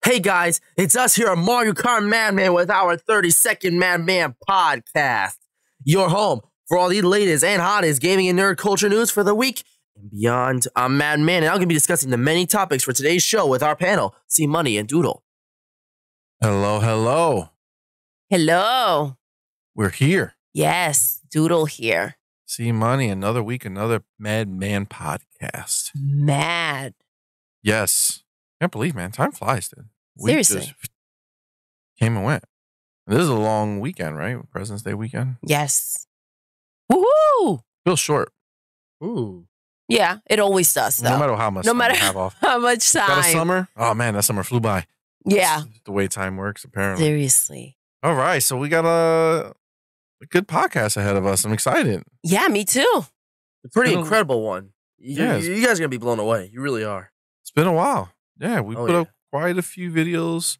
Hey guys, it's us here at Mario Kart Madman with our 30-second Madman podcast. Your home for all the latest and hottest gaming and nerd culture news for the week and beyond. I'm Madman, and I'm going to be discussing the many topics for today's show with our panel, CMoney and Doodle. Hello, hello. Hello. We're here. Yes, Doodle here. CMoney, another week, another Madman podcast. Mad. Yes. Can't believe, man. Time flies, dude. Seriously. Just came and went. This is a long weekend, right? President's Day weekend. Yes. Woohoo! Feels short. Ooh. Yeah, it always does, though. No matter how much No time matter you have off. how much time. Got a summer? Oh, man, that summer flew by. Yeah. That's the way time works, apparently. Seriously. All right, so we got a good podcast ahead of us. I'm excited. Yeah, me too. A pretty Been a- incredible one. Yes. You guys are going to be blown away. You really are. It's been a while. Yeah, we Oh, put yeah. up quite a few videos.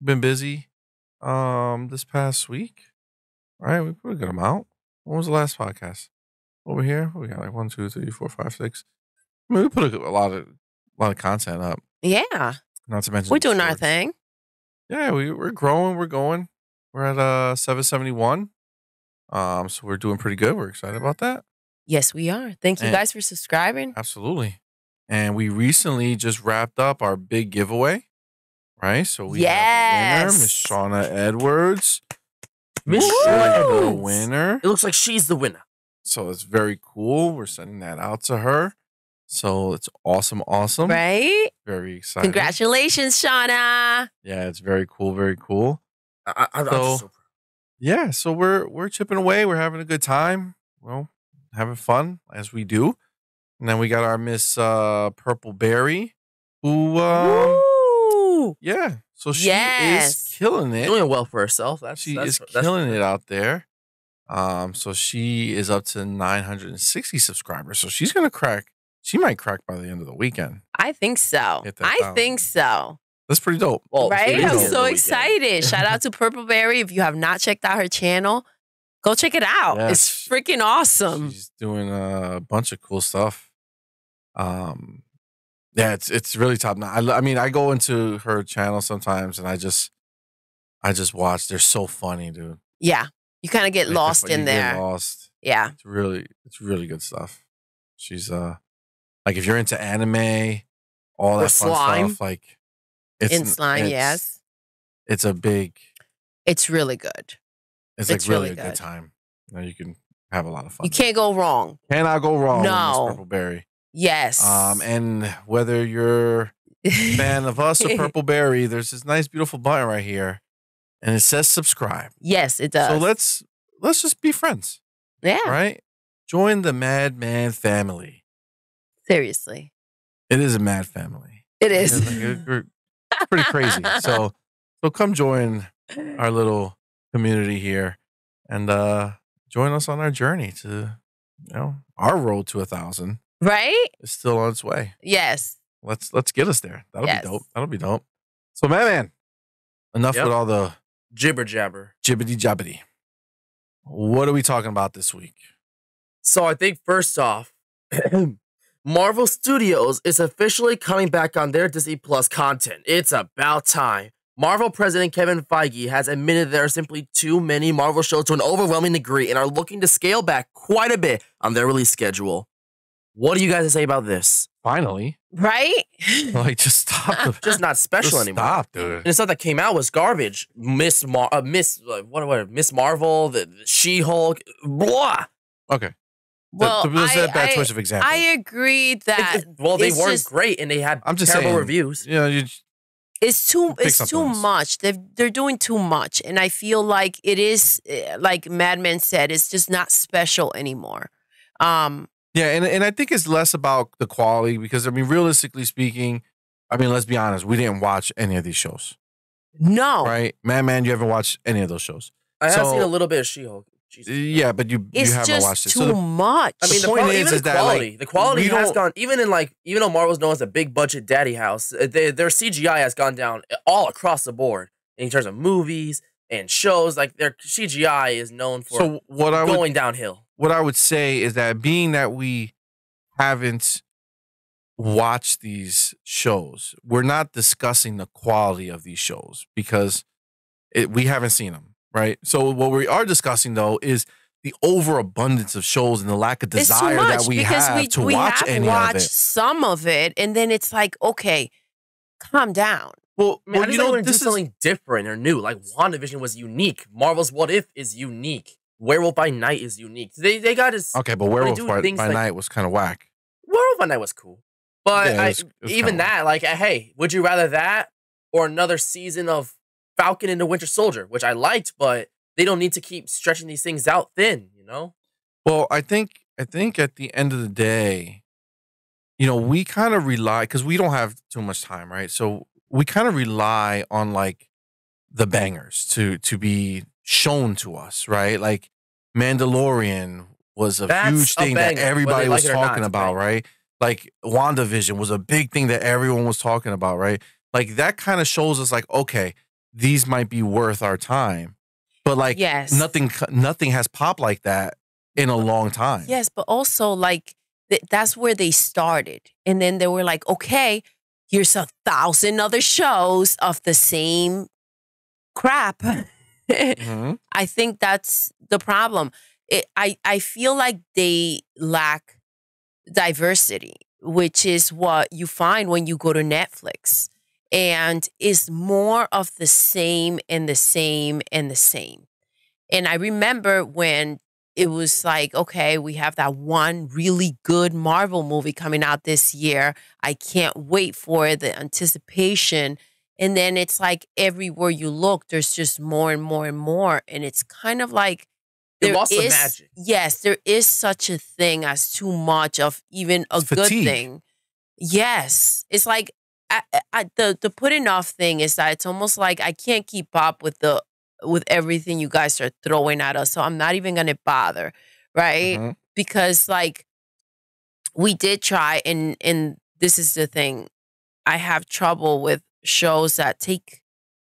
Been busy this past week. All right, we put a good amount. When was the last podcast? Over here? We got like 1, 2, 3, 4, 5, 6. I mean, we put a lot of content up. Yeah. Not to mention We're doing our shorts. thing. Yeah, we're growing, we're going. We're at 771. So we're doing pretty good. We're excited about that. Yes, we are. Thank you And- guys for subscribing. Absolutely. And we recently just wrapped up our big giveaway. Right? So we have Yes. the winner, Miss Shauna Edwards. Miss She's Shauna the Edwards. winner. It looks like she's the winner. So it's very cool. We're sending that out to her. So it's awesome. Right? Very excited. Congratulations, Shauna. Yeah, it's very cool. Very cool. I'm So- just so proud. Yeah, so we're chipping away. We're having a good time. Well, having fun as we do. And then we got our Miss Purple Berry, who Woo! yeah. So she Yes. is killing it. Doing well for herself. She is killing it out there. So she is up to 960 subscribers. So she's gonna crack. She might crack by the end of the weekend. I think so. Hit that I 1,000. think so. That's pretty dope. Well, Right? it is I'm over the so weekend. excited. Shout out to Purple Berry. If you have not checked out her channel, go check it out. Yes. It's freaking awesome. She's doing a bunch of cool stuff. Yeah, it's really top notch. I mean, I go into her channel sometimes and I just watch. They're so funny, dude. Yeah. You kind of get Like, lost you in get there. Lost. Yeah. It's really good stuff. She's like if you're into anime, all Or that fun slime. stuff, like In slime, yes. It's a big. It's really good. It's It's like really really a good good. time. You can have a lot of fun. You can't go wrong. Cannot go wrong with No. Miss Purple Berry. Yes. And whether you're a fan of us or Purple Berry, there's this nice, beautiful button right here, and it says subscribe. Yes, it does. So let's just be friends, yeah. right? Join the Madman family. Seriously. It is a mad family. It is. It's pretty crazy. So come join our little community here and join us on our journey to our road to 1,000 Right? is still on its way. Yes. Let's get us there. That'll Yes. be dope. That'll be dope. So man, enough Yep. with all the Jibber jabber. jibbity jabbity. What are we talking about this week? So I think first off, Marvel Studios is officially coming back on their Disney Plus content. It's about time. Marvel president Kevin Feige has admitted there are simply too many Marvel shows to an overwhelming degree and are looking to scale back quite a bit on their release schedule. What do you guys say about this? Finally, Right? like just stop. Just not special Just anymore. stop, dude. And the stuff that came out was garbage. Miss Marvel, the She-Hulk, blah. Okay. Well, Let's set a bad choice of example. I agree that Well, they it's weren't just- great, and they had I'm just terrible saying, reviews. it's too Pick it's something too else. much. They're doing too much, and I feel like it is like Madman said. It's just not special anymore. Yeah, and I think it's less about the quality because I mean, realistically speaking, I mean, let's be honest, we didn't watch any of these shows, No, right? Man, you haven't watched any of those shows. I have So- seen a little bit of She-Hulk. Jesus. Yeah, but you it's haven't just watched it. too So much. I mean, The point even is the that, quality. like, The quality we has don't- gone, even though Marvel's known as a big budget daddy house, their CGI has gone down all across the board in terms of movies and shows. Like their CGI is known for so what I would going downhill. what I would say is that being that we haven't watch these shows. We're not discussing the quality of these shows because we haven't seen them, right? So what we are discussing though is the overabundance of shows and the lack of desire that we have to watch any of it. Some of it, and then it's like, okay, calm down. Well, I mean, you know, this is something different or new. Like WandaVision was unique. Marvel's What If is unique. Werewolf by Night is unique. They got to but Werewolf by Night was kind of whack. Werewolf by Night was cool, but yeah, it was even that, like, hey, would you rather that or another season of Falcon and the Winter Soldier, which I liked, but they don't need to keep stretching these things out thin, you know? Well, I think at the end of the day, you know, we kind of rely, because we don't have too much time, right? So we kind of rely on like the bangers to be shown to us, right? Like Mandalorian was a huge thing that everybody was talking about, right? Like WandaVision was a big thing that everyone was talking about, right? Like that kind of shows us like, okay, these might be worth our time. But like nothing has popped like that in a long time. Yes, but also like that's where they started. And then they were like, okay, here's 1,000 other shows of the same crap. I think that's the problem. I feel like they lack diversity, which is what you find when you go to Netflix. And is more of the same and the same and the same. And I remember when it was like, okay, we have that one really good Marvel movie coming out this year. I can't wait for it, the anticipation. And then it's like everywhere you look, there's just more and more and more. And it's kind of like there lost the magic. Yes, there is such a thing as too much of even a good thing. Yes. It's like the putting off thing is that it's almost like I can't keep up with everything you guys are throwing at us. So I'm not even going to bother, right? Because like we did try, and this is the thing. I have trouble with shows that take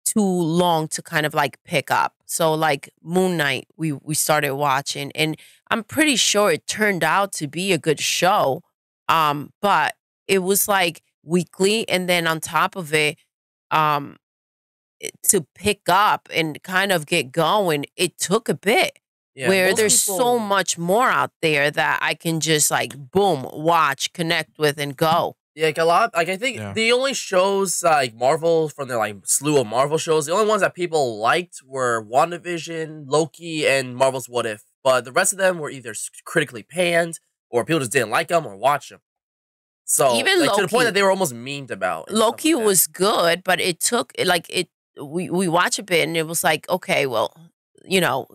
too long to kind of like pick up. So like Moon Knight, we started watching, and I'm pretty sure it turned out to be a good show. But it was like weekly, and then on top of it, to pick up and kind of get going, it took a bit. Yeah, where there's so much more out there that I can just like boom, watch, connect with, and go. Yeah, like a lot. Like I think the only shows like Marvel from their like slew of Marvel shows, the only ones that people liked were WandaVision, Loki, and Marvel's What If. But the rest of them were either critically panned, or people just didn't like them or watch them. So even like, Loki, to the point that they were almost memed about. Loki was good, but it took like it. We watch a bit, and it was like, okay, well, you know,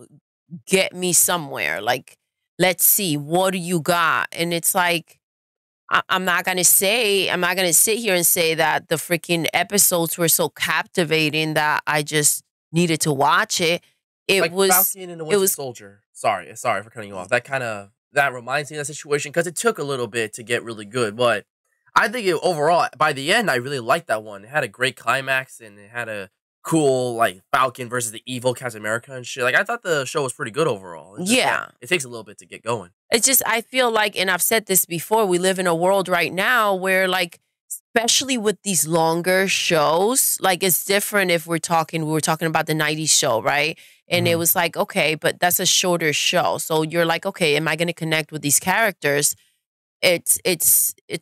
get me somewhere. Like, let's see, what do you got? And it's like, I'm not gonna sit here and say that the freaking episodes were so captivating that I just needed to watch it. It like was Falcon and the Winter Soldier. Sorry for cutting you off. That reminds me of that situation because it took a little bit to get really good, but I think overall by the end I really liked that one. It had a great climax and it had a cool like Falcon versus the evil Captain America and shit. Like I thought the show was pretty good overall. It takes a little bit to get going. It's just I feel like, and I've said this before, we live in a world right now where like, especially with these longer shows, like it's different if we were talking about the 90s show, right? And it was like, okay, but that's a shorter show. So you're like, okay, am I going to connect with these characters? It's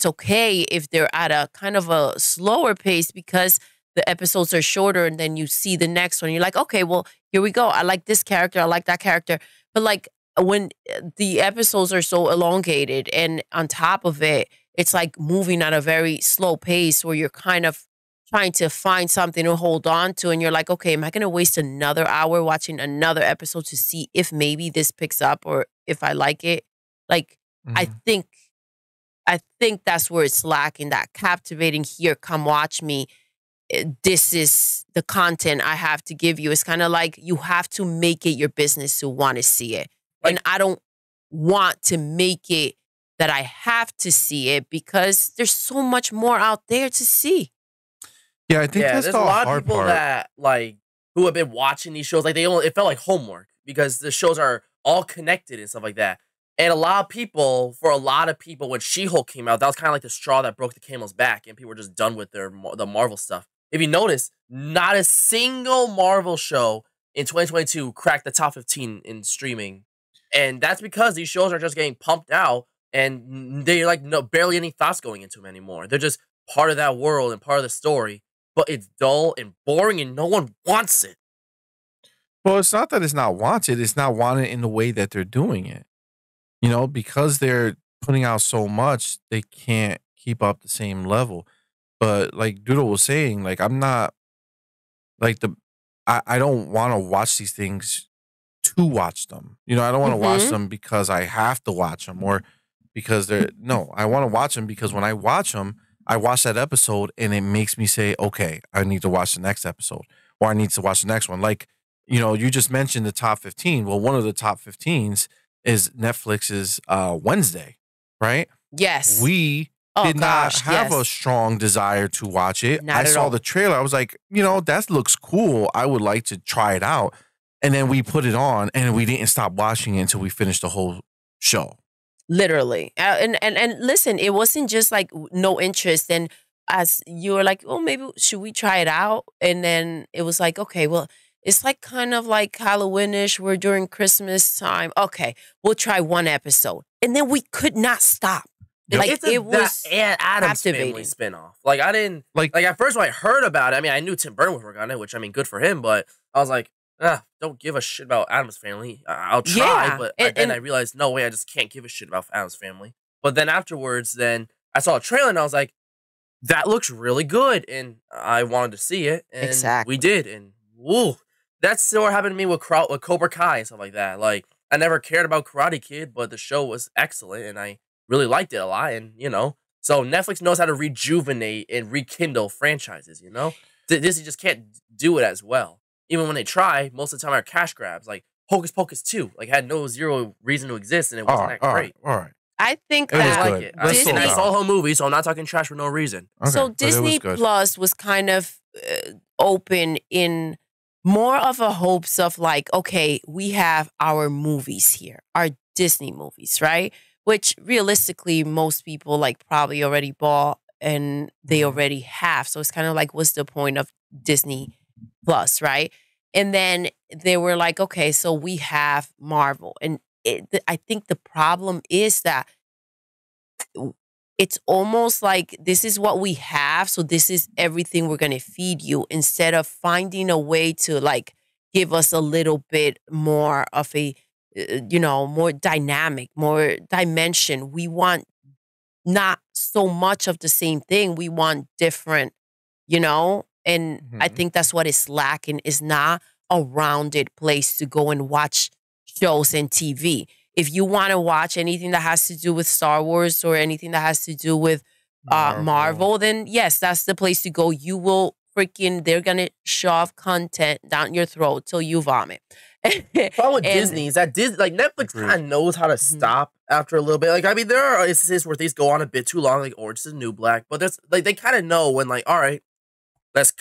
okay if they're at a kind of a slower pace because the episodes are shorter, and then you see the next one. You're like, okay, well, here we go. I like this character. I like that character. But like when the episodes are so elongated, and on top of it, it's like moving at a very slow pace where you're kind of trying to find something to hold on to. And you're like, okay, am I going to waste another hour watching another episode to see if maybe this picks up or if I like it? Like, I think that's where it's lacking, that captivating, here, come watch me. This is the content I have to give you. It's kind of like you have to make it your business to want to see it. Like, and I don't want to make it that I have to see it because there's so much more out there to see. Yeah, I think that's there's the a lot hard of people part. that like who have been watching these shows. Like it felt like homework because the shows are all connected and stuff like that. And for a lot of people, when She-Hulk came out, that was kind of like the straw that broke the camel's back, and people were just done with the Marvel stuff. If you notice, not a single Marvel show in 2022 cracked the top 15 in streaming. And that's because these shows are just getting pumped out, and they're like barely any thoughts going into them anymore. They're just part of that world and part of the story, but it's dull and boring, and no one wants it. Well, it's not that it's not wanted. It's not wanted in the way that they're doing it. You know, because they're putting out so much, they can't keep up the same level. But like Doodle was saying, like I'm not like I don't want to watch these things to watch them. You know, I don't want to watch them because I have to watch them or because I want to watch them because when I watch them, I watch that episode and it makes me say, okay, I need to watch the next episode or I need to watch the next one. Like, you know, you just mentioned the top 15. Well, one of the top 15s is Netflix's Wednesday, right? Yes. We did not have a strong desire to watch it. I saw the trailer. I was like, you know, that looks cool. I would like to try it out. And then we put it on and we didn't stop watching it until we finished the whole show. Literally. And listen, it wasn't just like no interest. And as you were like, oh, maybe should we try it out? And then it was like, okay, well, it's like kind of like Halloweenish. We're during Christmas time. Okay, we'll try one episode. And then we could not stop. Like it was Addams Family spinoff. Like I didn't like at first when I heard about it, I mean I knew Tim Burton was working on it, which I mean good for him, but I was like, don't give a shit about Addams Family. I'll try, but then I realized no way, I just can't give a shit about Addams Family. But then afterwards, then I saw a trailer and I was like, that looks really good, and I wanted to see it, and we did, and woo. That's what happened to me with Cobra Kai and stuff like that. Like, I never cared about Karate Kid, but the show was excellent, and I really liked it a lot. And, you know, so Netflix knows how to rejuvenate and rekindle franchises, you know? Disney just can't do it as well. Even when they try, most of the time are cash grabs. Like, Hocus Pocus 2, like, had zero reason to exist, and it wasn't that great. All right. I think I that it. Disney, I saw a whole movie, so I'm not talking trash for no reason. Okay, so Disney Plus was kind of open in more of a hopes of like, okay, we have our movies here, our Disney movies, right? Which realistically, most people like probably already bought and they already have. So it's kind of like, what's the point of Disney Plus, right? And then they were like, okay, so we have Marvel. And I think the problem is that it's almost like this is what we have, so this is everything we're going to feed you, instead of finding a way to like give us a little bit more of a, you know, more dynamic, more dimension. We want not so much of the same thing. We want different, you know, and I think that's what is lacking, is not a rounded place to go and watch shows and TV. If you want to watch anything that has to do with Star Wars or anything that has to do with Marvel, then yes, that's the place to go. You will they're going to shove content down your throat till you vomit. Problem with Disney is that Netflix kind of knows how to stop after a little bit. Like, I mean, there are instances where things go on a bit too long, like Orange is the New Black, but there's like they kind of know when, like, all right, let's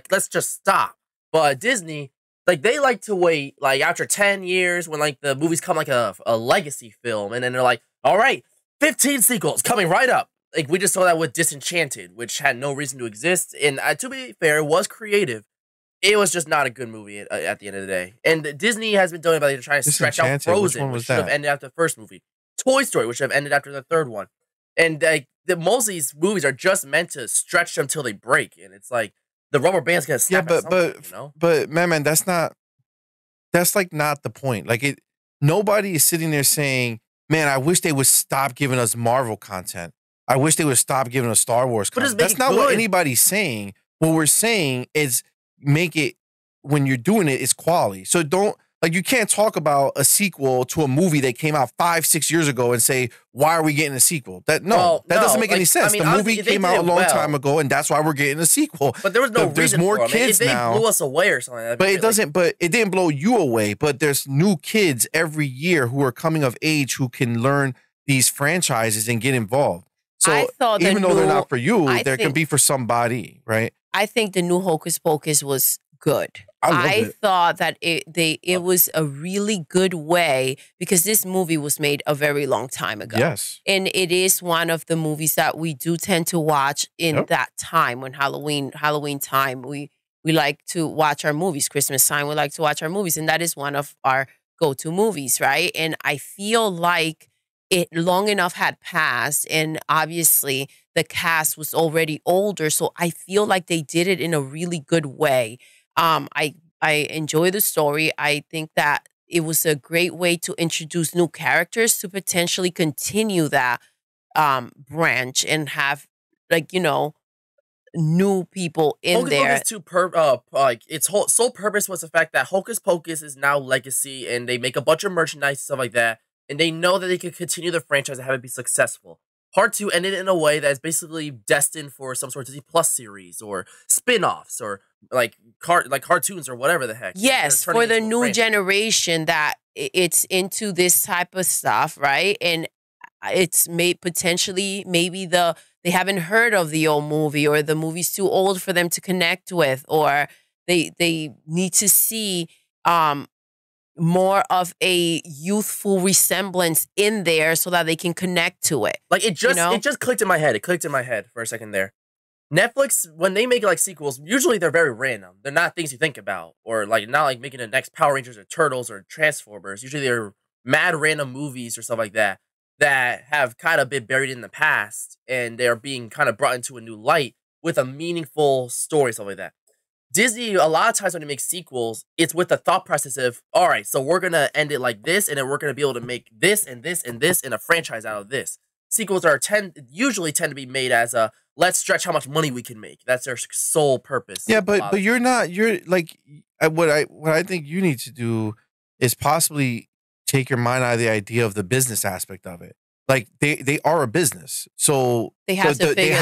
let's just stop. But Disney, like, they like to wait, like, after 10 years when, like, the movies come like a legacy film, and then they're like, all right, 15 sequels coming right up. Like, we just saw that with Disenchanted, which had no reason to exist, and to be fair, it was creative. It was just not a good movie at the end of the day. And Disney has been doing it by trying to stretch out Frozen, which should have ended after the first movie. Toy Story, which should have ended after the third one. And like most of these movies are just meant to stretch them till they break, and it's like the rubber band's gonna snap. Yeah, but man, that's like not the point. Like nobody is sitting there saying, "Man, I wish they would stop giving us Marvel content. I wish they would stop giving us Star Wars content." That's not what anybody's saying. What we're saying is make it, when you're doing it, it's quality. So don't, like, you can't talk about a sequel to a movie that came out 5-6 years ago and say, why are we getting a sequel? That doesn't make any sense. I mean, the movie came out a long time ago, and that's why we're getting a sequel. But there was no reason. There's more kids now. They blew us away or something like that. But it doesn't. But it didn't blow you away. But there's new kids every year who are coming of age who can learn these franchises and get involved. So even though they're not for you, there can be for somebody, right? I think the new Hocus Pocus was good. I love it. thought that it was a really good way, because this movie was made a very long time ago. Yes. And it is one of the movies that we do tend to watch in that time, when Halloween time. We like to watch our movies. Christmas time, we like to watch our movies. And that is one of our go-to movies, right? And I feel like it long enough had passed, and obviously the cast was already older. So I feel like they did it in a really good way. I enjoy the story. I think that it was a great way to introduce new characters to potentially continue that branch and have, like, you know, new people in Hocus there. Pocus its whole sole purpose was the fact that Hocus Pocus is now legacy, and they make a bunch of merchandise and stuff like that, and they know that they can continue the franchise and have it be successful. Part 2 ended in a way that is basically destined for some sort of Disney Plus series or spin-offs or like cartoons or whatever the heck. Yes, for the new generation that it's into this type of stuff, right? And it's maybe they haven't heard of the old movie, or the movie's too old for them to connect with, or they need to see more of a youthful resemblance in there so that they can connect to it. Like it just clicked in my head. It clicked in my head for a second there. Netflix, when they make like sequels, usually they're very random. They're not things you think about, or like not like making the next Power Rangers or Turtles or Transformers. Usually they're mad random movies or stuff like that have kind of been buried in the past, and they're being kind of brought into a new light with a meaningful story, stuff like that. Disney, a lot of times when they make sequels, it's with the thought process of, all right, so we're going to end it like this, and then we're going to be able to make this and this and this and a franchise out of this. Sequels usually tend to be made as a, let's stretch how much money we can make. That's their sole purpose. Yeah, but you're like, what I think you need to do is possibly take your mind out of the idea of the business aspect of it. Like they are a business, so they have to think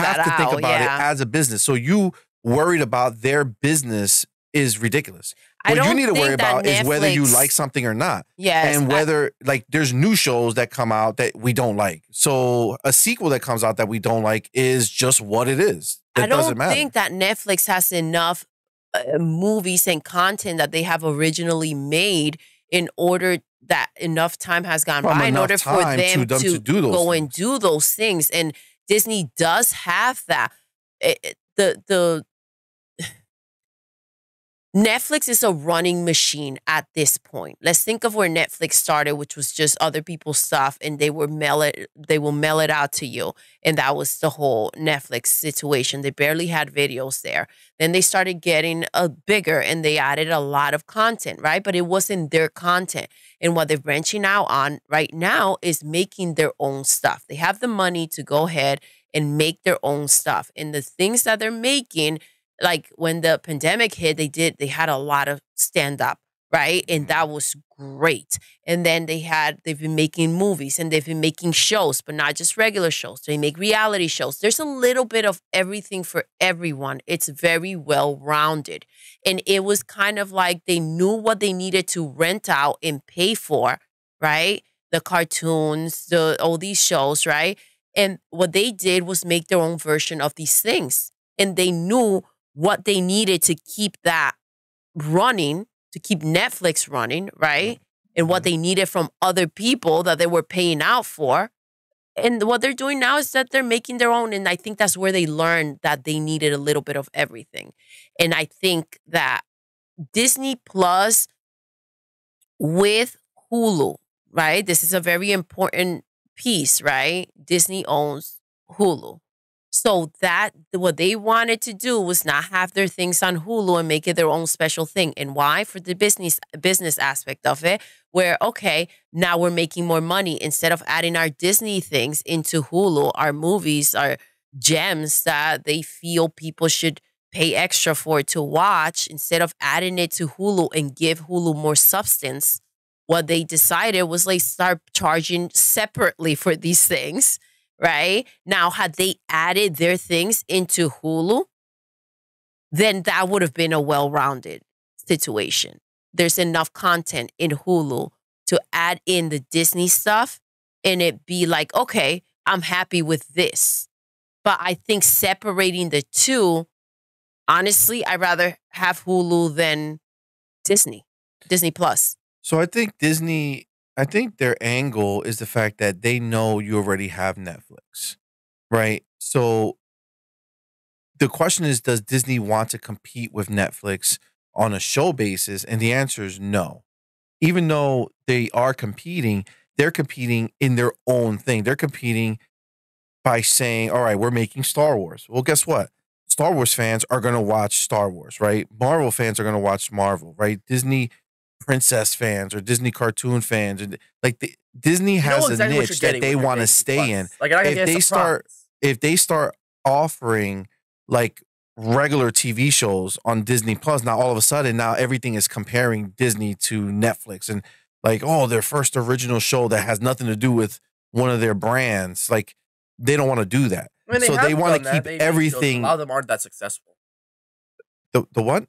about it as a business. So you worried about their business is ridiculous. What you need to worry about is whether you like something or not. Yes, and whether like there's new shows that come out that we don't like. So a sequel that comes out that we don't like is just what it is. It doesn't matter. I don't think that Netflix has enough movies and content that they have originally made in order that enough time has gone by in order for them to go and do those things. And Disney does have that. The Netflix is a running machine at this point. Let's think of where Netflix started, which was just other people's stuff, and they will mail it out to you. And that was the whole Netflix situation. They barely had videos there. Then they started getting bigger, and they added a lot of content, right? But it wasn't their content. And what they're branching out on right now is making their own stuff. They have the money to go ahead and make their own stuff. And the things that they're making, like when the pandemic hit, they had a lot of stand-up, right? And that was great. And then they've been making movies, and they've been making shows, but not just regular shows. They make reality shows. There's a little bit of everything for everyone. It's very well-rounded. And it was kind of like they knew what they needed to rent out and pay for, right? The cartoons, all these shows, right? And what they did was make their own version of these things. And they knew what they needed to keep that running, to keep Netflix running, right? And what they needed from other people that they were paying out for. And what they're doing now is that they're making their own. And I think that's where they learned that they needed a little bit of everything. And I think that Disney Plus with Hulu, right? This is a very important piece, right? Disney owns Hulu. So that what they wanted to do was not have their things on Hulu and make it their own special thing. And why? For the business aspect of it, where, okay, now we're making more money. Instead of adding our Disney things into Hulu, our movies, our gems that they feel people should pay extra for to watch, instead of adding it to Hulu and give Hulu more substance, what they decided was like start charging separately for these things. Right? Now, had they added their things into Hulu, then that would have been a well-rounded situation. There's enough content in Hulu to add in the Disney stuff and it be like, okay, I'm happy with this. But I think separating the two, honestly, I'd rather have Hulu than Disney Plus. So I think Disney, I think their angle is the fact that they know you already have Netflix, right? So the question is, does Disney want to compete with Netflix on a show basis? And the answer is no. Even though they are competing, they're competing in their own thing. They're competing by saying, all right, we're making Star Wars. Well, guess what? Star Wars fans are going to watch Star Wars, right? Marvel fans are going to watch Marvel, right? Disney princess fans or Disney cartoon fans. And like Disney has exactly a niche that they want to stay in. Like, If they start offering like regular TV shows on Disney Plus, now all of a sudden now everything is comparing Disney to Netflix and like, oh, their first original show that has nothing to do with one of their brands. Like they don't want to do that. I mean, so they want to keep everything. A lot of them aren't that successful. The what?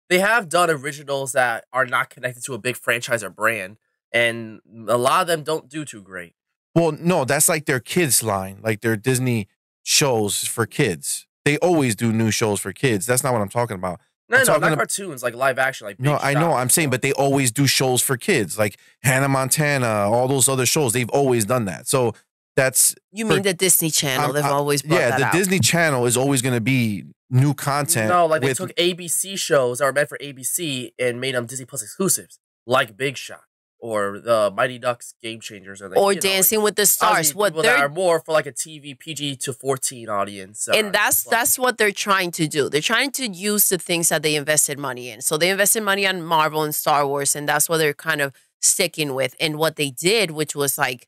They have done originals that are not connected to a big franchise or brand, and a lot of them don't do too great. Well, no, that's like their kids line, like their Disney shows for kids. They always do new shows for kids. That's not what I'm talking about. No, not cartoons, like live action, like Big no, Shot. I know. I'm saying, but they always do shows for kids, like Hannah Montana, all those other shows. They've always done that. So that's mean the Disney Channel? They've always brought that out. The Disney Channel is always going to be new content. No, like they took ABC shows that were meant for ABC and made them Disney Plus exclusives, like Big Shot or the Mighty Ducks Game Changers, or Dancing with the Stars. What that are more for like a TV PG to 14 audience. And that's what they're trying to do. They're trying to use the things that they invested money in. So they invested money on Marvel and Star Wars, and that's what they're kind of sticking with. And what they did, which was like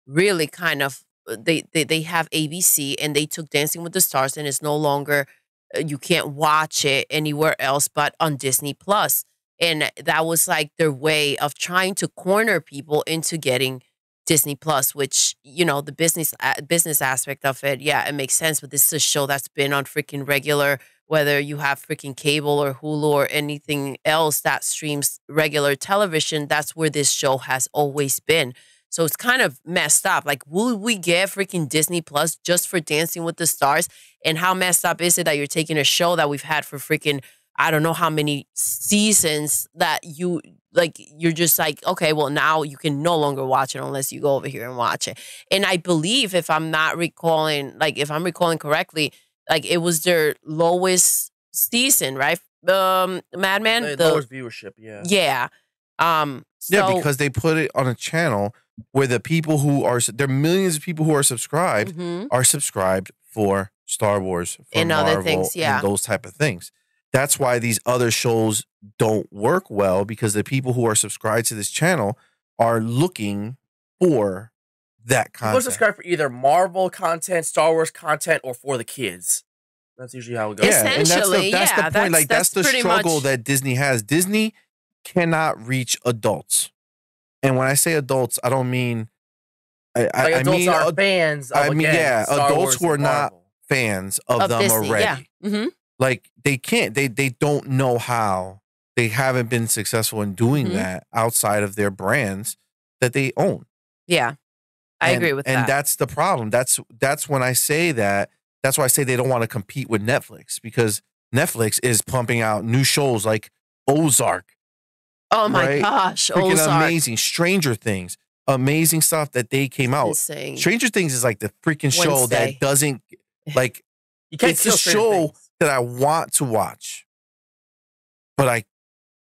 really kind of they have ABC and they took Dancing with the Stars, and it's no longer you can't watch it anywhere else but on Disney Plus. And that was like their way of trying to corner people into getting Disney Plus, which, you know, the business aspect of it, yeah, it makes sense. But this is a show that's been on freaking regular, whether you have freaking cable or Hulu or anything else that streams regular television, that's where this show has always been. So it's kind of messed up. Like, will we get freaking Disney Plus just for Dancing with the Stars? And how messed up is it that you're taking a show that we've had for freaking, I don't know how many seasons that you're just like, okay, well, now you can no longer watch it unless you go over here and watch it. And I believe, if I'm recalling correctly, like it was their lowest season, right? Madman? The lowest viewership, yeah. Yeah. Yeah, because they put it on a channel where the people who are, there are millions of people who are subscribed, are subscribed for Star Wars, for and Marvel, other things, yeah, and those type of things. That's why these other shows don't work well, because the people who are subscribed to this channel are looking for that content. People subscribe for either Marvel content, Star Wars content, or for the kids. That's usually how it goes. Yeah, essentially, and that's the point. Like that's the struggle much that Disney has. Disney cannot reach adults, and when I say adults, I don't mean I mean are fans. Of, Star adults Wars who are not fans of them Disney, already. Yeah. Like they can't. They don't know how. They haven't been successful in doing that outside of their brands that they own. Yeah, I agree with that. And that's the problem. That's when I say that. That's why I say they don't want to compete with Netflix, because Netflix is pumping out new shows like Ozark. Oh my gosh, freaking Ozark. amazing. Stranger Things, amazing stuff that they came out. Insane. Stranger Things is like the freaking show that doesn't like. It's a show that I want to watch, but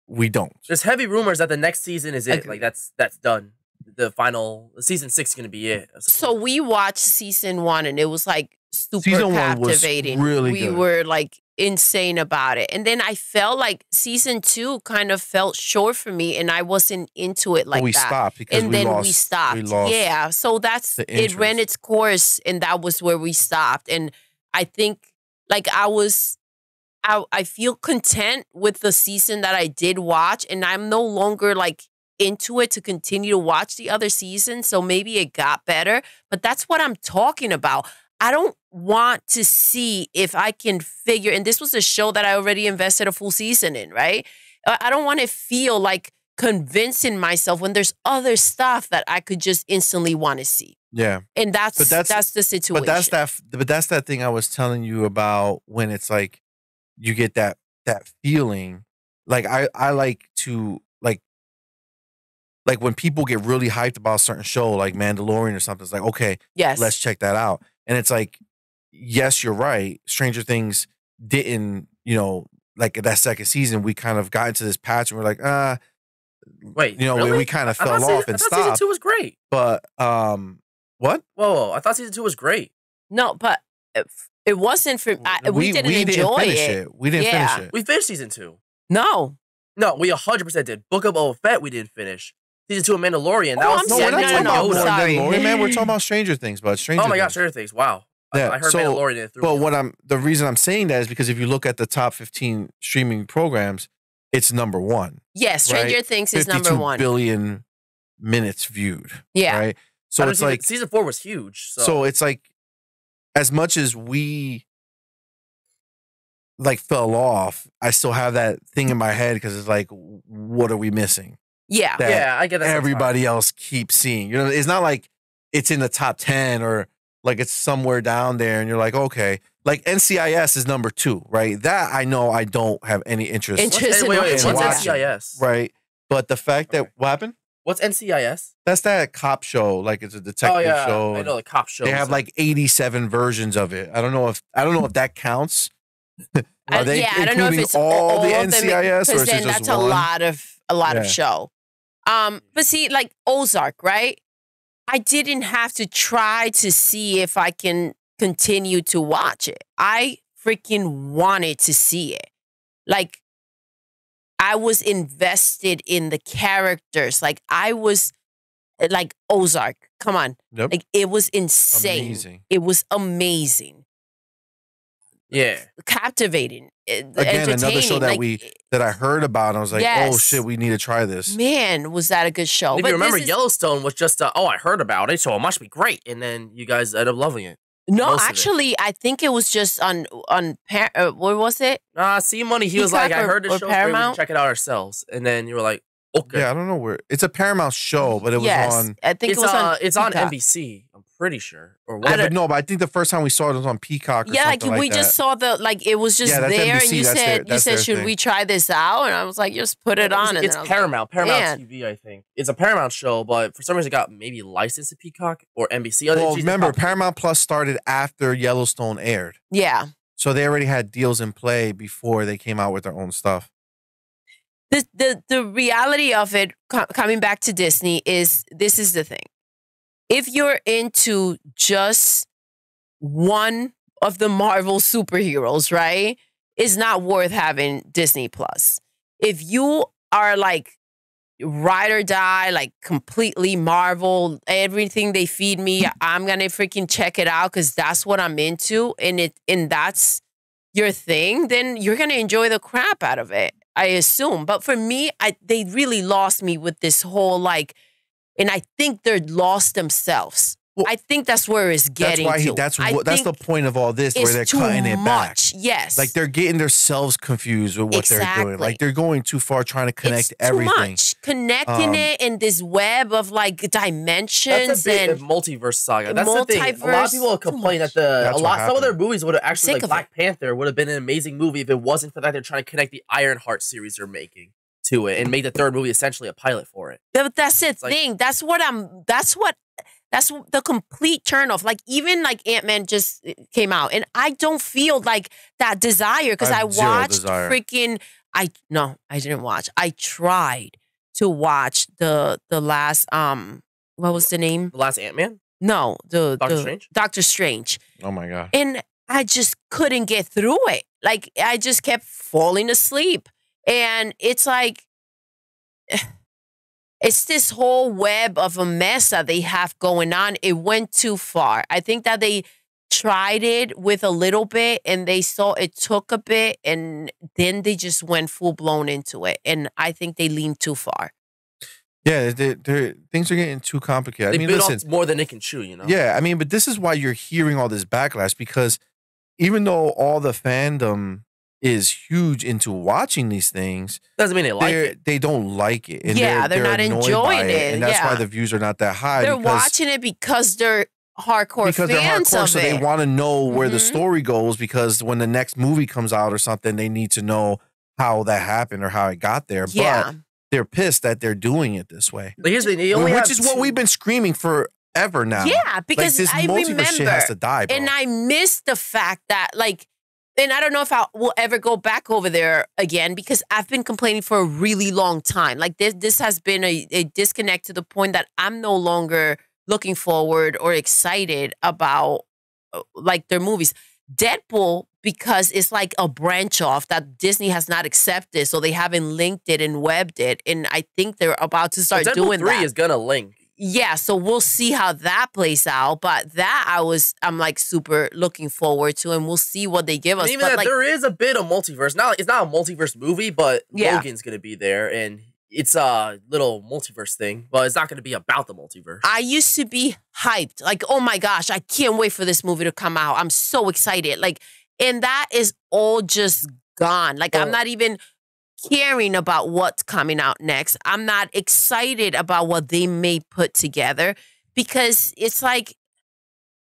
we don't. There's heavy rumors that the next season is it. Like that's done. The final season 6 is going to be it. So we watched season 1 and it was like super season captivating. 1 was really we good. Were like insane about it. And then I felt like season 2 kind of felt short for me and I wasn't into it like we that. Stopped because and then we stopped. Yeah. So that's it ran its course and that was where we stopped. And I think like I feel content with the season that I did watch and I'm no longer like into it to continue to watch the other seasons. So maybe it got better, but that's what I'm talking about. I don't want to see if I can figure, and this was a show that I already invested a full season in, right? I don't want to feel like convincing myself when there's other stuff that I could just instantly want to see. Yeah. And that's the situation. But that's that thing I was telling you about when it's like you get that feeling like I like to like when people get really hyped about a certain show like Mandalorian or something, it's like, okay, Yes. let's check that out. And it's like, yes, you're right. Stranger Things didn't, like that second season, we kind of got into this patch and we're like, wait, we kind of fell off and I thought stopped. season 2 was great. But what? Whoa, I thought season 2 was great. No, but it wasn't for. We didn't enjoy it. We didn't finish it. We finished season 2. No, we 100% did. Book of Boba Fett, we didn't finish. Season 2 of Mandalorian. Oh, I'm sorry. We're not talking about No, sorry. Mandalorian, man. We're talking about Stranger Things, but Oh my gosh, Stranger Things. Wow. Yeah, I heard Mandalorian. And but the reason I'm saying that is because if you look at the top 15 streaming programs, it's number 1. Yes, Stranger Things is number 1. 52 billion minutes viewed. Yeah. Right. So it's like season 4 was huge. So it's like, as much as we like fell off, I still have that thing in my head because it's like, what are we missing? Yeah. That I get that. everybody else keeps seeing. It's not like it's in the top 10 or like it's somewhere down there and you're like, okay. Like NCIS is number 2, right? That I know I don't have any interest in what's watching. NCIS? Right. But the fact that what happened? What's NCIS? That's that cop show. Like it's a detective show. I know the cop show. They have like 87 versions of it. I don't know if that counts. Are they I don't know if it's all the of them, NCIS or is it then just that's one? a lot of show. But see, like Ozark, right? I didn't have to try to see if I can continue to watch it. I freaking wanted to see it. Like, I was invested in the characters. Like, I was like Ozark. Come on. Yep. Like, it was insane. Amazing. It was amazing. Yeah. Captivating. Again, another show that that I heard about. And I was like, oh shit, we need to try this. Man, was that a good show. If you remember, Yellowstone was just, I heard about it, so it must be great. And then you guys ended up loving it. No, actually, I think it was just on what was it? CMoney, he was like, I heard this show, Paramount? we can check it out ourselves. And then you were like, okay. Yeah, I don't know where. It's a Paramount show, but it was on. I think it's on NBC. I'm pretty sure. Or what? Yeah, but I think the first time we saw it was on Peacock. Or something like we that. just saw it was just there, NBC, and you said, should we try this out? And I was like, just put it on. It's Paramount TV, I think. It's a Paramount show, but for some reason it got maybe licensed to Peacock or NBC. Well, remember, Paramount Plus started after Yellowstone aired. Yeah. So they already had deals in play before they came out with their own stuff. The reality of it, coming back to Disney, is this is the thing. If you're into just one of the Marvel superheroes, right, it's not worth having Disney Plus. If you are like ride or die, like completely Marvel, everything they feed me, I'm gonna freaking check it out because that's what I'm into, and that's your thing, then you're gonna enjoy the crap out of it, I assume. But for me, they really lost me with this whole like. And I think they're lost themselves. Well, I think that's where it's getting to. That's the point of all this, where they're cutting it back. Yes. Like they're getting themselves confused with what they're doing. Like they're going too far trying to connect everything. Too much. Connecting it in this web of like dimensions. That's a big and multiverse saga. That's the thing. A lot of people complain that some of their movies would have actually, like Black Panther would have been an amazing movie if it wasn't for that they're trying to connect the Ironheart series they're making to it and make the third movie essentially a pilot for it. That's the thing. That's the complete turnoff. Like even like Ant-Man just came out, and I don't feel like that desire because I watched freaking. I didn't watch. I tried to watch the last what was the name? The last Ant-Man? No, Doctor Strange. Doctor Strange. Oh my god! And I just couldn't get through it. Like I just kept falling asleep. And it's like, it's this whole web of a mess that they have going on. It went too far. I think that they tried it with a little bit and they saw it took a bit and then they just went full blown into it. And I think they leaned too far. Yeah, things are getting too complicated. They bit off more than they can chew, you know? Yeah, I mean, but this is why you're hearing all this backlash, because even though all the fandom is huge into watching these things, doesn't mean they like it. They don't like it. And they're not enjoying it. And that's why the views are not that high. They're watching it because they're hardcore fans of so it. they want to know where the story goes, because when the next movie comes out or something, they need to know how that happened or how it got there. Yeah. But they're pissed that they're doing it this way. But here's the thing, which is what we've been screaming forever now. Yeah, because this I multiverse remember, shit has to die, bro. and I miss the fact that and I don't know if I will ever go back over there again because I've been complaining for a really long time. Like this has been a disconnect to the point that I'm no longer looking forward or excited about like their movies. Deadpool, because it's like a branch off that Disney has not accepted, so they haven't linked it and webbed it, and I think they're about to start doing Deadpool 3 that. is gonna link. Yeah, so we'll see how that plays out. But I'm like super looking forward to, and we'll see what they give us. And even but that, like, there is a bit of multiverse. It's not a multiverse movie, but Yeah. Logan's gonna be there, and it's a little multiverse thing, but it's not gonna be about the multiverse. I used to be hyped, like, oh my gosh, I can't wait for this movie to come out. I'm so excited, like, and that is all just gone. Like, I'm not even caring about what's coming out next. I'm not excited about what they may put together because it's like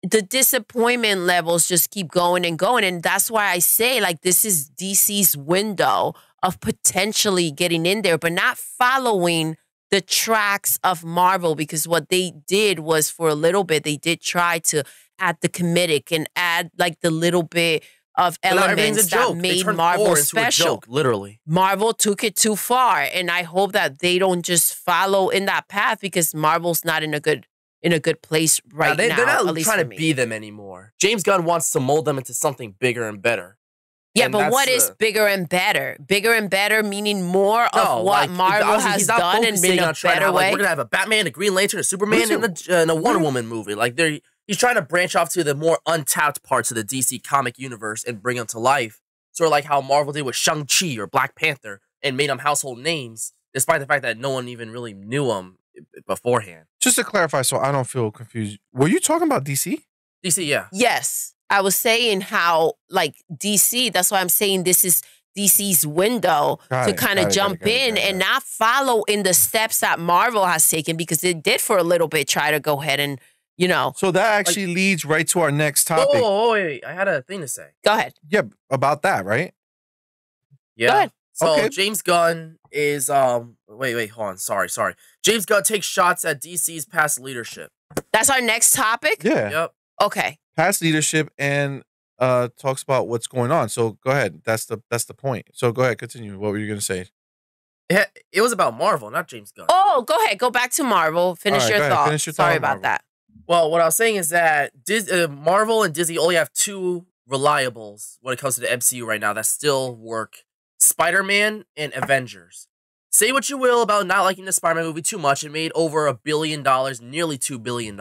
the disappointment levels just keep going and going. And that's why I say, like, this is DC's window of potentially getting in there, but not following the tracks of Marvel, because what they did was for a little bit, they did try to add the comedic and add like the little bit of elements that made Marvel special. Joke, literally. Marvel took it too far, and I hope that they don't just follow in that path because Marvel's not in a good place right now. They're not at least trying to for me. be them anymore. James Gunn wants to mold them into something bigger and better. Yeah, And but what is bigger and better? Bigger and better meaning more of what Marvel has done and in a better way. We're gonna have a Batman, a Green Lantern, a Superman, and a Wonder Woman movie. Like he's trying to branch off to the more untapped parts of the DC comic universe and bring them to life. Sort of like how Marvel did with Shang-Chi or Black Panther and made them household names, despite the fact that no one even really knew them beforehand. Just to clarify, so I don't feel confused. Were you talking about DC? DC, yeah. Yes. I was saying how, like, DC, that's why I'm saying this is DC's window to kind of jump in and not follow in the steps that Marvel has taken, because it did for a little bit try to go ahead and, you know. So that actually leads right to our next topic. Oh, wait. I had a thing to say. Go ahead. Yeah, about that, right? Yeah. Go ahead. So James Gunn is, wait, hold on. Sorry. James Gunn takes shots at DC's past leadership. That's our next topic? Yeah. Yep. Okay. Past leadership and talks about what's going on. So go ahead. That's the point. So go ahead, continue. What were you going to say? It was about Marvel, not James Gunn. Oh, go ahead. Go back to Marvel. Finish your thought. Finish your Sorry thought, about Marvel. that. Well, what I was saying is that Marvel and Disney only have two reliables when it comes to the MCU right now that still work. Spider-Man and Avengers. Say what you will about not liking the Spider-Man movie too much. It made over $1 billion, nearly $2 billion.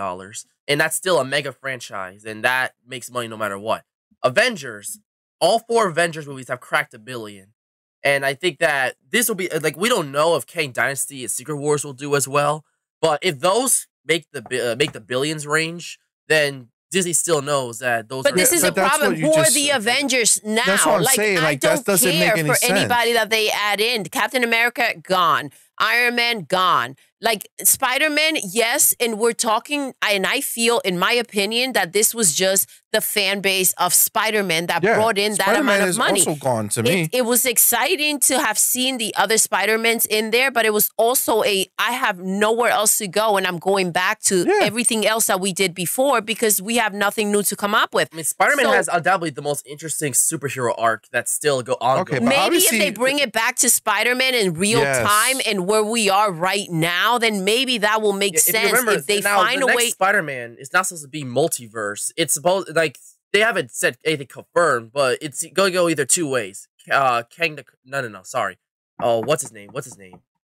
And that's still a mega franchise. And that makes money no matter what. Avengers, all 4 Avengers movies have cracked $1 billion. And I think that this will be, like, we don't know if Kang Dynasty and Secret Wars will do as well. But if those make the billions range, then Disney still knows that those. But this is a problem. Who are the Avengers now? That's what I'm saying. I don't doesn't care make any for sense. anybody that they add in. Captain America, gone. Iron Man, gone. Like, Spider-Man, yes, and we're talking, and I feel, in my opinion, that this was just the fan base of Spider-Man that brought in that amount of money. Spider-Man is also gone to me. It was exciting to have seen the other Spider-Mans in there, but it was also I have nowhere else to go, and I'm going back to everything else that we did before because we have nothing new to come up with. I mean, Spider-Man has undoubtedly the most interesting superhero arc that's still ongoing. Okay, maybe if they bring it back to Spider-Man in real time and where we are right now, then maybe that will make sense. If they find a way. Spider-Man, it's not supposed to be multiverse. It's supposed, like, they haven't said anything confirmed, but it's going to go either two ways. Sorry. Oh, what's his name?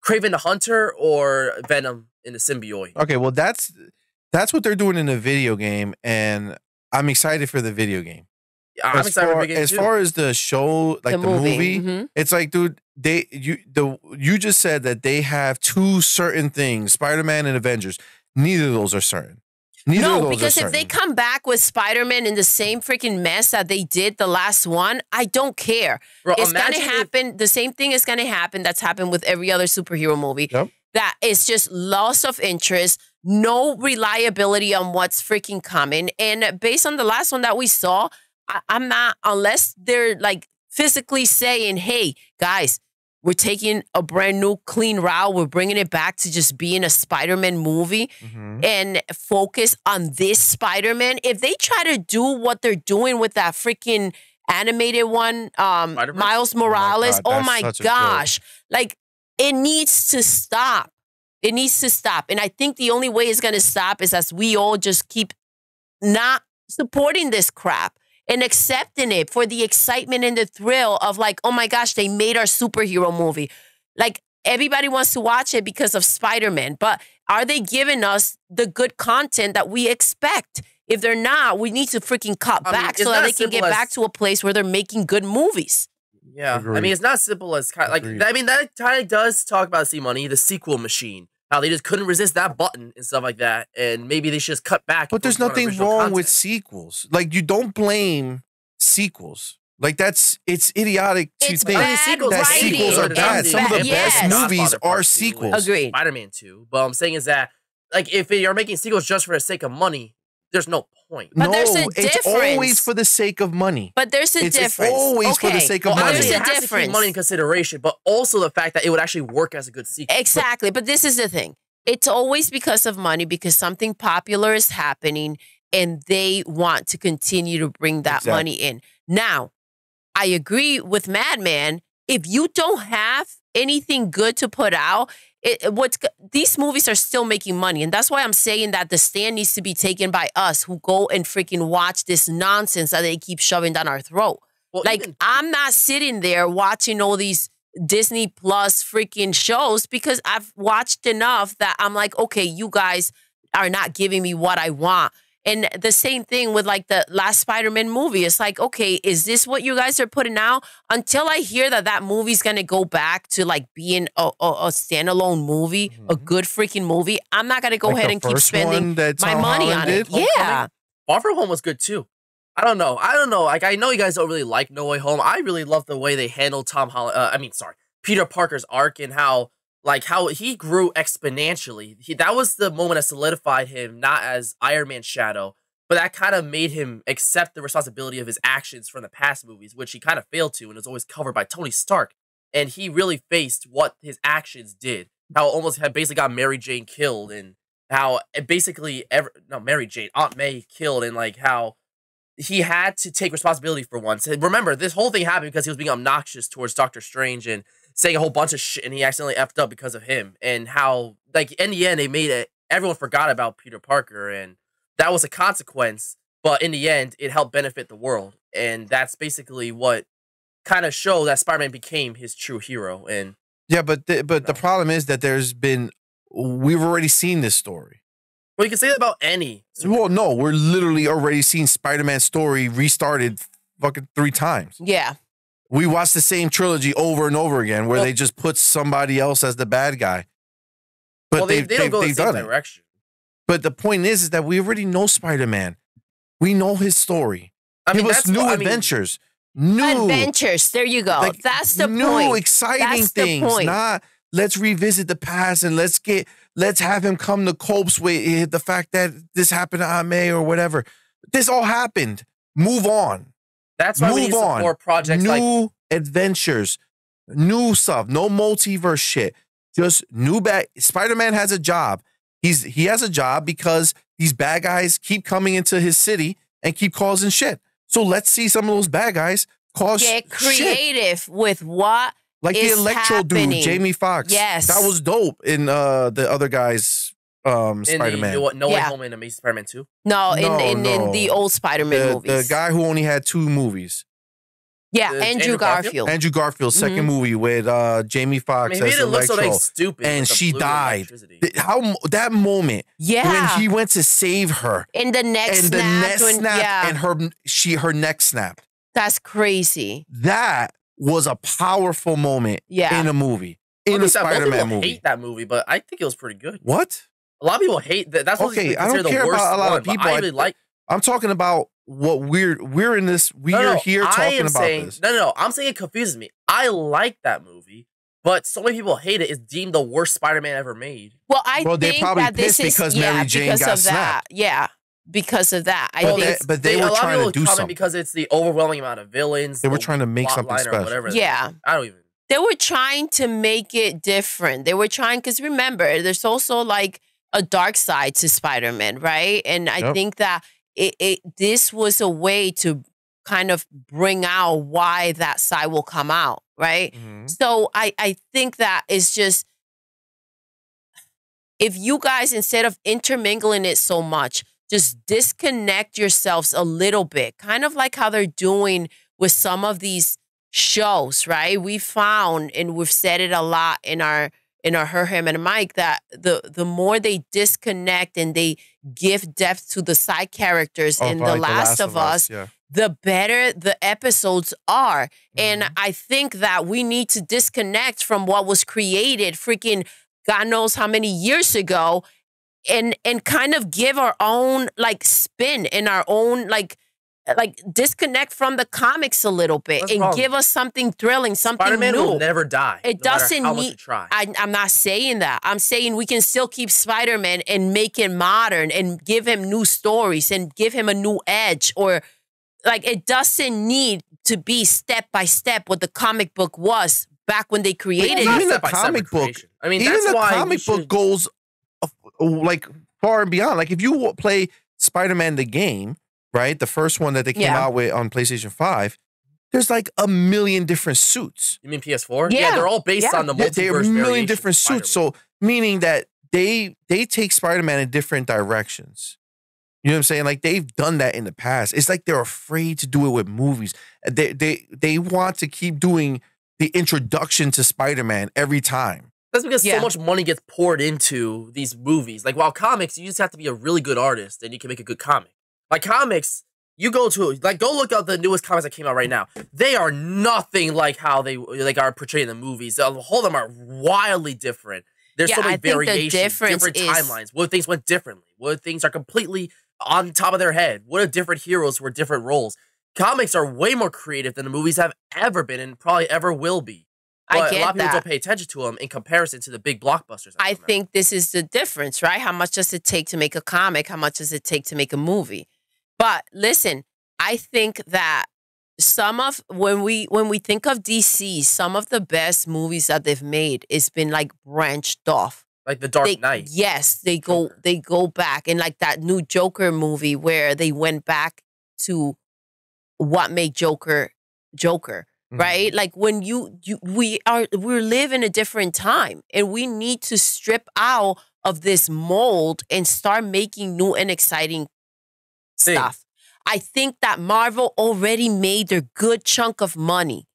Kraven the Hunter or Venom in the symbiote. Okay, well, that's what they're doing in the video game, and I'm excited for the video game. I'm excited for the video game too. As far as the show, like the movie, it's like, dude, you just said that they have 2 certain things, Spider-Man and Avengers. Neither of those are certain. No, because if they come back with Spider-Man in the same freaking mess that they did the last one, I don't care. Bro, it's going to happen. The same thing is going to happen that's happened with every other superhero movie. Yep. That is just loss of interest, no reliability on what's freaking coming. And based on the last one that we saw, I'm not, unless they're like physically saying, hey, guys, we're taking a brand new clean route. We're bringing it back to just being a Spider-Man movie and focus on this Spider-Man. If they try to do what they're doing with that freaking animated one, Miles Morales, oh my gosh. Like, it needs to stop. It needs to stop. And I think the only way it's going to stop is as we all just keep not supporting this crap and accepting it for the excitement and the thrill of like, oh my gosh, they made our superhero movie. Like, everybody wants to watch it because of Spider-Man, but are they giving us the good content that we expect? If they're not, we need to freaking cut back so that they can get back to a place where they're making good movies. Yeah, Agreed. I mean, it's not as simple as kind of like, I mean, that kind of does talk about CMoney, the sequel machine. How they just couldn't resist that button and stuff like that, and maybe they should just cut back. But there's nothing wrong with sequels. Like, you don't blame sequels. Like, it's idiotic to think that sequels are bad. Some of the best movies are sequels. Agreed. Spider-Man 2. But what I'm saying is that, like, if you're making sequels just for the sake of money, there's no point. But there's a difference. It's always for the sake of money. But there's a difference. It's always for the sake of money. There's a it has to difference. keep money in consideration, but also the fact that it would actually work as a good sequel. Exactly. But this is the thing. It's always because of money, because something popular is happening and they want to continue to bring that money in. Now, I agree with Madman. If you don't have anything good to put out, these movies are still making money. And that's why I'm saying that the stand needs to be taken by us who go and freaking watch this nonsense that they keep shoving down our throat. Well, like, I'm not sitting there watching all these Disney Plus freaking shows because I've watched enough that I'm like, okay, you guys are not giving me what I want. And the same thing with like the last Spider-Man movie. It's like, okay, is this what you guys are putting out? Until I hear that movie's going to go back to like being a standalone movie, a good freaking movie, I'm not going to go ahead and keep spending my money on it. Yeah. Far From Home was good too. I don't know. Like, I know you guys don't really like No Way Home. I really love the way they handled Peter Parker's arc and how he grew exponentially. That was the moment that solidified him not as Iron Man's shadow, but that kind of made him accept the responsibility of his actions from the past movies, which he kind of failed to and was always covered by Tony Stark. And he really faced what his actions did. How it almost had basically got Mary Jane killed, and how it basically Aunt May killed, and like how he had to take responsibility for once. And remember, this whole thing happened because he was being obnoxious towards Doctor Strange and saying a whole bunch of shit, and he accidentally effed up because of him. And how, like, in the end, they made it, everyone forgot about Peter Parker, and that was a consequence. But in the end, it helped benefit the world. And that's basically what kind of showed that Spider-Man became his true hero. And yeah, but the problem is that we've already seen this story. Well, you can say that about any. Well, no, we're literally already seeing Spider-Man's story restarted fucking 3 times. Yeah. We watched the same trilogy over and over again where they just put somebody else as the bad guy. But they don't go the same direction. But the point is that we already know Spider-Man. We know his story. Give us new adventures. New adventures. There you go. Like, that's the point. New exciting things. Not let's revisit the past and let's have him come to copes with the fact that this happened to Aunt May or whatever. This all happened. Move on. That's why we need some more projects new adventures, new stuff, no multiverse shit. Just new bad. Spider-Man has a job. He has a job because these bad guys keep coming into his city and keep causing shit. So let's see some of those bad guys get creative with what like is the Electro happening. Dude, Jamie Foxx. Yes, that was dope in the other guys. Spider-Man. No Way Home and Amazing Spider-Man 2? No, in the old Spider-Man movies. The guy who only had 2 movies. Yeah, Andrew Garfield. Andrew Garfield's second movie with Jamie Foxx as Electro. So stupid and she died. That moment when he went to save her. And the neck snapped and her neck snapped. That's crazy. That was a powerful moment in a movie. In a Spider-Man movie. I hate that movie, but I think it was pretty good. What? A lot of people hate that. That's what I don't care about a lot of people. I really like. I'm talking about what we're in this. We are here talking about this. No. I'm saying it confuses me. I like that movie, but so many people hate it. It's deemed the worst Spider-Man ever made. Well, I think they're probably that pissed because Mary Jane got snapped. Yeah. because of that. I Well, think, but they were a lot of trying to people do comment something. because it's the overwhelming amount of villains. They were the trying to make plot something line or special. whatever. yeah. I don't even. They were trying to make it different. They were trying, because remember, there's also like a dark side to Spider-Man, right? And I think that this was a way to kind of bring out why that side will come out, right? So I think that it's just, if you guys, instead of intermingling it so much, just disconnect yourselves a little bit, kind of like how they're doing with some of these shows, right? We found, and we've said it a lot in our Her, Him, and Mike, that the more they disconnect and they give depth to the side characters in The Last of Us, the better the episodes are. And I think that we need to disconnect from what was created freaking God knows how many years ago, and kind of give our own like spin and our own like disconnect from the comics a little bit and give us something thrilling, something Spider-Man new. will never die. It no doesn't how need. much you try. I'm not saying that. I'm saying we can still keep Spider-Man and make it modern and give him new stories and give him a new edge, or like it doesn't need to be step by step what the comic book was back when they created it. Even the comic book. I mean, even the comic book goes like far and beyond. Like if you play Spider-Man the game, right? The first one that they came out with on PlayStation 5, there's like a million different suits. You mean PS4? Yeah, they're all based on the multiverse. There are a million different suits. So meaning that they take Spider-Man in different directions. You know what I'm saying? Like they've done that in the past. It's like they're afraid to do it with movies. They want to keep doing the introduction to Spider-Man every time. That's because so much money gets poured into these movies. Like while comics, you just have to be a really good artist and you can make a good comic. Like comics, you go look up the newest comics that came out right now. They are nothing like how they are portrayed in the movies. The whole of them are wildly different. There's so many variations, different timelines. What things went differently? What things are completely on top of their head? What if different heroes were different roles? Comics are way more creative than the movies have ever been and probably ever will be. But a lot of people don't pay attention to them in comparison to the big blockbusters. I think this is the difference, right? How much does it take to make a comic? How much does it take to make a movie? But listen, I think that when we think of DC, some of the best movies that they've made has been like branched off. Like The Dark Knight. Yes, they go back, and like that new Joker movie where they went back to what made Joker, right? Like when we live in a different time, and we need to strip out of this mold and start making new and exciting stuff. I think that Marvel already made their good chunk of money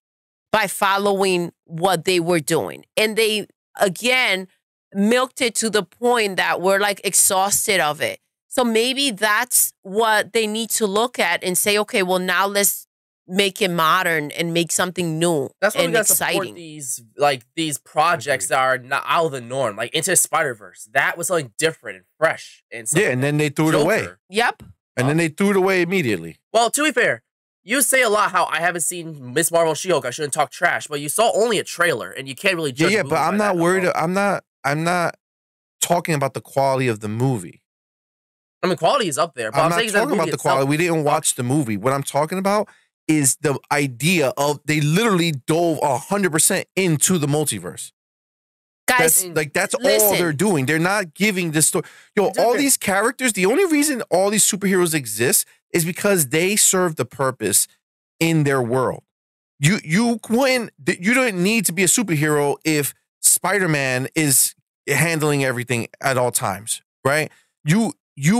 by following what they were doing. And they, again, milked it to the point that we're like exhausted of it. So maybe that's what they need to look at and say, okay, well, now let's make it modern and make something new. That's why and we gotta exciting. Support these projects that are not out of the norm. Like Into the Spider-Verse. That was something different and fresh. And and then they threw it away. Yep. And then they threw it away immediately. Well, to be fair, you say a lot how I haven't seen Miss Marvel and She-Hulk. I shouldn't talk trash, but you saw only a trailer, and you can't really judge. Yeah, but I'm not worried. I'm not talking about the quality of the movie. I mean, quality is up there. But I'm not talking about the quality. We didn't watch the movie. What I'm talking about is the idea of they literally dove 100% into the multiverse. Guys, that's all they're doing. They're not giving this story. All these characters, the only reason all these superheroes exist is because they serve the purpose in their world. You don't need to be a superhero if Spider-Man is handling everything at all times, right? You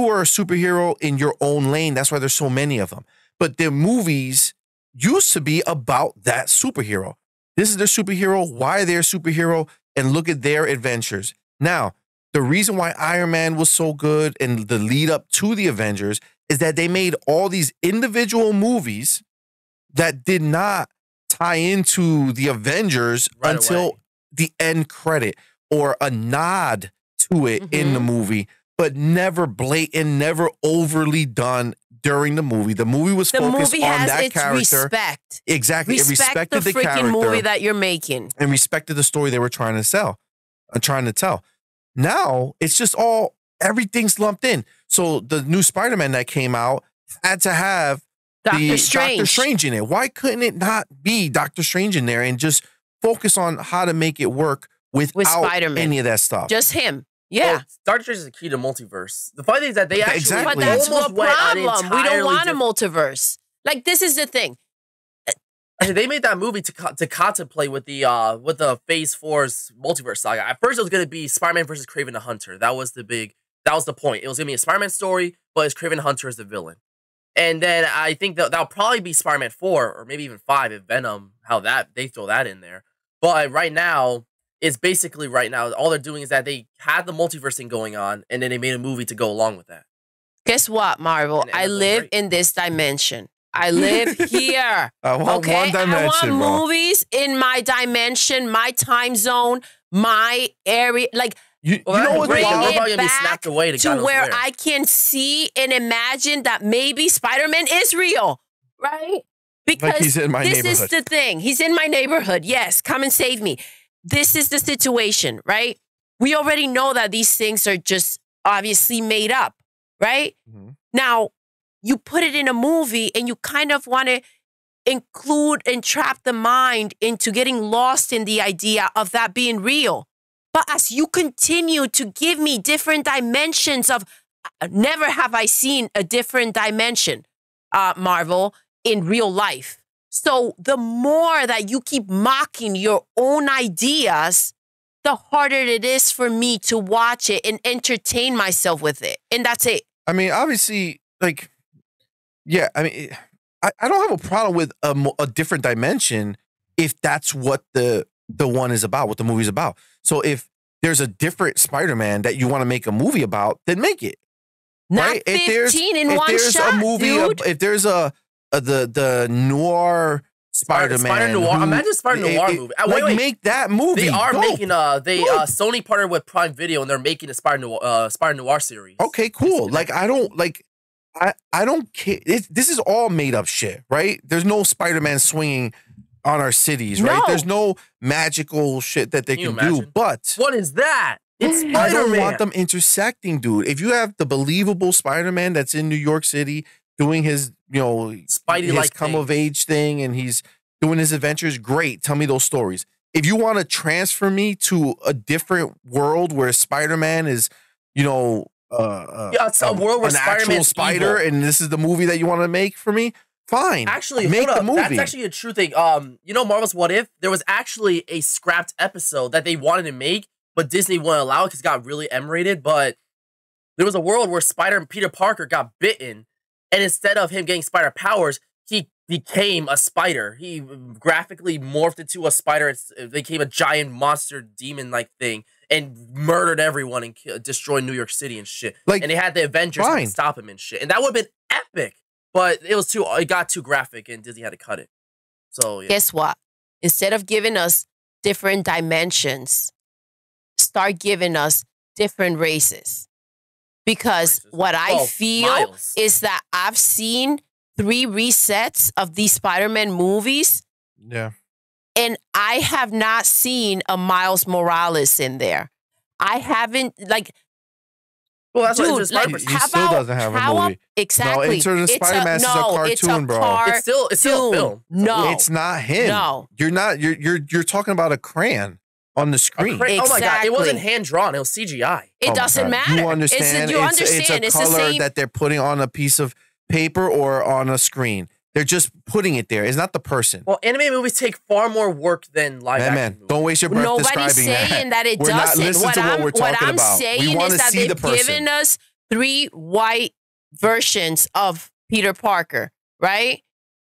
are a superhero in your own lane. That's why there's so many of them. But the movies used to be about that superhero. This is their superhero. Why they're a superhero? And look at their adventures. Now, the reason why Iron Man was so good and the lead up to the Avengers is that they made all these individual movies that did not tie into the Avengers until the end credit or a nod to it in the movie, but never blatant, never overly done during the movie. The movie was focused on that character. Respect. Exactly. It respected the character. Freaking movie that you're making. And respected the story they were trying to tell. Now, it's just everything's lumped in. So the new Spider-Man that came out had to have Doctor Strange in it. Why couldn't it not be Doctor Strange in there and just focus on how to make it work without Spider-Man. Any of that stuff? Just him. Yeah. Well, Doctor Strange is the key to multiverse. The funny thing is that they actually But that's the problem. We don't want a multiverse. Like, this is the thing. They made that movie to contemplate with the Phase 4's multiverse saga. At first, it was going to be Spider-Man versus Kraven the Hunter. That was the point. It was going to be a Spider-Man story, but it's Kraven the Hunter as the villain. And then I think that'll probably be Spider-Man 4 or maybe even 5 if Venom, they throw that in there. But right now, it's basically all they're doing is that they had the multiverse thing going on, and then they made a movie to go along with that. Guess what, Marvel? I live in this dimension. I live here. I want one dimension, I want movies in my dimension, my time zone, my area. Like, you know what's wild? Be snapped away to where I can see and imagine that maybe Spider-Man is real, right? Because like he's in my this is the thing. He's in my neighborhood. Yes, come and save me. This is the situation, right? We already know that these things are just obviously made up, right? Mm-hmm. Now, you put it in a movie and you kind of want to include and trap the mind into getting lost in the idea of that being real. But as you continue to give me different dimensions of, never have I seen a different dimension, Marvel, in real life. So the more that you keep mocking your own ideas, the harder it is for me to watch it and entertain myself with it. And that's it. I mean, obviously, like, yeah, I mean, I don't have a problem with a different dimension if that's what the one is about, what the movie's about. So if there's a different Spider-Man that you want to make a movie about, then make it. Not right? 15 in one shot, dude. If there's the noir Spider-Man. Spider Noir. Imagine Spider Noir movie. Wait, make that movie. They are making Sony partnered with Prime Video and they're making a Spider Noir series. Okay, cool. Like I don't care. This is all made up shit, right? There's no Spider-Man swinging on our cities, right? There's no magical shit that they can do. But what is that? It's Spider-Man. I don't want them intersecting, dude. If you have the believable Spider-Man that's in New York City doing his, his come-of-age thing and he's doing his adventures, great. Tell me those stories. If you want to transfer me to a different world where Spider-Man is, it's a world where an actual spider, and this is the movie that you want to make for me, fine. Actually, make the movie. That's actually a true thing. Marvel's What If? There was actually a scrapped episode that they wanted to make, but Disney wouldn't allow it because it got really M-rated. But there was a world where Peter Parker got bitten, and instead of him getting spider powers, he became a spider. He graphically morphed into a spider. It became a giant monster demon-like thing and murdered everyone and destroyed New York City and shit. And they had the Avengers to stop him and shit. And that would have been epic. But it got too graphic and Disney had to cut it. So yeah. Guess what? Instead of giving us different dimensions, start giving us different races. Because what I feel is that I've seen 3 resets of these Spider-Man movies. Yeah. And I have not seen a Miles Morales in there. I haven't, well, that's dude, what he still doesn't have a movie. Exactly. No, Into the Spider-Man is a cartoon, bro. It's still a film. No. It's not him. No. You're talking about a crayon on the screen. Exactly. Oh my God, it wasn't hand-drawn. It was CGI. It doesn't matter. You understand? It's a color that they're putting on a piece of paper or on a screen. They're just putting it there. It's not the person. Well, animated movies take far more work than live action movies. Don't waste your breath Nobody's saying that it doesn't. What I'm saying is that they've given us 3 white versions of Peter Parker, right?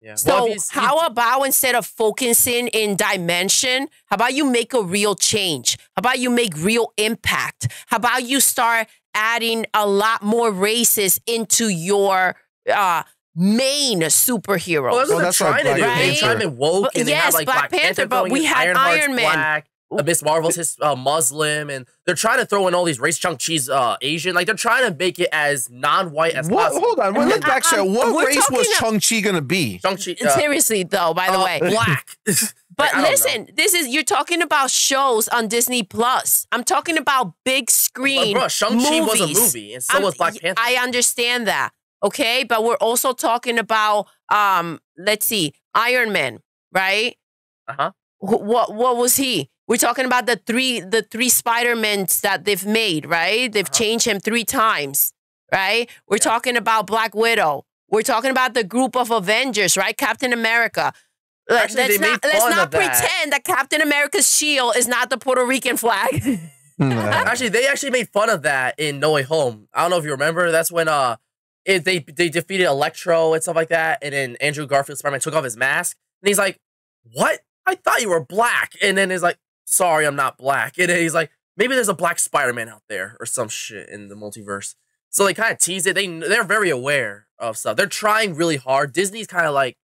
Yeah. So how about instead of focusing in dimension, how about you make a real change? How about you make real impact? How about you start adding a lot more races into your main superhero? Well, that's what they're trying to do. They're trying to be woke and they have Black Panther, but we had Iron Man. Black. Miss Marvel's Muslim, and they're trying to throw in all these race. Shang-Chi's Asian. They're trying to make it as non-white as possible. Hold on, let's backtrack. What race was Shang-Chi gonna be? Shang-Chi, seriously, though, by the way. Black. But I don't listen, you're talking about shows on Disney Plus. I'm talking about big screen Bro, Shang-Chi was a movies. movie, and so was Black Panther. I understand that, okay? But we're also talking about, let's see, Iron Man, right? Uh-huh. What was he? We're talking about the three Spider-Mans that they've made, right? They've changed him 3 times, right? We're talking about Black Widow. We're talking about the group of Avengers, right? Captain America. Actually, let's not pretend that Captain America's shield is not the Puerto Rican flag. Actually, they made fun of that in No Way Home. I don't know if you remember. That's when they defeated Electro and stuff like that, and then Andrew Garfield's Spider-Man took off his mask, and he's like, "What? I thought you were black." And then he's like, "Sorry, I'm not black." And then he's like, "Maybe there's a black Spider-Man out there or some shit in the multiverse." So they kind of tease it. They're very aware of stuff. They're trying really hard. Disney's kind of like,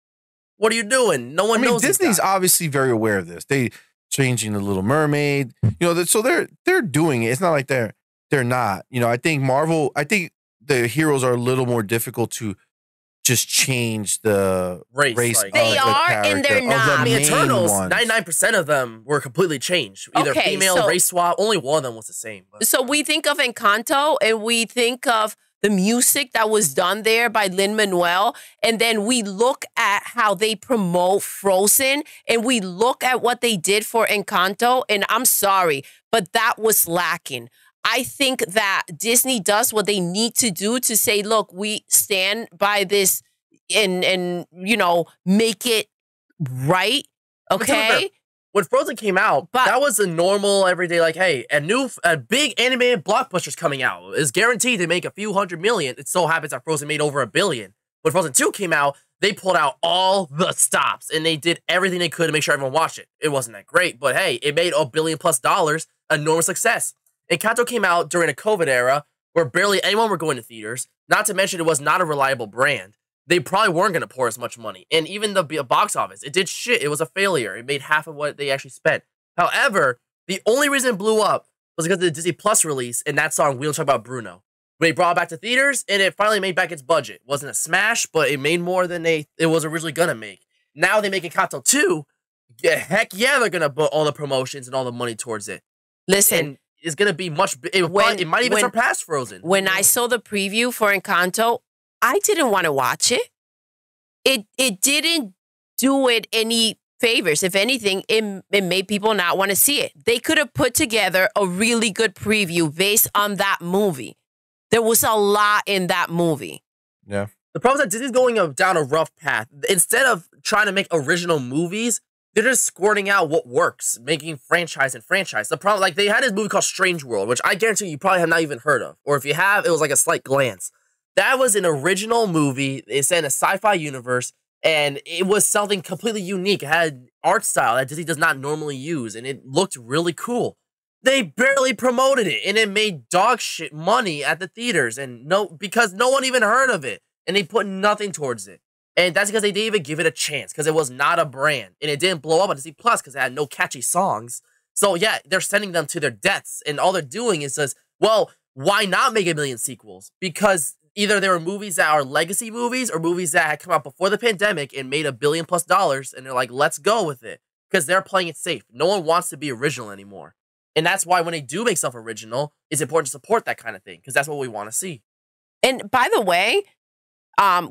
what are you doing? No one knows. Disney's obviously very aware of this. They changing the Little Mermaid, so they're doing it. It's not like they're not. I think Marvel. I think the heroes are a little more difficult to just change the race. They are, and they're not. The Eternals, 99% of them were completely changed. Either female, race swap. Only one of them was the same. But. So we think of Encanto, and we think of the music that was done there by Lin-Manuel, and then we look at how they promote Frozen, and we look at what they did for Encanto, and I'm sorry, but that was lacking. I think that Disney does what they need to do to say, look, we stand by this and make it right, okay? When Frozen came out, that was a normal, everyday, like, hey, a big animated blockbuster's coming out. It's guaranteed to make a few $100 million. It so happens that Frozen made over $1 billion. When Frozen 2 came out, they pulled out all the stops, and they did everything they could to make sure everyone watched it. It wasn't that great, but hey, it made $1 billion+, enormous success. Encanto came out during a COVID era where barely anyone were going to theaters, not to mention it was not a reliable brand. They probably weren't going to pour as much money. And even the box office, it did shit. It was a failure. It made half of what they actually spent. However, the only reason it blew up was because of the Disney Plus release and that song, We Don't Talk About Bruno. They brought it back to theaters, and it finally made back its budget. It wasn't a smash, but it made more than it was originally going to make. Now they make Encanto 2. Heck yeah, they're going to put all the promotions and all the money towards it. Listen. And it's going to be much... It might even surpass Frozen. When I saw the preview for Encanto, I didn't want to watch it. It didn't do it any favors. If anything, it made people not want to see it. They could have put together a really good preview based on that movie. There was a lot in that movie. Yeah. The problem is that Disney's going down a rough path. Instead of trying to make original movies, they're just squirting out what works, making franchise and franchise. The problem, like, they had this movie called Strange World, which I guarantee you probably have not even heard of. Or if you have, it was like a slight glance. That was an original movie. It's in a sci-fi universe, and it was something completely unique. It had art style that Disney does not normally use, and it looked really cool. They barely promoted it, and it made dog shit money at the theaters, and because no one even heard of it, and they put nothing towards it. And that's because they didn't even give it a chance, because it was not a brand, and it didn't blow up on Disney Plus because it had no catchy songs. So yeah, they're sending them to their deaths, and all they're doing is just, well, why not make 1 million sequels? Because either there were movies that are legacy movies or movies that had come out before the pandemic and made $1 billion+, and they're like, let's go with it, because they're playing it safe. No one wants to be original anymore. And that's why when they do make stuff original, it's important to support that kind of thing, because that's what we want to see. And by the way,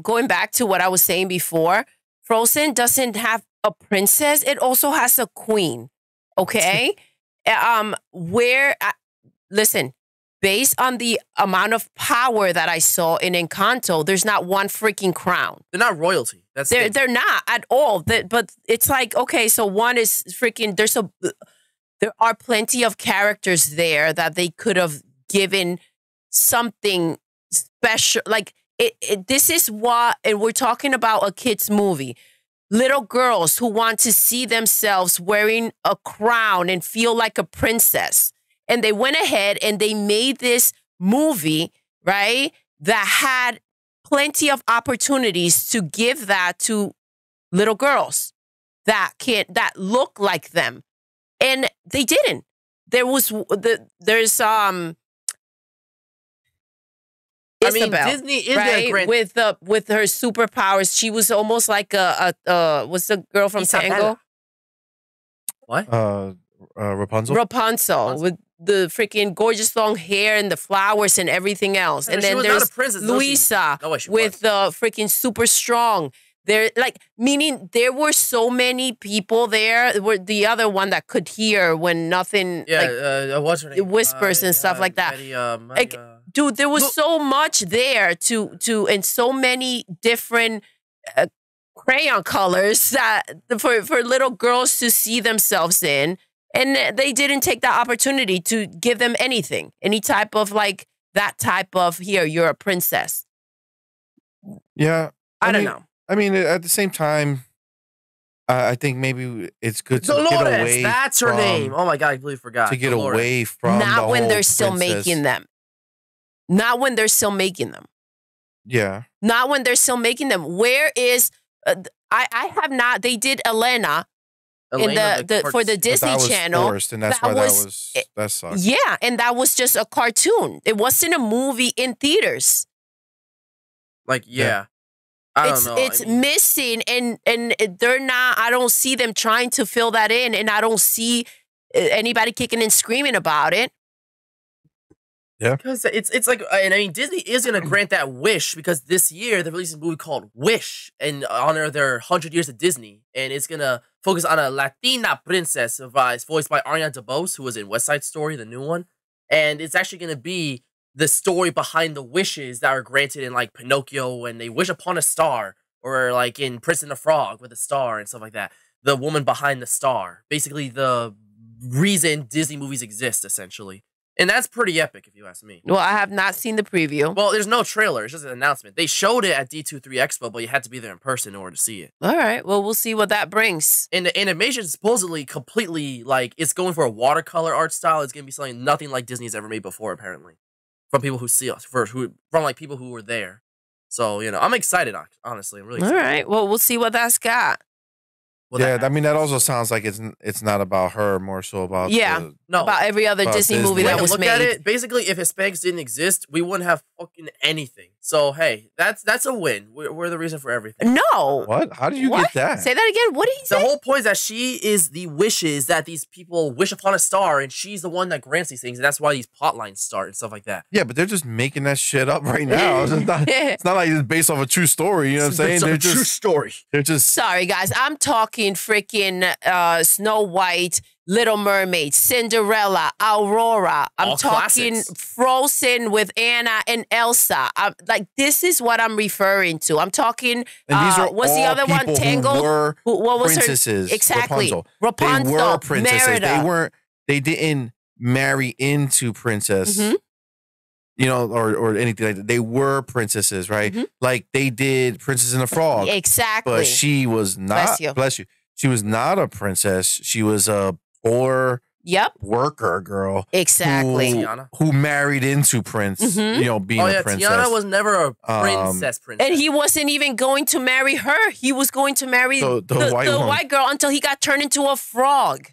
going back to what I was saying before, Frozen doesn't have a princess. It also has a queen, okay? Listen, based on the amount of power that I saw in Encanto, there's not one freaking crown. They're not royalty. They're not at all. But it's like, okay, so one is freaking, there are plenty of characters there that they could have given something special. Like, this is what, and we're talking about a kid's movie. Little girls who want to see themselves wearing a crown and feel like a princess. And they went ahead and they made this movie, right, that had plenty of opportunities to give that to little girls that look like them. And they didn't. There's Isabel, Disney is right? great with her superpowers. She was almost like what's the girl from Isabella. Tango? What? Rapunzel. Rapunzel with the freaking gorgeous long hair and the flowers and everything else. Yeah, and she then was not there's a princess, Luisa no way she with was. the freaking super strong. There, like, meaning there were so many people there. Were the other one that could hear when nothing, Yeah, what's her name? whispers and stuff like that. Maddie, Like, dude, there was so much there to and so many different crayon colors that for little girls to see themselves in, and they didn't take that opportunity to give them anything, any type of like that type of here, you're a princess. Yeah, I don't know. I mean, at the same time, I think maybe it's good to Dolores, get away. that's her from, name. Oh my god, I completely forgot. To get Dolores. away from Not the when whole they're still princess. making them. Not when they're still making them. Yeah. Not when they're still making them. Where is I have not. They did Elena in the for the Disney that was Channel. Forced, and that's that why was, that sucked. Yeah, and that was just a cartoon. It wasn't a movie in theaters. Like, yeah. I don't know. It's missing, and they're not. I don't see them trying to fill that in, and I don't see anybody kicking and screaming about it. Yeah, because it's like, and I mean, Disney is gonna grant that wish because this year they're releasing a movie called Wish in honor of their 100 years of Disney, and it's gonna focus on a Latina princess voiced by Ariana DeBose, who was in West Side Story, the new one, and it's actually gonna be the story behind the wishes that are granted in like Pinocchio when they wish upon a star, or like in Prince and the Frog with a star and stuff like that. The woman behind the star, basically the reason Disney movies exist, essentially. And that's pretty epic, if you ask me. Well, I have not seen the preview. Well, there's no trailer. It's just an announcement. They showed it at D23 Expo, but you had to be there in person in order to see it. All right. Well, we'll see what that brings. And the animation is supposedly completely, like, it's going for a watercolor art style. It's going to be something nothing like Disney's ever made before, apparently. From people who see us, from like people who were there. So, you know, I'm excited, honestly. I'm really excited. All right. Well, we'll see what that's got. Well, yeah, I mean, that also sounds like it's not about her, more so about about every other Disney movie that was look made. At it, basically, if Hispanics didn't exist, we wouldn't have fucking anything. So, hey, that's a win. We're the reason for everything. No. What? How did you get that? Say that again. What did he say? The whole point is that she is the wishes that these people wish upon a star, and she's the one that grants these things, and that's why these plot lines start and stuff like that. Yeah, but they're just making that shit up right now. It's not like it's based off a true story. You know what I'm saying? They're just true story. They're just sorry, guys. I'm talking freaking Snow White, Little Mermaid, Cinderella, Aurora. I'm all talking classics. Frozen with Anna and Elsa. Like, this is what I'm referring to. I'm talking. And these are what's all the other one? people Tangled. Who were what was princesses? her? Exactly. Rapunzel. They were princesses. Merida. They didn't marry into princess. Mm-hmm. You know, or anything like that. They were princesses, right? Mm-hmm. Like they did Princess and the Frog. Exactly. But she was not. Bless you. She was not a princess. She was a poor worker girl. Exactly. Who married into Prince. Mm-hmm. You know, being a princess. Tiana was never a princess. And he wasn't even going to marry her. He was going to marry the white girl until he got turned into a frog.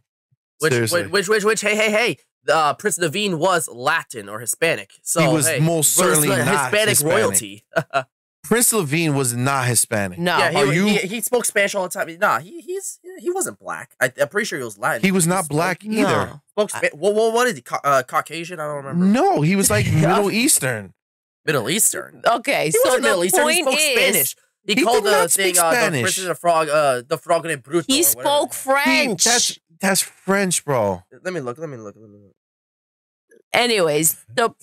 Which, hey. Prince Naveen was Latin or Hispanic. So he was most certainly not Hispanic royalty. Prince Levine was not Hispanic. No. Yeah, he spoke Spanish all the time. Nah, he wasn't black. I'm pretty sure he was Latin. He was not black either. No. What is he? Caucasian? I don't remember. No, he was like Middle Eastern. Middle Eastern. Okay, so the Middle Eastern. He spoke Spanish. He called the thing the Prince and the Frog, the Frog and Bruto. He spoke French. That's French, bro. Let me look. Anyways, what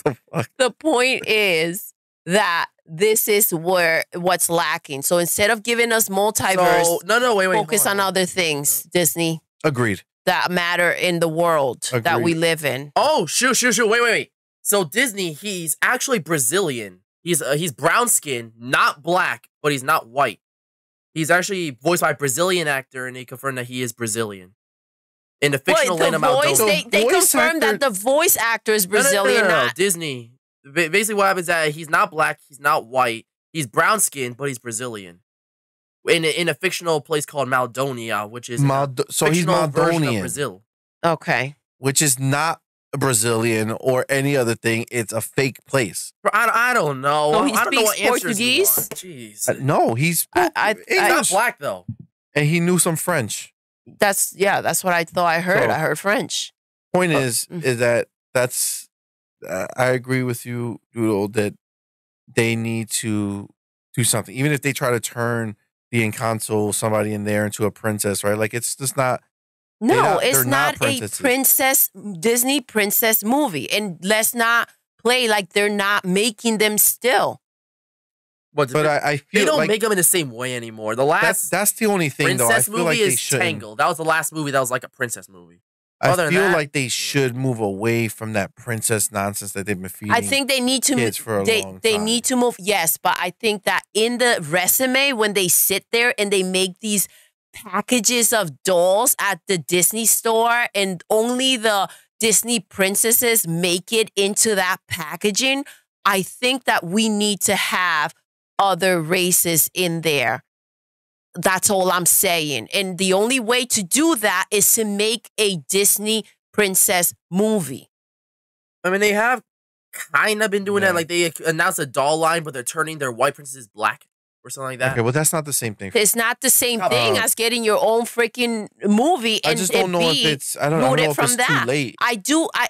the fuck? The point is that this is what's lacking. So instead of giving us multiverse, wait, focus on other things, Disney. Agreed. That matter in the world that we live in. Oh, shoot. Wait. So Disney, he's actually Brazilian. He's brown skin, not black, but he's not white. He's actually voiced by a Brazilian actor, and they confirmed that he is Brazilian. In the fictional land of Maldonado. They confirmed that the voice actor is Brazilian. No. Disney. Basically, what happens is that he's not black, he's not white, he's brown skinned, but he's Brazilian. In a fictional place called Maldonia, which is so he's Maldonian of Brazil. Okay. Which is not Brazilian or any other thing. It's a fake place. I don't know. So he I don't know what speaks answers Portuguese? Jeez. No, he's not black though. And he knew some French. That's what I thought I heard. So- I heard French. Point is that's I agree with you, Doodle, that they need to do something. Even if they try to turn the Encanto somebody in there into a princess, right? Like it's just not. No, it's they're not a princesses. Disney princess movie. And let's not play like they're not making them still. But I feel they don't like make them in the same way anymore. The last that's the only thing, though. I princess feel movie like they is shouldn't. Tangled. That was the last movie that was like a princess movie. I Other than feel that, like they should move away from that princess nonsense that they've been feeding. I think they need to kids for a long they time. need to move. Yes, but I think that in the resume when they sit there and they make these packages of dolls at the Disney store and only the Disney princesses make it into that packaging, I think that we need to have other races in there. That's all I'm saying. And the only way to do that is to make a Disney princess movie. I mean, they have kind of been doing that. Like they announced a doll line, but they're turning their white princesses black or something like that. Okay, well, that's not the same thing. It's not the same thing as getting your own freaking movie. I And just don't know if it's. I don't know if it's too late.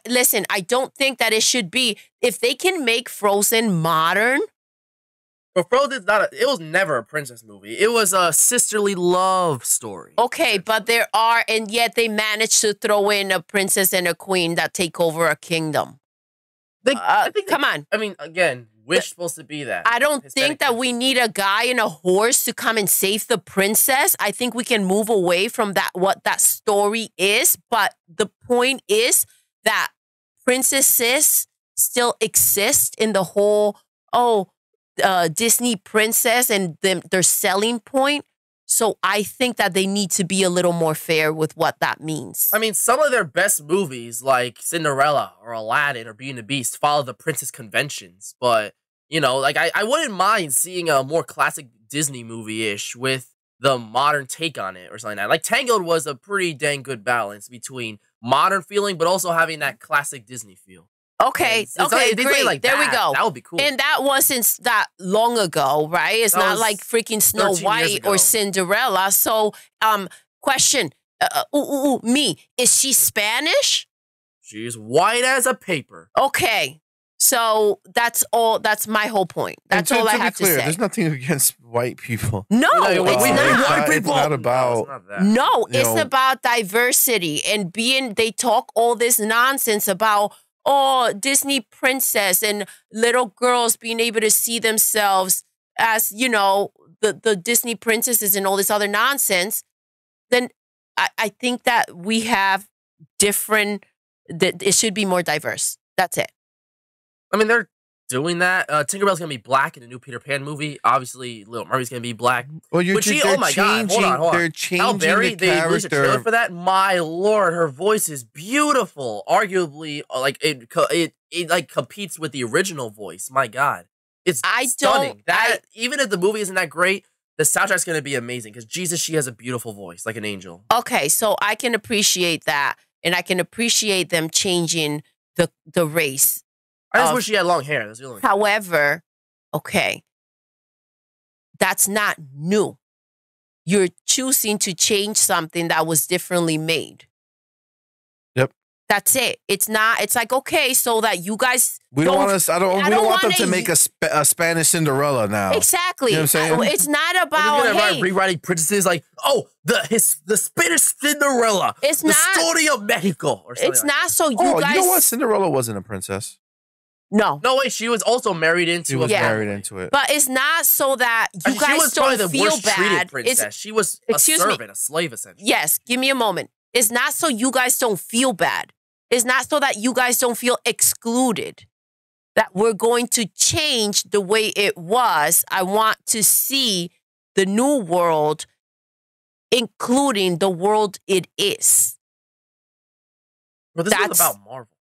Listen, I don't think that it should be. If they can make Frozen modern. But Frozen's not. It was never a princess movie. It was a sisterly love story. Okay, but there are, and yet they managed to throw in a princess and a queen that take over a kingdom. Come on. I mean, again, Wish supposed to be that. I don't Hispanic think that we need a guy and a horse to come and save the princess. I think we can move away from that, what that story is. But the point is that princesses still exist in the whole, Disney princess and their selling point. So I think that they need to be a little more fair with what that means. I mean, some of their best movies, like Cinderella or Aladdin or Beauty and the Beast, follow the princess conventions. But, you know, like I wouldn't mind seeing a more classic Disney movie-ish with the modern take on it or something like that. Like Tangled was a pretty dang good balance between modern feeling, but also having that classic Disney feel. Okay, Great. Like there we go. That would be cool. And that wasn't that long ago, right? It's That not was like freaking Snow 13 years White ago. or Cinderella. So, question, me, is she Spanish? She's white as a paper. Okay, so that's all. That's my whole point. That's all I have to say. There's nothing against white people. No, we it's hate not. white It's people. not about. No, it's not that. No, You it's know- about diversity and they talk all this nonsense about, Disney princess and little girls being able to see themselves as, the Disney princesses and all this other nonsense. Then I think that we have that it should be more diverse. That's it. I mean, they're doing that. Tinkerbell's gonna be black in the new Peter Pan movie. Obviously, Little Mermaid's gonna be black. Well, But oh my god, hold on. They're Halle changing Berry, the they released a trailer character. for that. My lord, her voice is beautiful. Arguably, like it like competes with the original voice. My god, it's stunning. Even if the movie isn't that great, the soundtrack's gonna be amazing because Jesus, she has a beautiful voice, like an angel. Okay, so I can appreciate that, and I can appreciate them changing the race. I just wish she had long hair. That's the only thing. However, okay, that's not new. You're choosing to change something that was differently made. Yep. That's it. It's not. It's like, okay, so that you guys. We don't want us. We don't want them to wanna- make a Spanish Cinderella now. Exactly. You know what I'm saying? It's not Are about. you gonna Hey, rewriting princesses like, the Spanish Cinderella. It's the not- story of Mexico. Or something it's like not that. so you Oh, guys. you know what? Cinderella wasn't a princess. No. No, wait, she was also married into She was Yeah. married into it. But it's not so that you she guys was probably don't the feel worst treated bad. princess. She was a Excuse me. servant, a slave, essentially. Yes, give me a moment. It's not so you guys don't feel bad. It's not so that you guys don't feel excluded. That we're going to change the way it was. I want to see the new world, including the world it is. But this is That's- about Marvel.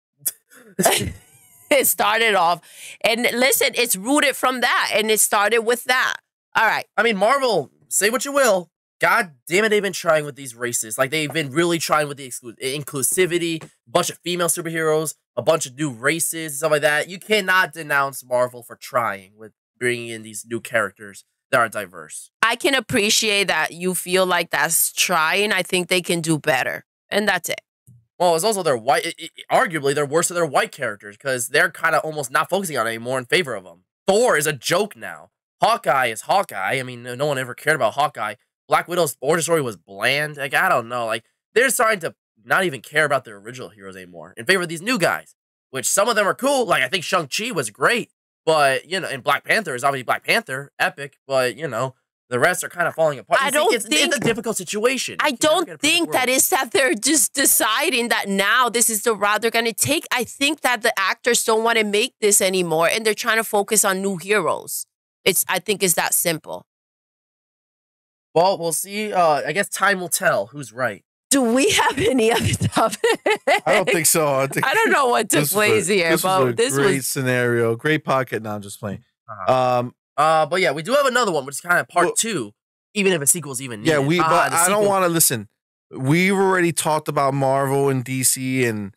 It started off, and listen, it's rooted from that, and it started with that. All right. I mean, Marvel, say what you will. God damn it, they've been trying with these races. Like, they've been really trying with the inclusivity, a bunch of female superheroes, a bunch of new races, stuff like that. You cannot denounce Marvel for trying with bringing in these new characters. that are diverse. I can appreciate that you feel like that's trying. I think they can do better. And that's it. Well, it's also their white, arguably, they're worse than their white characters because they're kind of almost not focusing on it anymore in favor of them. Thor is a joke now. Hawkeye is Hawkeye. I mean, no one ever cared about Hawkeye. Black Widow's origin story was bland. Like, I don't know. Like, they're starting to not even care about their original heroes anymore in favor of these new guys, which some of them are cool. Like, I think Shang-Chi was great, but, you know, and Black Panther is obviously Black Panther, epic, but, you know, the rest are kind of falling apart. It's a difficult situation. I don't think that is that they're just deciding that now this is the route they're going to take. I think that the actors don't want to make this anymore, and they're trying to focus on new heroes. I think it's that simple. Well, we'll see. I guess time will tell who's right. Do we have any other topic? I don't think so. I don't know what to place here. This was a great scenario. Great pocket. Now I'm just playing. But yeah, we do have another one, which is kind of part 2, even if a sequel's even needed. Yeah, but I don't want to listen. We've already talked about Marvel and DC and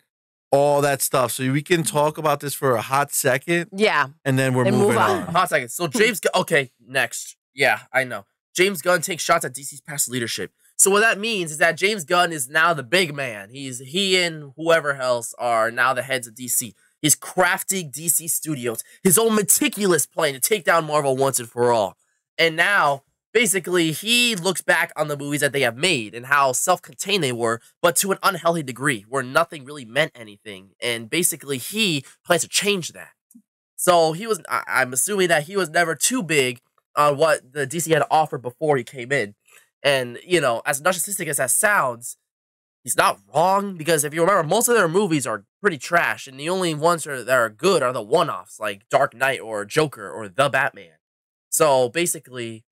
all that stuff, so we can talk about this for a hot second. Yeah, and then we're moving on. Hot second. So James, okay, next. Yeah, I know. James Gunn takes shots at DC's past leadership. So what that means is that James Gunn is now the big man. He and whoever else are now the heads of DC. He's crafting DC Studios, his own meticulous plan to take down Marvel once and for all. And now, basically, he looks back on the movies that they have made and how self-contained they were, but to an unhealthy degree, where nothing really meant anything. And basically, he plans to change that. So I'm assuming that he was never too big on what the DC had to offer before he came in. And, you know, as narcissistic as that sounds, he's not wrong, because if you remember, most of their movies are pretty trash, and the only ones that are good are the one-offs, like Dark Knight or Joker or The Batman. So basically,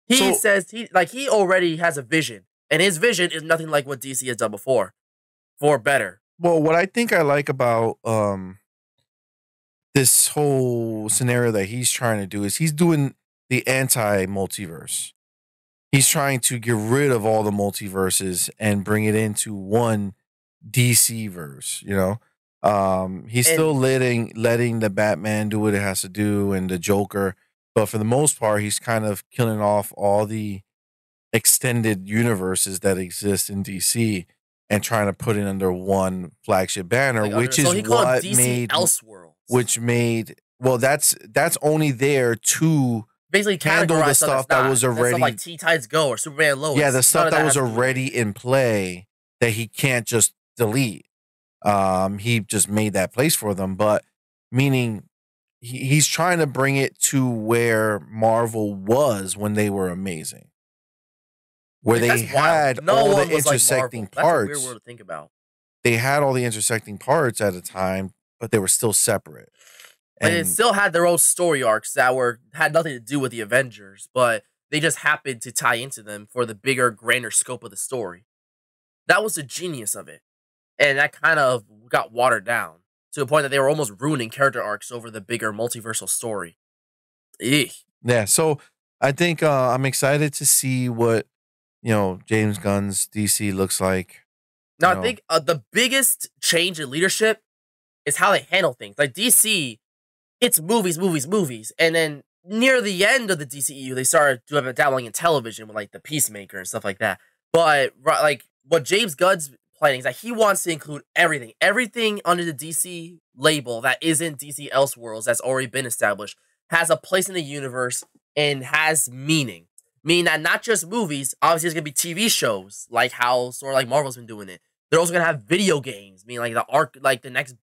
he says he already has a vision, and his vision is nothing like what DC has done before, for better. Well, what I think I like about this whole scenario that he's trying to do is he's doing the anti-multiverse. He's trying to get rid of all the multiverses and bring it into one DC verse, you know? He's still letting the Batman do what it has to do and the Joker, but for the most part, he's kind of killing off all the extended universes that exist in DC and trying to put it under one flagship banner, which is what made Elseworlds. Which made that's only there to basically handle the stuff that was already stuff like Teen Titans Go or Superman Lois. Yeah, the stuff that was already in play that he can't just delete. He just made that place for them, but meaning he's trying to bring it to where Marvel was when they were amazing, where they had all the intersecting parts. That's a weird word to think about. They had all the intersecting parts at a time, but they were still separate. And it still had their own story arcs that had nothing to do with the Avengers, but they just happened to tie into them for the bigger, grander scope of the story. That was the genius of it. And that kind of got watered down to the point that they were almost ruining character arcs over the bigger multiversal story. Eek. Yeah, so I think I'm excited to see what, you know, James Gunn's DC looks like. Now, I think the biggest change in leadership is how they handle things. Like DC, it's movies, and then near the end of the DCEU, they started dabbling in television with like the Peacemaker and stuff like that. But like what James Gunn's planning is that he wants to include everything under the DC label that isn't DC Elseworlds that's already been established has a place in the universe and has meaning. Meaning that not just movies, obviously there's gonna be TV shows like House or like Marvel's been doing it. They're also gonna have video games, meaning like the next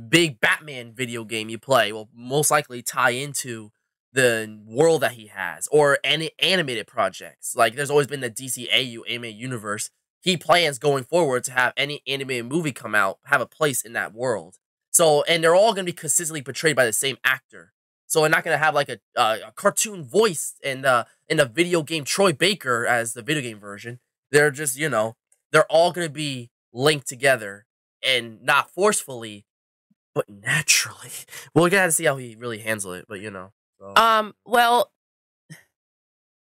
big Batman video game you play will most likely tie into the world that he has, or any animated projects. Like there's always been the DCAU animated universe. He plans going forward to have any animated movie come out have a place in that world. So, and they're all gonna be consistently portrayed by the same actor. So we're not gonna have like a cartoon voice in the video game Troy Baker as the video game version. They're just, you know, they're all gonna be linked together and not forcefully, but naturally. We'll gotta see how he really handles it, but you know. So. Well,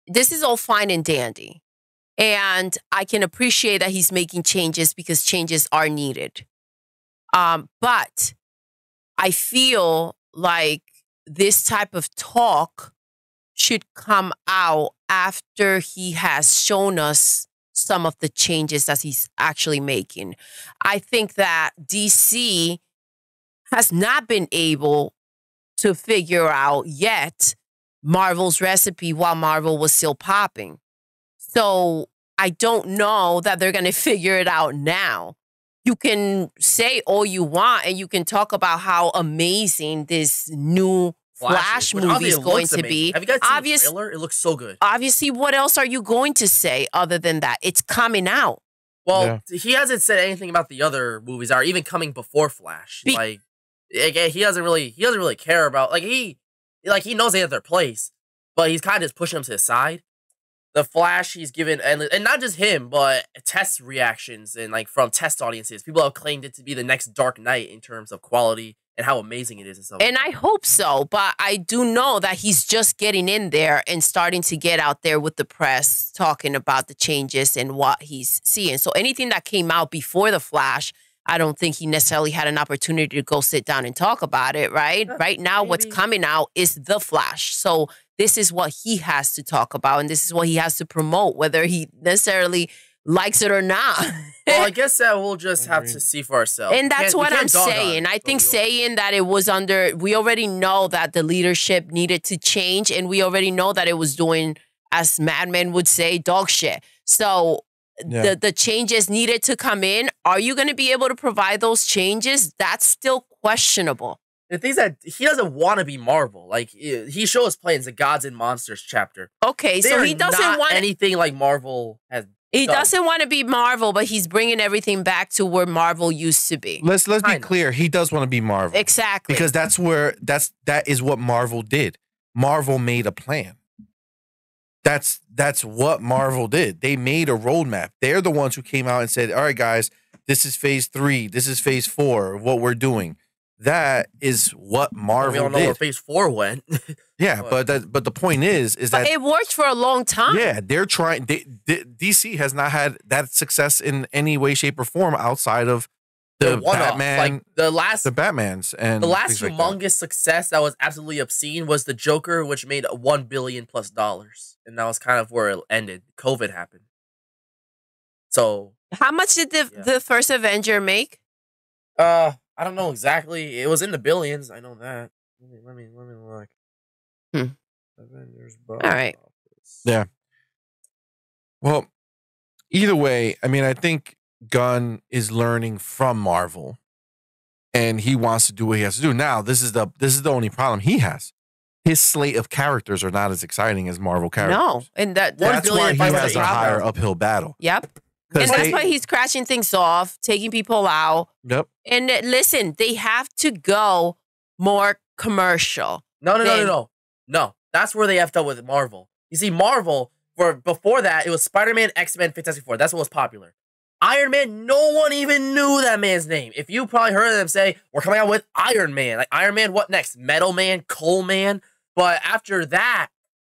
this is all fine and dandy. And I can appreciate that he's making changes because changes are needed. But I feel like this type of talk should come out after he has shown us some of the changes that he's actually making. I think that DC has not been able to figure out yet Marvel's recipe while Marvel was still popping. So I don't know that they're going to figure it out now. You can say all you want and you can talk about how amazing this new Flash movie is going to be. Have you guys seen the trailer? It looks so good. Obviously, what else are you going to say other than that? It's coming out. Well, he hasn't said anything about the other movies that are even coming before Flash. Like he doesn't really care about he knows they have their place, but he's kind of just pushing them to the side. The Flash he's given, and not just him, but test reactions and from test audiences, people have claimed it to be the next Dark Knight in terms of quality and how amazing it is and stuff. And I hope so, but I do know that he's just getting in there and starting to get out there with the press, talking about the changes and what he's seeing. So anything that came out before the Flash, I don't think he necessarily had an opportunity to go sit down and talk about it, right? Right now, what's coming out is the Flash. So this is what he has to talk about, and this is what he has to promote, whether he necessarily likes it or not. Well, I guess that we'll just have to see for ourselves. And that's what I'm saying. I think saying that it was we already know that the leadership needed to change, and we already know that it was doing, as MADMAN would say, dog shit. So the changes needed to come in. Are you going to be able to provide those changes? That's still questionable. The thing is that he doesn't want to be Marvel. He showed us plans, the Gods and Monsters chapter. Okay, so he doesn't want anything like Marvel has. He doesn't want to be Marvel, but he's bringing everything back to where Marvel used to be. Let's be clear. He does want to be Marvel. Exactly. Because that is what Marvel did. Marvel made a plan. That's what Marvel did. They made a roadmap. They're the ones who came out and said, all right, guys, this is phase 3. This is phase 4 of what we're doing. That is what Marvel did. We don't know where phase 4 went. Yeah, but the point is that it worked for a long time. Yeah, they're trying. DC has not had that success in any way, shape, or form outside of the Batman, the Batmans, and the last humongous success that was absolutely obscene was the Joker, which made $1 billion+, and that was kind of where it ended. COVID happened. So, how much did the first Avenger make? I don't know exactly. It was in the billions. I know that. Let me look. Avengers box All right. office. Yeah. Well, either way, I mean, I think Gunn is learning from Marvel, and he wants to do what he has to do. Now, this is the only problem he has. His slate of characters are not as exciting as Marvel characters. No, and that's why he has a higher uphill battle. Yep. And that's why he's crashing things off, taking people out. Yep. And listen, they have to go more commercial. No. That's where they effed up with Marvel. You see, Marvel, before that, it was Spider-Man, X-Men, Fantastic Four. That's what was popular. Iron Man, no one even knew that man's name. If you probably heard them say, we're coming out with Iron Man. Like, Iron Man, what next? Metal Man, Coal Man. But after that,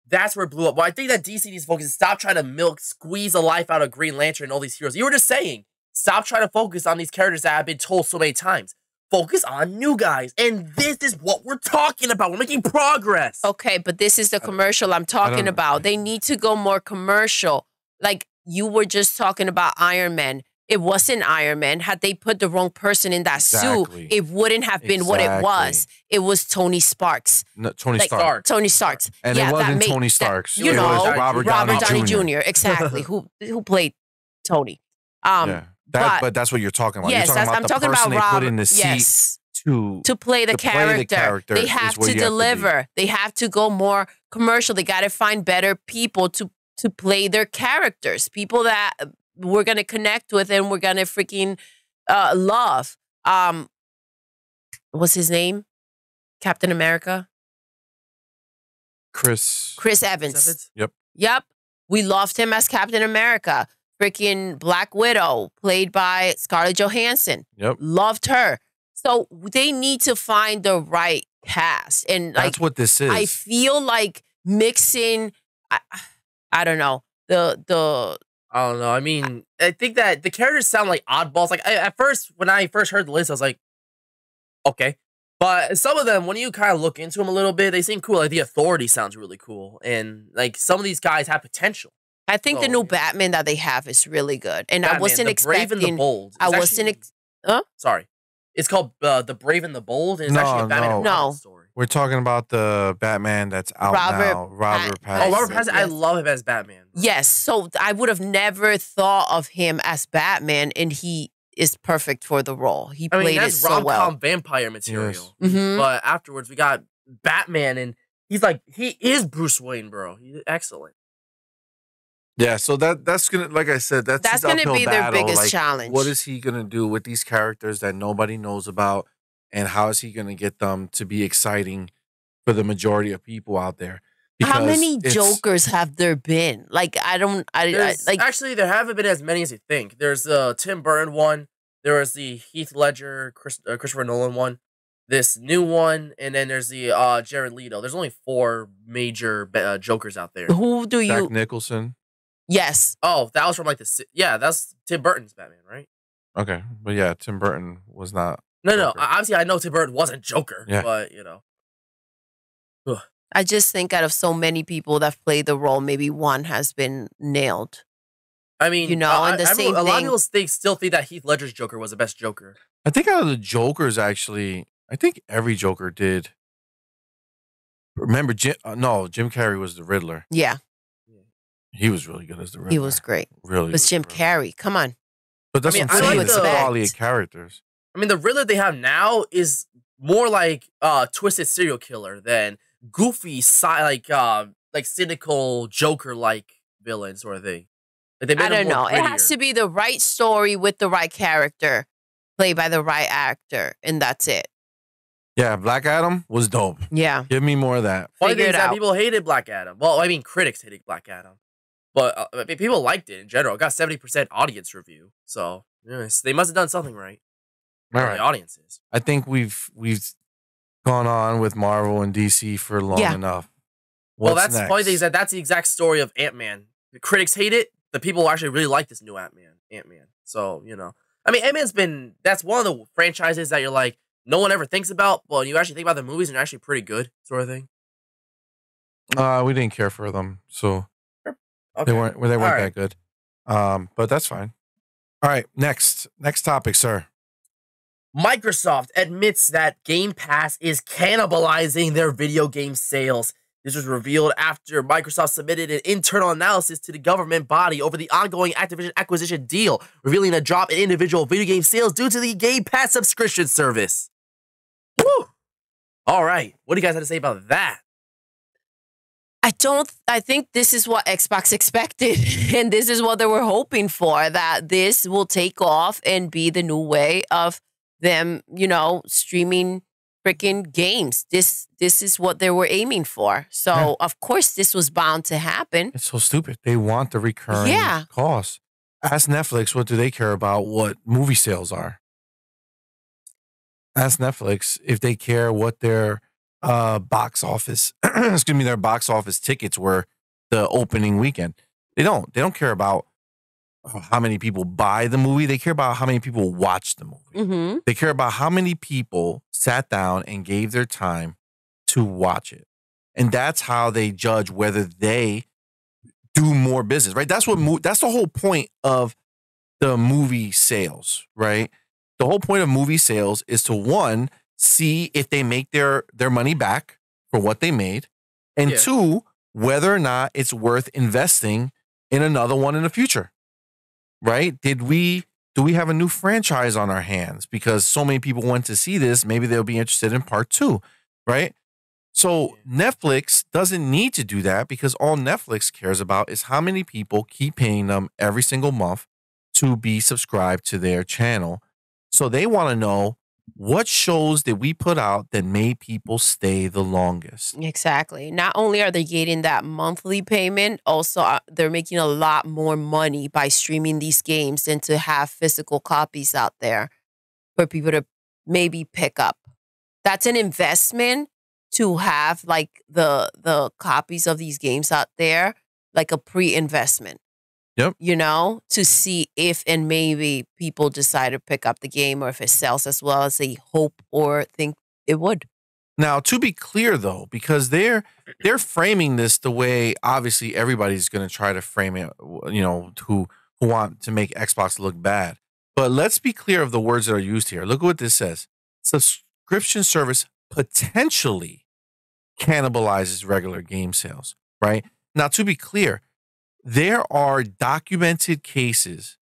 that's where it blew up. Well, I think that DC needs to focus. Stop trying to squeeze the life out of Green Lantern and all these heroes. You were just saying, stop trying to focus on these characters that have been told so many times. Focus on new guys. And this is what we're talking about. We're making progress. Okay, but this is the commercial I'm talking about. They need to go more commercial. Like, you were just talking about Iron Man. It wasn't Iron Man. Had they put the wrong person in that suit, it wouldn't have been what it was. It was Tony Sparks. No, Tony Stark. Tony Starks. And it wasn't Tony Starks. It was Robert Downey Jr. Exactly. who played Tony. But that's what you're talking about. Yes, you're talking about the person they put in the seat to play the character. They have to deliver. They have to go more commercial. They got to find better people to play their characters. People that we're going to connect with and we're going to freaking love. What's his name? Captain America? Chris Evans. Yep. We loved him as Captain America. Freaking Black Widow, played by Scarlett Johansson. Yep. Loved her. So they need to find the right cast. And that's what this is. I feel like mixing, I don't know, I don't know. I mean, I think that the characters sound like oddballs. Like, at first, when I first heard the list, I was like, okay. But some of them, when you kind of look into them a little bit, they seem cool. Like the Authority sounds really cool, and like some of these guys have potential. I think the new Batman that they have is really good, and Batman, I wasn't the expecting. Brave and the Bold. I wasn't. Sorry, it's called The Brave and the Bold, and it's actually a Batman and Robin story. We're talking about the Batman that's out now, Robert Pattinson. Oh, Robert Pattinson! Yes. I love him as Batman. Yes, so I would have never thought of him as Batman, and he is perfect for the role. He played it so well. Rom-com vampire material. Yes. Mm-hmm. But afterwards, we got Batman, and he is Bruce Wayne, bro. He's excellent. Yeah, so that's gonna, like I said, that's gonna be their battle. biggest challenge. What is he gonna do with these characters that nobody knows about, and how is he gonna get them to be exciting for the majority of people out there? Because how many Jokers have there been? Like, actually, there haven't been as many as you think. There's the Tim Burton one. There was the Heath Ledger, Christopher Nolan one. This new one, and then there's the Jared Leto. There's only 4 major Jokers out there. Who do you? Jack Nicholson. Yes. Oh, that was from that's Tim Burton's Batman, right? Okay, but yeah, Tim Burton was not. No. Obviously, I know Tim Burton wasn't Joker, but Ugh. I just think out of so many people that played the role, maybe one has been nailed. I mean, and the same a lot of people still think that Heath Ledger's Joker was the best Joker. I think out of the Jokers, actually, I think every Joker did. Remember, Jim Carrey was the Riddler. Yeah. He was really good as the Riddler. He was great. Really. But Jim Carrey, come on. But that's what I'm saying. It's the quality of characters. I mean, the Riddler they have now is more like twisted serial killer than goofy, like cynical Joker-like villain sort of thing. Like I don't know. It has to be the right story with the right character, played by the right actor, and that's it. Yeah, Black Adam was dope. Yeah. Give me more of that. Funny thing is that people hated Black Adam. Well, I mean, critics hated Black Adam. But people liked it in general. It got 70% audience review. So, they must have done something right. All right. The audiences. I think we've gone on with Marvel and DC for long enough. Well, that's the funny thing is that that's the exact story of Ant-Man. The critics hate it. The people actually really like this new Ant-Man. So, I mean, Ant-Man's that's one of the franchises that you're like, no one ever thinks about, but when you actually think about the movies, and they're actually pretty good, sort of thing. We didn't care for them, so okay. they weren't that good. But that's fine. All right, next topic, sir. Microsoft admits that Game Pass is cannibalizing their video game sales. This was revealed after Microsoft submitted an internal analysis to the government body over the ongoing Activision acquisition deal, revealing a drop in individual video game sales due to the Game Pass subscription service. Woo! All right. What do you guys have to say about that? I think this is what Xbox expected, and this is what they were hoping for, that this will take off and be the new way of them, streaming freaking games. This is what they were aiming for. So, of course, this was bound to happen. It's so stupid. They want the recurring costs. Ask Netflix, what do they care about what movie sales are? Ask Netflix if they care what their box office, their box office tickets were the opening weekend. They don't. They don't care about how many people buy the movie. They care about how many people watch the movie. Mm-hmm. They care about how many people sat down and gave their time to watch it. And that's how they judge whether they do more business, right? That's the whole point of the movie sales, right? The whole point of movie sales is to, one, see if they make their money back for what they made, and two, whether or not it's worth investing in another one in the future, right? Do we have a new franchise on our hands because so many people went to see this? Maybe they'll be interested in part 2, right? So Netflix doesn't need to do that because all Netflix cares about is how many people keep paying them every single month to be subscribed to their channel. So they want to know what shows did we put out that made people stay the longest. Exactly. Not only are they getting that monthly payment, also they're making a lot more money by streaming these games than to have physical copies out there for people to maybe pick up. That's an investment to have like the copies of these games out there, like a pre-investment. Yep. To see if and maybe people decide to pick up the game or if it sells as well as they hope or think It would. Now, to be clear, though, because they're framing this the way obviously everybody's going to try to frame it, who want to make Xbox look bad. But let's be clear of the words that are used here. Look at what this says. Subscription service potentially cannibalizes regular game sales, right? Now, to be clear, there are documented cases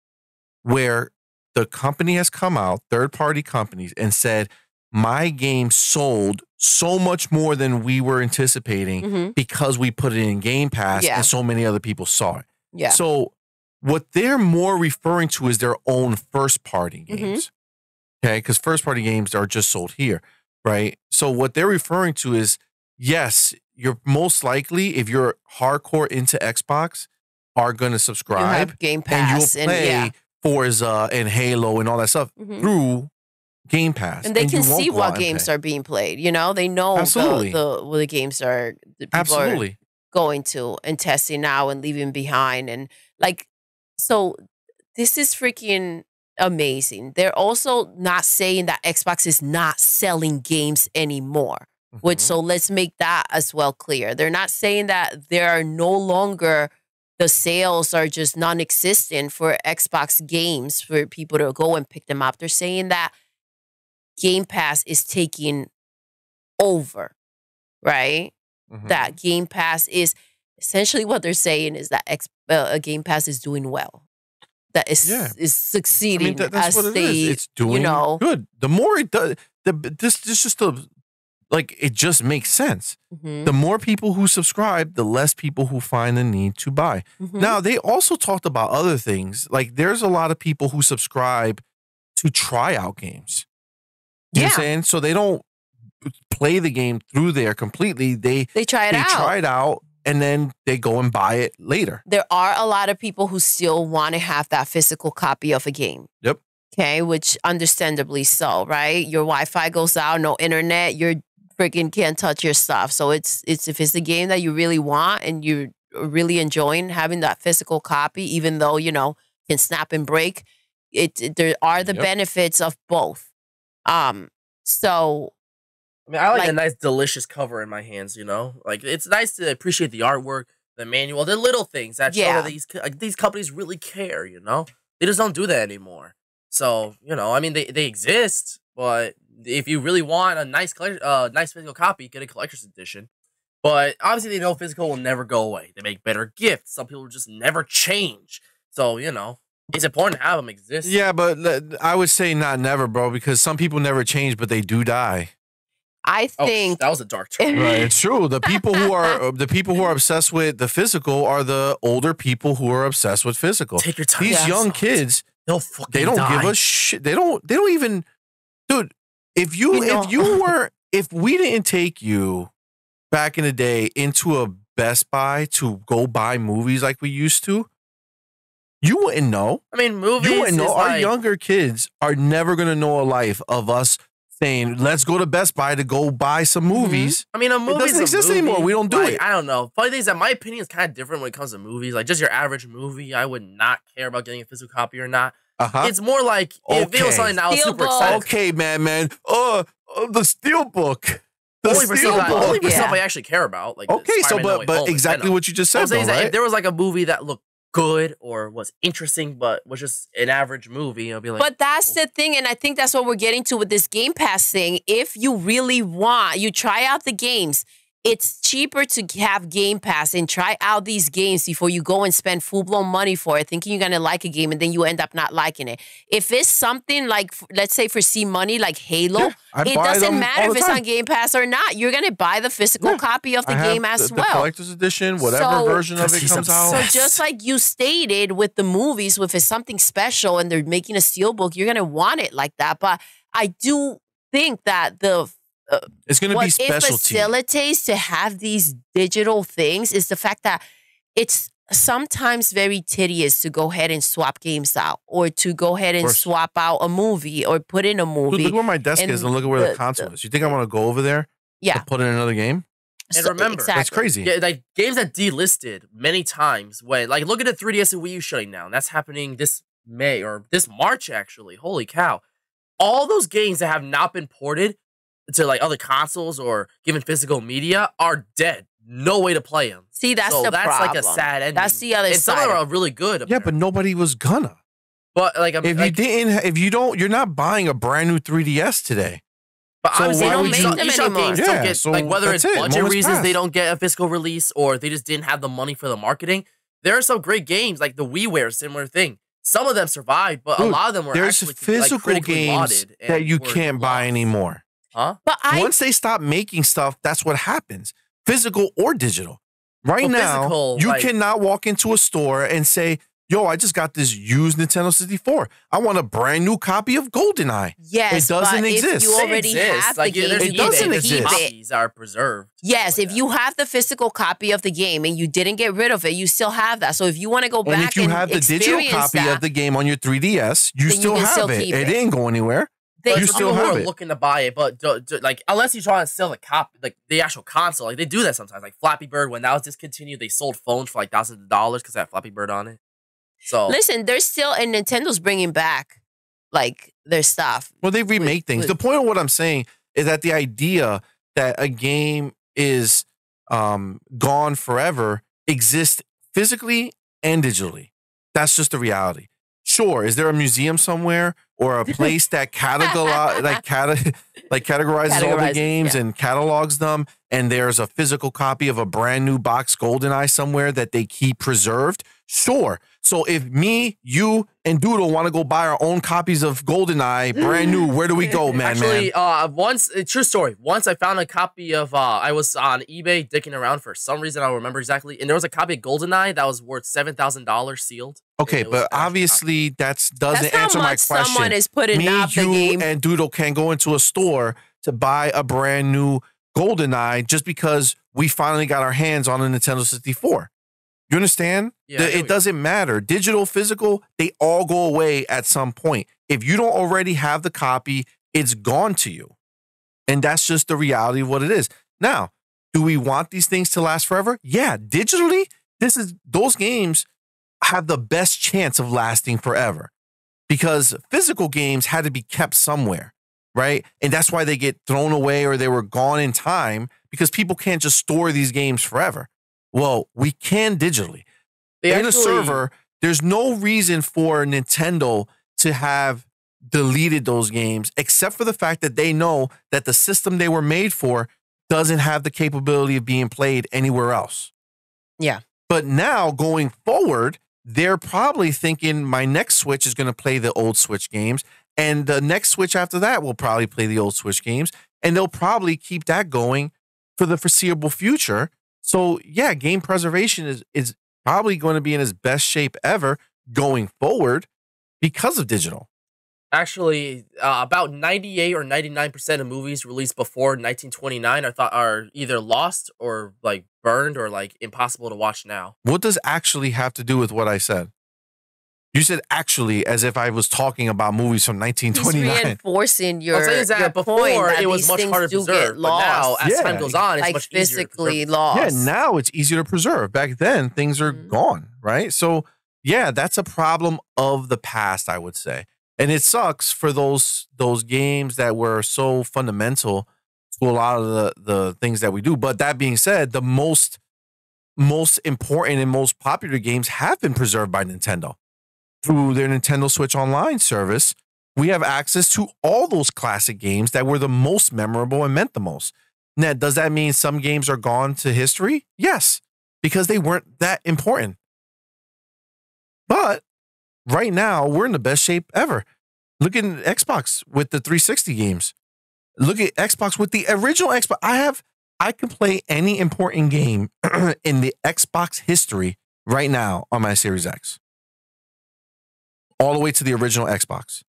where the company has come out, third-party companies, and said, my game sold so much more than we were anticipating because we put it in Game Pass and so many other people saw it. Yeah. So what they're more referring to is their own first-party games. Okay, because first-party games are just sold here, right? So what they're referring to is, yes, you're most likely, if you're hardcore into Xbox, are going to subscribe. You have Game Pass and you'll play Forza and Halo and all that stuff through Game Pass. And they can see what games are being played. You know, they know the games are the people are going to and testing now and leaving behind. And like, so this is freaking amazing. They're also not saying that Xbox is not selling games anymore. Which, so let's make that as well clear. They're not saying that there are no longer, the sales are just non-existent for Xbox games for people to go and pick them up. They're saying that Game Pass is taking over, right? That Game Pass is essentially what they're saying is that Game Pass is doing well. That is succeeding. I mean, that's what it is. It's doing good. The more it does, it just makes sense. The more people who subscribe, the less people who find the need to buy. Now, they also talked about other things. Like, there's a lot of people who subscribe to try out games. You know what I'm saying? So they don't play the game through there completely. They try it out, and then they go and buy it later. There are a lot of people who still want to have that physical copy of a game. Yep. Okay, which understandably so, right? Your Wi-Fi goes out, no internet, you're freaking can't touch your stuff. So it's if it's a game that you really want and you're really enjoying having that physical copy, even though, can snap and break, there are the benefits of both. So I mean, I like a nice, delicious cover in my hands, Like, it's nice to appreciate the artwork, the manual, the little things that show that these companies really care, They just don't do that anymore. So, I mean, they exist, but if you really want a nice physical copy, get a collector's edition. But obviously, they know physical will never go away. They make better gifts. Some people just never change. So, it's important to have them exist. Yeah, but I would say not never, bro, because some people never change, but they do die. I think that was a dark term. Right, it's true. The people who are obsessed with the physical are the older people who are obsessed with physical. Take your time. These young kids, they don't give a shit. They don't even, dude. If we didn't take you back in the day into a Best Buy to go buy movies like we used to, you wouldn't know. I mean, movies. You wouldn't know. Our younger kids are never gonna know a life of us saying, "Let's go to Best Buy to go buy some movies." I mean, a movie doesn't exist anymore. We don't do it. I don't know. Funny thing is that my opinion is kind of different when it comes to movies. Like, just your average movie, I would not care about getting a physical copy or not. It's more like if it was something that I was super excited. Okay, man. The Steelbook. Only for stuff I actually care about. Like, okay, so but exactly what you just said. Though, right? If there was like a movie that looked good or was interesting, but was just an average movie, I'll be like. But that's the thing, and I think that's what we're getting to with this Game Pass thing. If you really want, you try out the games. It's cheaper to have Game Pass and try out these games before you go and spend full-blown money for it, thinking you're going to like a game, and then you end up not liking it. If it's something like, let's say for CMoney, like Halo, it doesn't matter if it's on Game Pass or not. You're going to buy the physical copy of the game as well. The collector's edition, whatever version of it comes out. So just like you stated with the movies, if it's something special and they're making a steelbook, you're going to want it like that. But I do think that it's going to be specialty. What it facilitates to have these digital things is the fact that it's sometimes very tedious to go ahead and swap games out or to go ahead and swap out a movie or put in a movie. Dude, look where my desk is and look at where the console is. You think I want to go over there to put in another game? And remember, that's crazy. Yeah, like games that delisted many times when, like, look at the 3DS and Wii U shutting down. That's happening this May or this March, actually. Holy cow. All those games that have not been ported, to like other consoles or given physical media are dead. No way to play them. See, that's the that's problem. like a sad ending. That's the other and side. some of them are really good. Yeah, but nobody was gonna. But like, you're not buying a brand new 3DS today. But So honestly, they don't make them games anymore. don't get, so like, whether it's that's it. budget Moments reasons passed. they don't get a physical release or they just didn't have the money for the marketing. There are some great games like the WiiWare, similar thing. Some of them survived, but a lot of them were There's actually physical critically games lauded and that you were can't buy lost. anymore. Huh? But Once they stop making stuff, that's what happens. Physical or digital. Right Well, now, physical, you like- cannot walk into a store and say, yo, I just got this used Nintendo 64. I want a brand new copy of GoldenEye. yes, It doesn't but exist. if you They already exist. have Like, the game, there's It you doesn't can exist. keep it. Copies are preserved. Yes, Like if that. you have the physical copy of the game and you didn't get rid of it, you still have that. So if you want to go back And if you have the digital experience copy that, of the game on your 3DS, you Then you still can have still it. keep It it. didn't go anywhere. they, But You for still people who have are it. looking to buy it, but like unless you try to sell the copy, like the actual console, like they do that sometimes. Like Flappy Bird, when that was discontinued, they sold phones for like thousands of dollars because they had Flappy Bird on it. So listen, there's still, and Nintendo's bringing back like their stuff. Well, they remake things. The point of what I'm saying is that the idea that a game is gone forever exists physically and digitally. That's just the reality. Sure, is there a museum somewhere or a place that categorizes all the Categorizes, games yeah. and catalogs them, and there's a physical copy of a brand new box GoldenEye somewhere that they keep preserved? Sure. So if me, you, and Doodle want to go buy our own copies of GoldenEye, brand new, where do we go, man? actually, once true story. Once I found a copy of I was on eBay dicking around for some reason I don't remember exactly, and there was a copy of GoldenEye that was worth $7,000 sealed. Okay, It was but an actual obviously doesn't That's how answer my much question. someone is putting Me, up the you, game. and Doodle can go into a store to buy a brand new GoldenEye just because we finally got our hands on a Nintendo 64. You understand? Yeah, I know It what doesn't matter. Digital, physical, they all go away at some point. If you don't already have the copy, it's gone to you. And that's just the reality of what it is. Now, do we want these things to last forever? Yeah, digitally, those games have the best chance of lasting forever because physical games had to be kept somewhere, right? And that's why they get thrown away or they were gone in time because people can't just store these games forever. Well, we can digitally. In a server, there's no reason for Nintendo to have deleted those games except for the fact that they know that the system they were made for doesn't have the capability of being played anywhere else. Yeah. But now going forward, they're probably thinking my next Switch is going to play the old Switch games, and the next Switch after that will probably play the old Switch games, and they'll probably keep that going for the foreseeable future. So yeah, game preservation is probably going to be in its best shape ever going forward because of digital. Actually, about 98 or 99% of movies released before 1929 are either lost or like burned or like impossible to watch now. What does actually have to do with what I said? You said actually as if I was talking about movies from He's 1929. reinforcing your, I'm saying is that your before point that it was these much things harder to do preserve, get but now lost, as Yeah. time goes on, it's like much easier to physically preserve. lost. Yeah, now it's easier to preserve. Back then, things are Mhm. gone, right? So, yeah, that's a problem of the past, I would say. And it sucks for those games that were so fundamental to a lot of the things that we do. But that being said, the most important and most popular games have been preserved by Nintendo. Through their Nintendo Switch Online service, we have access to all those classic games that were the most memorable and meant the most. Now, does that mean some games are gone to history? Yes, because they weren't that important. But right now, we're in the best shape ever. Look at Xbox with the 360 games. Look at Xbox with the original Xbox. I can play any important game in the Xbox history right now on my Series X. All the way to the original Xbox.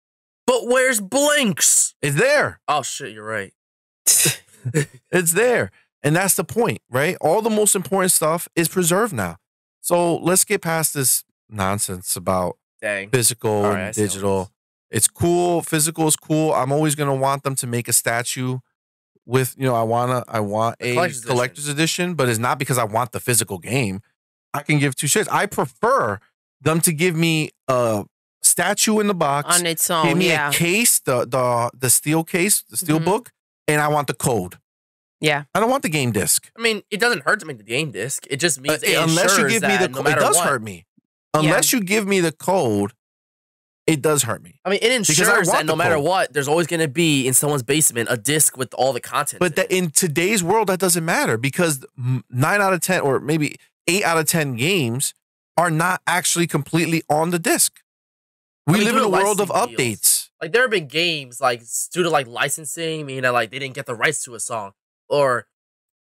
But where's Blinks? It's there. Oh shit, you're right. It's there. And that's the point, right? All the most important stuff is preserved now. So let's get past this nonsense about Dang. physical All right, I and see how it digital. is. It's cool. Physical is cool. I'm always going to want them to make a statue with, I want a collector's edition, but it's not because I want the physical game. I can give two shits. I prefer them to give me a statue in the box, on its own. give me Yeah. a case, the steel case, the steel Mhm. book, and I want the code. Yeah. I don't want the game disc. I mean, it doesn't hurt to make the game disc. It just means it unless you ensures give me the that no code, it matter does what. hurt me. Unless you give me the code, it does hurt me. I mean, it ensures that no matter code. what, there's always going to be in someone's basement a disc with all the content. But that in today's world, that doesn't matter because 9 out of 10 or maybe 8 out of 10 games are not actually completely on the disc. We live in a world of updates. Like there have been games like due to like licensing, meaning that like they didn't get the rights to a song, or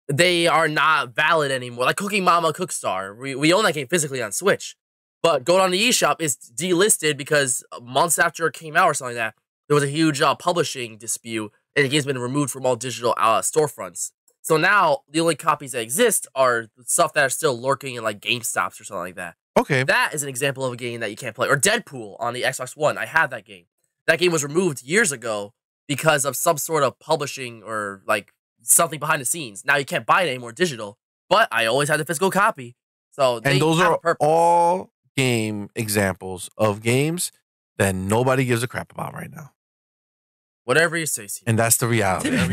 they are not valid anymore. Like Cooking Mama Cookstar, we own that game physically on Switch, but going on the eShop is delisted because months after it came out or something like that, there was a huge publishing dispute, and the game's been removed from all digital storefronts. So now the only copies that exist are stuff that are still lurking in like GameStops or something like that. Okay. That is an example of a game that you can't play. Or Deadpool on the Xbox One. I had that game. That game was removed years ago because of some sort of publishing or like something behind the scenes. Now you can't buy it anymore digital, but I always had the physical copy. So and those are all game examples of games that nobody gives a crap about right now. Whatever you say, Steve. And that's the reality. Whatever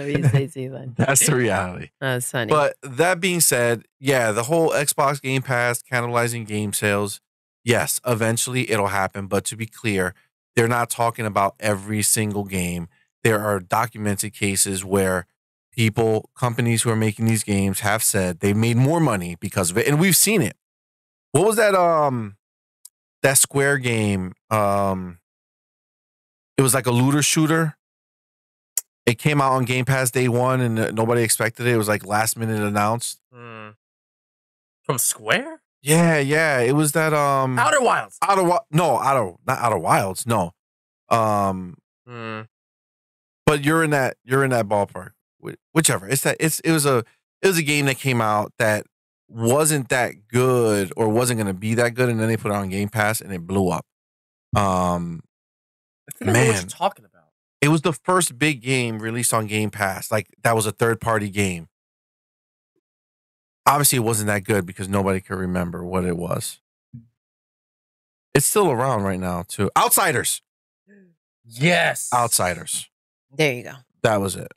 you say, Steven. That's the reality. That's funny. But that being said, yeah, the whole Xbox Game Pass cannibalizing game sales, yes, eventually it'll happen. But to be clear, they're not talking about every single game. There are documented cases where companies who are making these games have said they made more money because of it. And we've seen it. What was that Square game? It was like a looter shooter. It came out on Game Pass day one, and nobody expected it. It was like last minute announced. From Square? Yeah. It was that Outer Wilds. Not Outer Wilds. No. But you're in that ballpark. Whichever. It was a game that came out that wasn't that good or wasn't going to be that good, and then they put it on Game Pass and it blew up. I think I know what you're talking about. It was the first big game released on Game Pass. Like, that was a third-party game. Obviously, it wasn't that good because nobody could remember what it was. It's still around right now, too. Outsiders. Yes. Outsiders. There you go. That was it.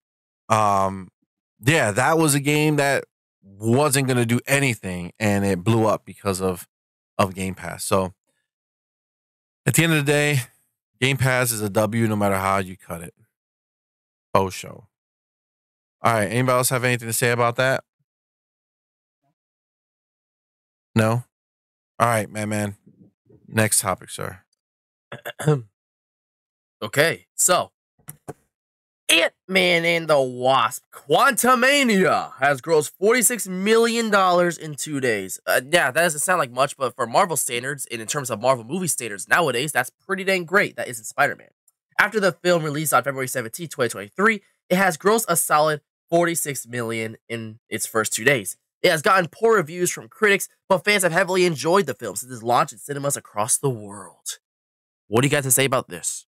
Yeah, that was a game that wasn't going to do anything, and it blew up because of Game Pass. So, at the end of the day, Game Pass is a W no matter how you cut it. Oh, show. All right. Anybody else have anything to say about that? No? All right, man. Next topic, sir. Okay, so Ant-Man and the Wasp Quantamania has grossed $46 million in 2 days. Yeah, that doesn't sound like much, but for Marvel standards, and in terms of Marvel movie standards nowadays, that's pretty dang great. That isn't Spider-Man. After the film released on February 17, 2023, it has grossed a solid $46 million in its first 2 days. It has gotten poor reviews from critics, but fans have heavily enjoyed the film since its launch in cinemas across the world. What do you got to say about this?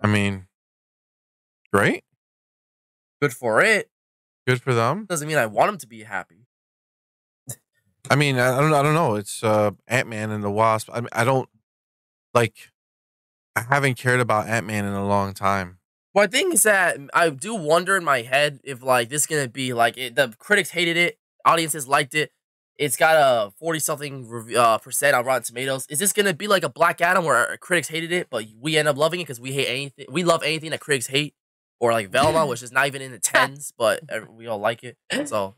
I mean, great. Good for it. Good for them. Doesn't mean I want them to be happy. I mean, I don't know. It's Ant-Man and the Wasp. I haven't cared about Ant-Man in a long time. Well, I think is that I do wonder in my head if like this is gonna be like the critics hated it, audiences liked it. It's got a 40-something percent on Rotten Tomatoes. Is this gonna be like a Black Adam where critics hated it, but we end up loving it because we hate anything? We love anything that critics hate, or like Velma, which is not even in the 10s, but we all like it. So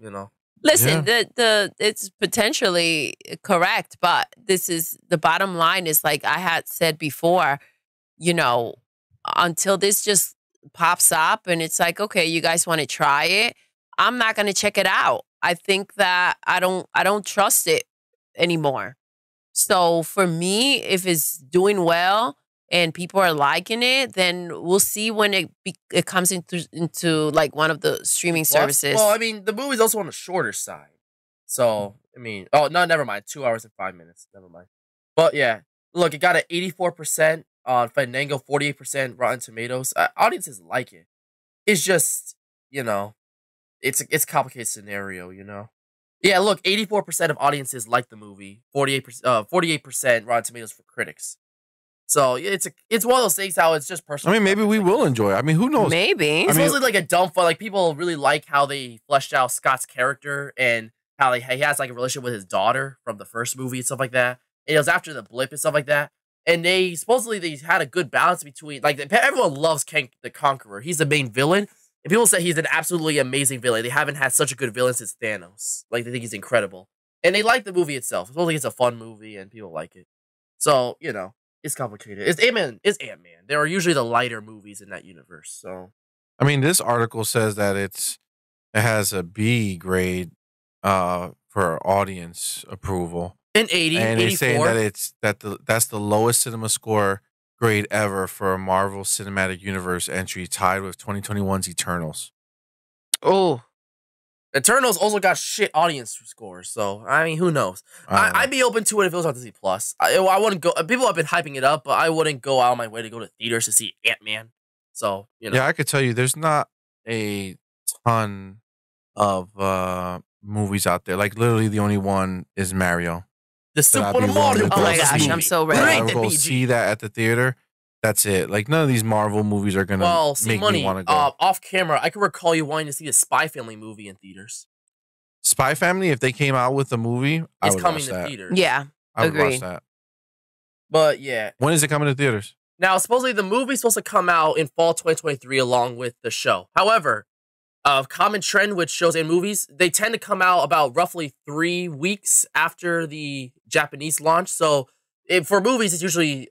Listen, it's potentially correct, but this is the bottom line. Is like I had said before, until this just pops up and it's like, okay, you guys want to try it, I'm not going to check it out. I think that I don't trust it anymore. So for me, if it's doing well and people are liking it, then we'll see when it comes into like one of the streaming services. Well, I mean, the movie's also on the shorter side. So, I mean, oh, no, never mind. 2 hours and 5 minutes. Never mind. But yeah, look, it got an 84% on Fandango, 48% Rotten Tomatoes. Audiences like it. It's just, it's a complicated scenario, Yeah, look, 84% of audiences like the movie, 48% Rotten Tomatoes for critics. So yeah, it's one of those things how it's just personal. I mean, maybe we will enjoy it. I mean, who knows? Maybe. It's mostly like a dumb fun. Like people really like how they fleshed out Scott's character and how he has like a relationship with his daughter from the first movie and stuff like that. And it was after the blip and stuff like that. And they had a good balance between like everyone loves Kang the Conqueror. He's the main villain. And people say he's an absolutely amazing villain. They haven't had such a good villain since Thanos. Like they think he's incredible. And they like the movie itself. It's mostly it's a fun movie and people like it. So, you know, it's complicated. It's Ant-Man. There are usually the lighter movies in that universe. So I mean, this article says that it has a B grade for audience approval. in 80, And 84. they say that that's the lowest cinema score grade ever for a Marvel Cinematic Universe entry, tied with 2021's Eternals. Oh. Eternals also got shit audience scores, so I mean, who knows? I'd be open to it if it was on Disney Plus. I wouldn't go. People have been hyping it up, but I wouldn't go out of my way to go to theaters to see Ant-Man. So you know, Yeah, I could tell you, there's not a ton of movies out there. Like literally, the only one is Mario. the I'd Super be willing Mario to Oh my go Bros. gosh, see. I'm so That I ready. Great, would the go BG. see that at the theater. That's it. Like none of these Marvel movies are gonna Well, see, make me money want to go. off camera. I can recall you wanting to see the Spy Family movie in theaters. Spy Family, if they came out with a movie, I It's would coming watch to that. theaters. Yeah. I would watch agreed. that. But yeah, When is it coming to theaters? now supposedly the movie's supposed to come out in fall 2023 along with the show. However, a common trend with shows and movies, they tend to come out about roughly 3 weeks after the Japanese launch. So for movies, it's usually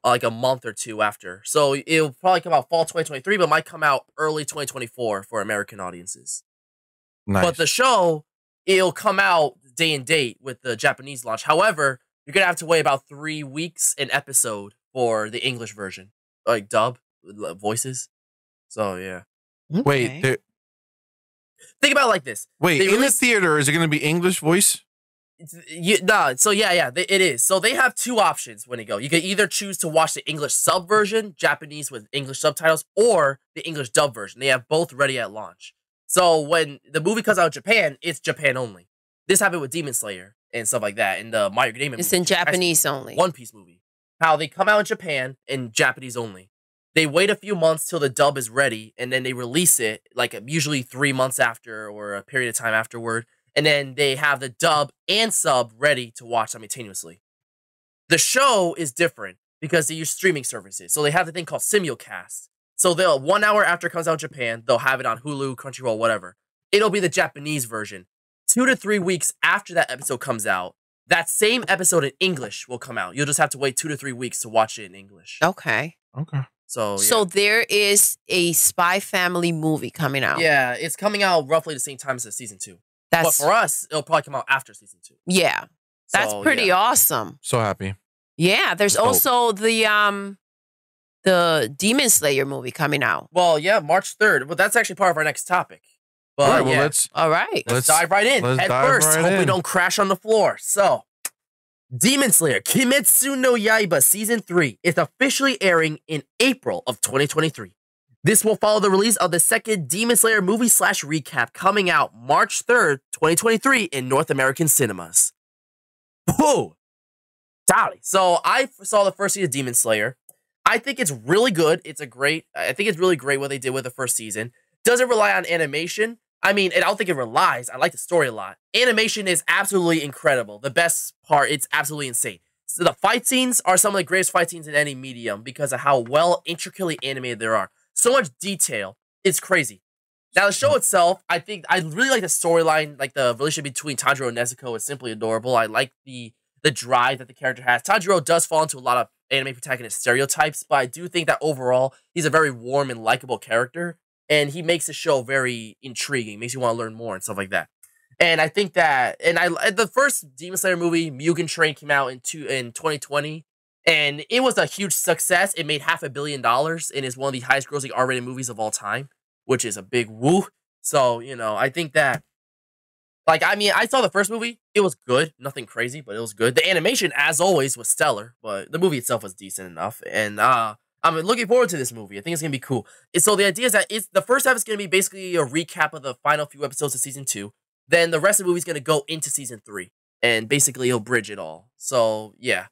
like a month or two after. So it'll probably come out fall 2023, but might come out early 2024 for American audiences. Nice. But the show, it'll come out day and date with the Japanese launch. However, you're going to have to wait about 3 weeks an episode for the English version, like dub, voices. So, yeah. Wait, Okay. Think about it like this. wait. They In the released- theater, is it going to be English voice? So it is. So they have two options when you go. You can either choose to watch the English sub version, Japanese with English subtitles, or the English dub version. They have both ready at launch. So when the movie comes out in Japan, it's Japan only. This happened with Demon Slayer and stuff like that, and the My Hero Academia It's movie, in Japanese only. One Piece movie. How they come out in Japan in Japanese only. They wait a few months till the dub is ready, and then they release it like usually 3 months after or a period of time afterward. And then they have the dub and sub ready to watch simultaneously. The show is different because they use streaming services. So they have the thing called simulcast. So they'll 1 hour after it comes out in Japan, they'll have it on Hulu, Crunchyroll, whatever. It'll be the Japanese version. 2 to 3 weeks after that episode comes out, that same episode in English will come out. You'll just have to wait 2 to 3 weeks to watch it in English. Okay. Okay. So, yeah. So there is a Spy Family movie coming out. Yeah, it's coming out roughly the same time as the season 2. But That's for us, it'll probably come out after season 2. yeah. That's So, pretty yeah. awesome. So happy. Yeah. There's That's dope. also the Demon Slayer movie coming out. Well, yeah, March 3rd. But that's actually part of our next topic. But All right. Well, yeah, let's All right. let's dive right in. let's Head dive first. right Hope we in. don't crash on the floor. So, Demon Slayer Kimetsu no Yaiba Season 3 is officially airing in April of 2023. This will follow the release of the second Demon Slayer movie / recap coming out March 3rd, 2023 in North American cinemas. Whoa! Dolly. So I saw the first season of Demon Slayer. I think it's really good. I think it's really great what they did with the first season. Does it rely on animation? I mean, I don't think it relies. I like the story a lot. Animation is absolutely incredible. The best part, it's absolutely insane. So the fight scenes are some of the greatest fight scenes in any medium because of how well intricately animated there are. So much detail. It's crazy. Now, the show itself, I think I really like the storyline, like the relationship between Tanjiro and Nezuko is simply adorable. I like the drive that the character has. Tanjiro does fall into a lot of anime protagonist stereotypes, but I do think that overall, he's a very warm and likable character, and he makes the show very intriguing, makes you want to learn more and stuff like that. And I think that, the first Demon Slayer movie, Mugen Train, came out in 2020, and it was a huge success. It made $500 million and is one of the highest grossing R-rated movies of all time, which is a big woo. So, I think that, I saw the first movie. It was good. Nothing crazy, but it was good. The animation, as always, was stellar, but the movie itself was decent enough. And I'm looking forward to this movie. I think it's going to be cool. And so the idea is that the first half is going to be basically a recap of the final few episodes of Season 2. Then the rest of the movie is going to go into Season 3. And basically, it'll bridge it all. So, yeah.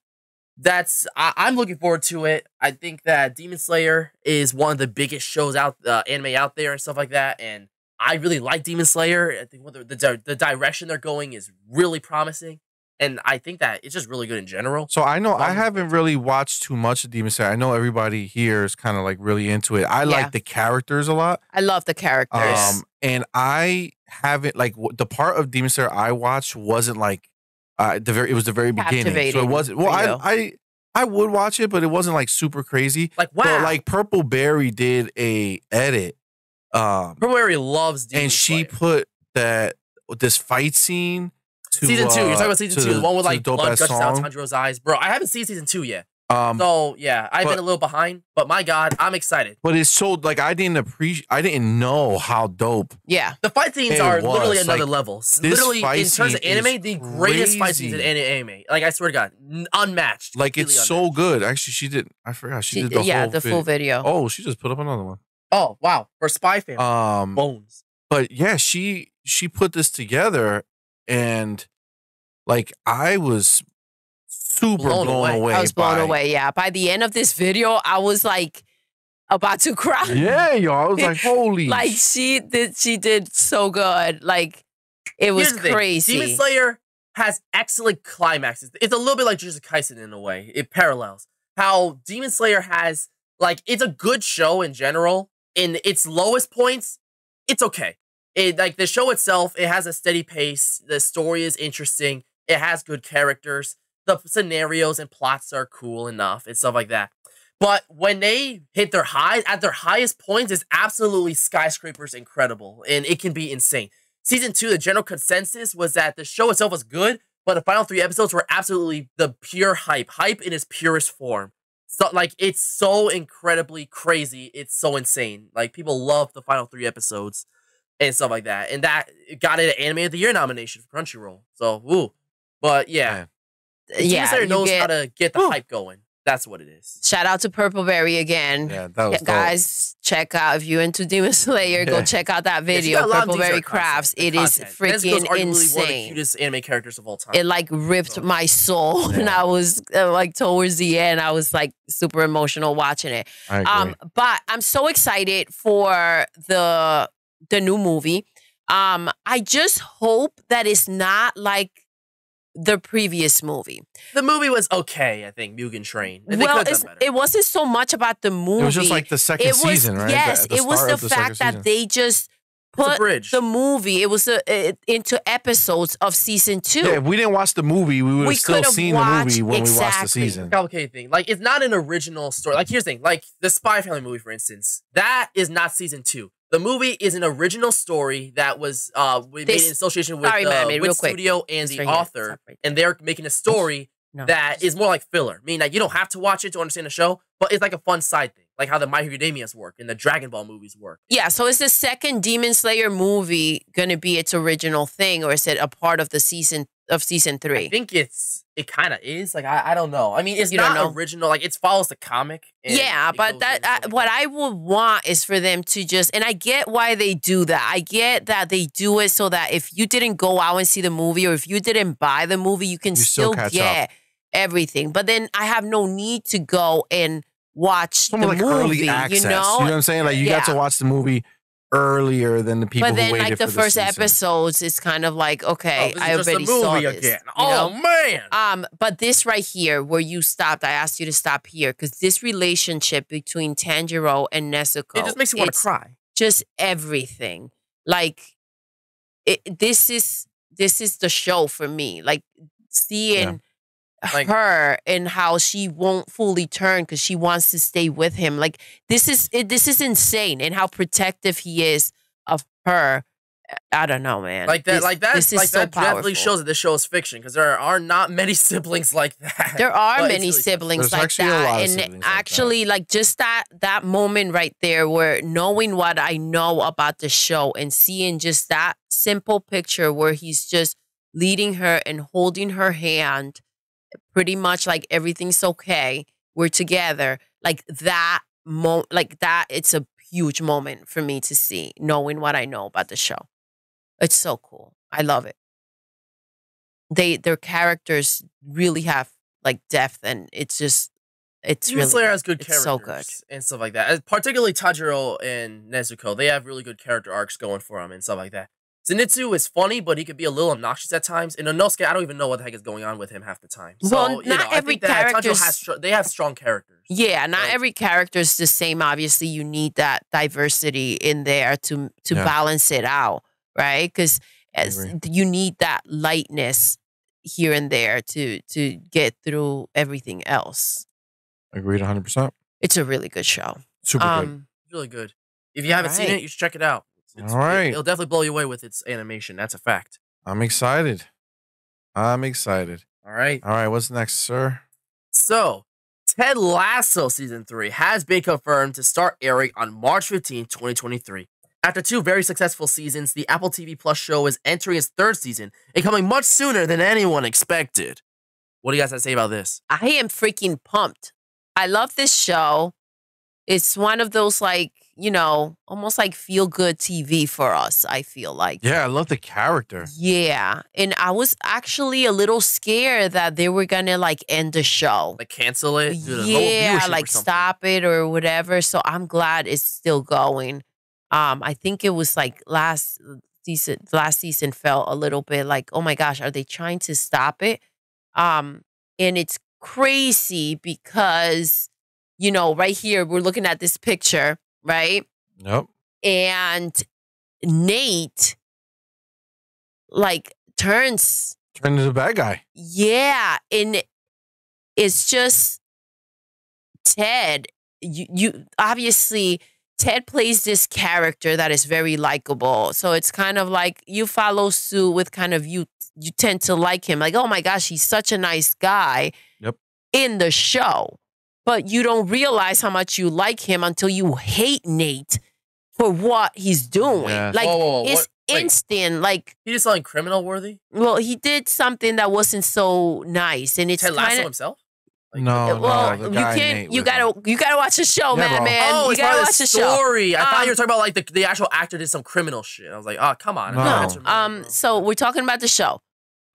I'm looking forward to it. I think that Demon Slayer is one of the biggest shows anime out there and stuff like that. And I really like Demon Slayer. I think the direction they're going is really promising. And I think that it's just really good in general. So I know I haven't really watched too much of Demon Slayer. I know everybody here is kind of like really into it. I like the characters a lot. I love the characters. And I haven't like the part of Demon Slayer I watched wasn't like it was the very beginning. So it wasn't I would watch it, but it wasn't like super crazy. Like wow. But like Purple Berry did a edit. Purple Berry loves Demon Slayer. She put this fight scene to season 2. You're talking about season 2, the one with like blood gushes out Tanjiro's eyes, bro. I haven't seen season 2 yet. So yeah, I've been a little behind, but my God, I'm excited. But it's so like I didn't know how dope. Yeah, the fight scenes are literally another level. Literally, in terms of anime, the greatest fight scenes in anime. Like I swear to God, unmatched. Like it's so good. Actually, I forgot she did the full video. Oh, she just put up another one. Oh wow, for Spy Family. Bones. But yeah, she put this together, and like I was super blown away. I was blown away. Yeah. By the end of this video, I was like about to cry. Yeah, yo. I was like, holy. Like she did so good. Like it was crazy. Demon Slayer has excellent climaxes. It's a little bit like Jujutsu Kaisen in a way. It parallels how Demon Slayer has like it's a good show in general. In its lowest points, it's okay. Like the show itself, it has a steady pace. The story is interesting. It has good characters. The scenarios and plots are cool enough and stuff like that. But when they hit their highs, at their highest points, it's absolutely skyscrapers incredible. And it can be insane. Season 2, the general consensus was that the show itself was good, but the final 3 episodes were absolutely the pure hype. Hype in its purest form. So, like, it's so incredibly crazy. It's so insane. Like, people love the final 3 episodes and stuff like that. And that got it an Anime of the Year nomination for Crunchyroll. So, woo. But, yeah. Demon Slayer knows how to get the hype going. That's what it is. Shout out to Purple Berry again. Yeah, that was guys, check out if you're into Demon Slayer, go check out that video. Purple Berry Crafts. It is freaking insane. One of the cutest anime characters of all time. It like ripped my soul, and I was like towards the end, I was like super emotional watching it. But I'm so excited for the new movie. I just hope that it's not like the previous movie. The movie was okay, I think, Mugen Train. Well, it wasn't so much about the movie. It was just like the second season, right? Yes, it was the fact that they just put the movie, it was into episodes of season 2. Yeah, if we didn't watch the movie, we would have still seen the movie when we watched the season. Complicated thing. Like, it's not an original story. Like, here's the thing. Like, the Spy Family movie, for instance, that is not season 2. The movie is an original story that was made in association with the studio and the author, and they're making a story that is more like filler. Meaning that you don't have to watch it to understand the show, but it's like a fun side thing, like how the My Hero Academias work and the Dragon Ball movies work. Yeah, so is the second Demon Slayer movie going to be its original thing, or is it a part of the season 3? I think it kind of is. Like I don't know. I mean, it's not original. Like it follows the comic. Yeah, but what I would want is for them to just, and I get why they do that. I get that they do it so that if you didn't go out and see the movie, or if you didn't buy the movie, you can still get everything. But then I have no need to go and watch the movie. Early access, you know what I'm saying? Like you got to watch the movie earlier than the people who waited for the season. But then, like, the first episodes, it's kind of like, okay, I already saw this. Again. Oh, man! But this right here, where you stopped, I asked you to stop here, because this relationship between Tanjiro and Nezuko, it just makes you want to cry. Just everything. Like, this is the show for me. Like, seeing her and how she won't fully turn because she wants to stay with him. Like this is insane, and how protective he is of her. I don't know, man. That definitely shows that this show is fiction, because there are not many siblings like that. There are many siblings like that, and actually, like just that moment right there, where knowing what I know about the show and seeing just that simple picture where he's just leading her and holding her hand. Pretty much like everything's okay. We're together. Like that it's a huge moment for me to see, knowing what I know about the show. It's so cool. I love it. Their characters really have like depth, and it's Demon really Slayer good. has good It's characters so good. and stuff like that. Particularly Tanjiro and Nezuko, they have really good character arcs going for them and stuff like that. Zenitsu is funny, but he could be a little obnoxious at times. In Inosuke, I don't even know what the heck is going on with him half the time. So, Well, not I every think that Tanjiro character's- they have strong characters. Yeah, not Like- every character is the same. Obviously, you need that diversity in there to Yeah. balance it out, right? Because agree. you need that lightness here and there to get through everything else. Agreed 100%. It's a really good show. Super good. It's really good. If you haven't seen Alright. it, you should check it out. All right. It'll definitely blow you away with its animation. That's a fact. I'm excited. I'm excited. All right. All right, what's next, sir? So, Ted Lasso Season 3 has been confirmed to start airing on March 15, 2023. After 2 very successful seasons, the Apple TV Plus show is entering its 3rd season and coming much sooner than anyone expected. What do you guys have to say about this? I am freaking pumped. I love this show. It's one of those, like, you know, almost like feel-good TV for us, I feel like. Yeah, I love the character. Yeah. And I was actually a little scared that they were going to, like, end the show. Like, cancel it? Do the low Yeah, viewership or like, something? stop it or whatever. So I'm glad it's still going. I think it was, like, last season felt a little bit like, oh, my gosh, are they trying to stop it? And it's crazy because, you know, right here, we're looking at this picture, right? Yep. And Nate, like, turns, Turn into the bad guy. yeah, and it's just Ted. You obviously, Ted plays this character that is very likable. So it's kind of like you follow suit with kind of you tend to like him. Like, oh my gosh, he's such a nice guy Yep. in the show. But you don't realize how much you like him until you hate Nate for what he's doing. Yes. Like, Whoa, it's what? Wait. instant. Like, He did something criminal worthy? well, he did something that wasn't so nice. And it's Ted Lasso kind of, himself? No, well, the you guy can't. Nate You with him. gotta watch the show, Yeah, bro. man. Oh, You it's part gotta of watch the the show. story. I thought you were Um, talking about like the actual actor did some criminal shit. I was like, oh, come on. No. That's criminal, bro. So we're talking about the show.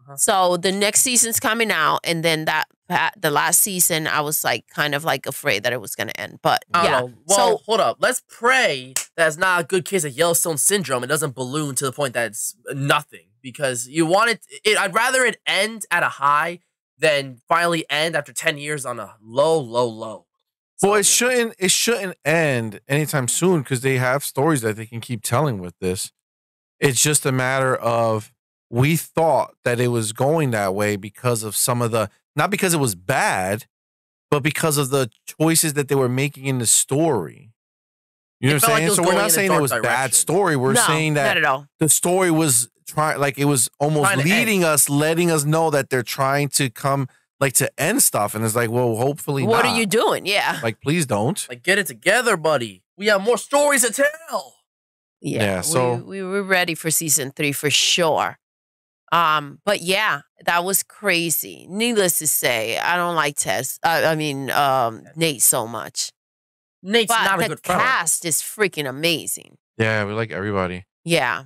Uh-huh. So the next season's coming out, and then the last season, I was like kind of like afraid that it was gonna end. But I don't yeah, know. Well, hold up. Let's pray that it's not a good case of Yellowstone syndrome. It doesn't balloon to the point that it's nothing. Because you want it. I'd rather it end at a high than finally end after 10 years on a low, low, low. Well, So, it shouldn't. It shouldn't end anytime soon because they have stories that they can keep telling with this. It's just a matter of we thought that it was going that way because of some of the not because it was bad, but because of the choices that they were making in the story. You know It what felt I'm like it saying? was So we're going not in a saying it dark was bad direction. story. We're no, saying not that at all. the story was trying, like it was almost Trying to leading us, letting us know that they're trying to come, like to end stuff. And it's like, well, hopefully What not. are you doing? Yeah, Like, please don't. Like, get it together, buddy. We have more stories to tell. Yeah, so- we were ready for season 3 for sure. But yeah, that was crazy. Needless to say, I don't like Tess. Nate so much. Nate's But not a the good fella. cast is freaking amazing. Yeah, we like everybody. Yeah.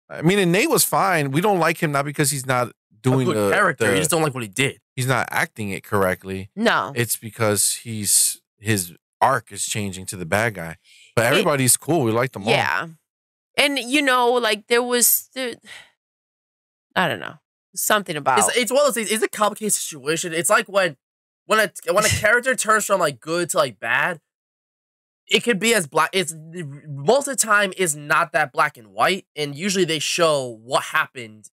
I mean, and Nate was fine. We don't like him not because he's not A doing good the character. the- You just don't like what he did. he's not acting it correctly. No. It's because his arc is changing to the bad guy. But everybody's cool. We like them all. Yeah. And you know, like there, I don't know, something about It's one of those things. It's a complicated situation. It's like when a character turns from like good to like bad, it could be as black. It's most of the time is not that black and white, and usually they show what happened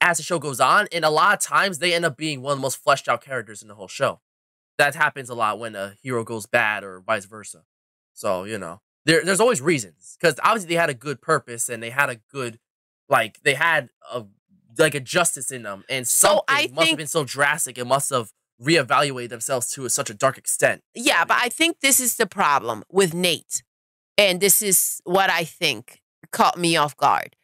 as the show goes on, and a lot of times they end up being one of the most fleshed out characters in the whole show. That happens a lot when a hero goes bad or vice versa. So you know, there's always reasons because obviously they had a good purpose and they had a good they had a justice in them, and So something I must have think- been so drastic. It must have reevaluated themselves to such a dark extent. Yeah, but I think this is the problem with Nate. And this is what I think caught me off guard.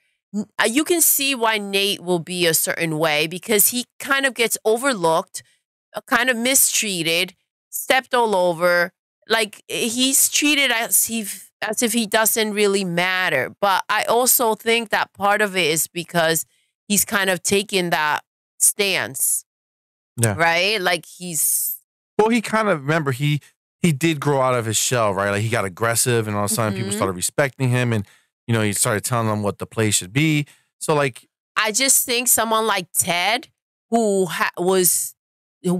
You can see why Nate will be a certain way because he kind of gets overlooked, kind of mistreated, stepped all over. Like he's treated as if he doesn't really matter. But I also think that part of it is because he's kind of taken that stance Yeah. Right? Like he's... Well, he kind of, remember, he did grow out of his shell, right? Like he got aggressive and all of a sudden people started respecting him and, you know, he started telling them what the play should be. So like... I just think someone like Ted, who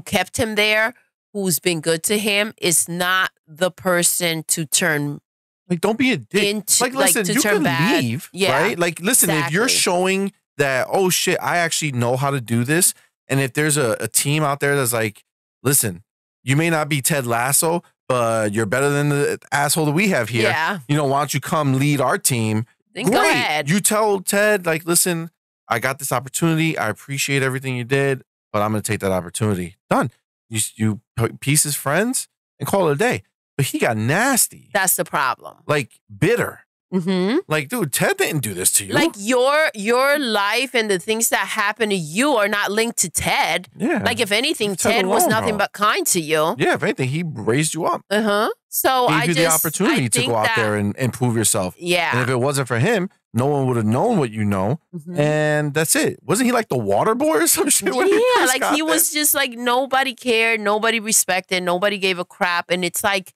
kept him there, who's been good to him, is not the person to turn... Like, don't be a dick. Like, listen, you can leave, right? Like, listen, if you're showing that, oh, shit, I actually know how to do this, and if there's a team out there that's like, listen, you may not be Ted Lasso, but you're better than the asshole that we have here. Yeah. You know, why don't you come lead our team? Then go ahead. You tell Ted, like, listen, I got this opportunity. I appreciate everything you did, but I'm going to take that opportunity. Done. You piece his friends and call it a day. But he got nasty. That's the problem. Like, bitter. Like, dude, Ted didn't do this to you. Like, your life and the things that happen to you are not linked to Ted. Yeah. Like, if anything, Ted was nothing but kind to you. Yeah, if anything, he raised you up. So Gave you the opportunity to go out there and prove yourself. Yeah. And if it wasn't for him, no one would have known what you know. And that's it. Wasn't he like the water boy or some shit? Yeah, like he was just like, nobody cared, nobody respected, nobody gave a crap. And it's like,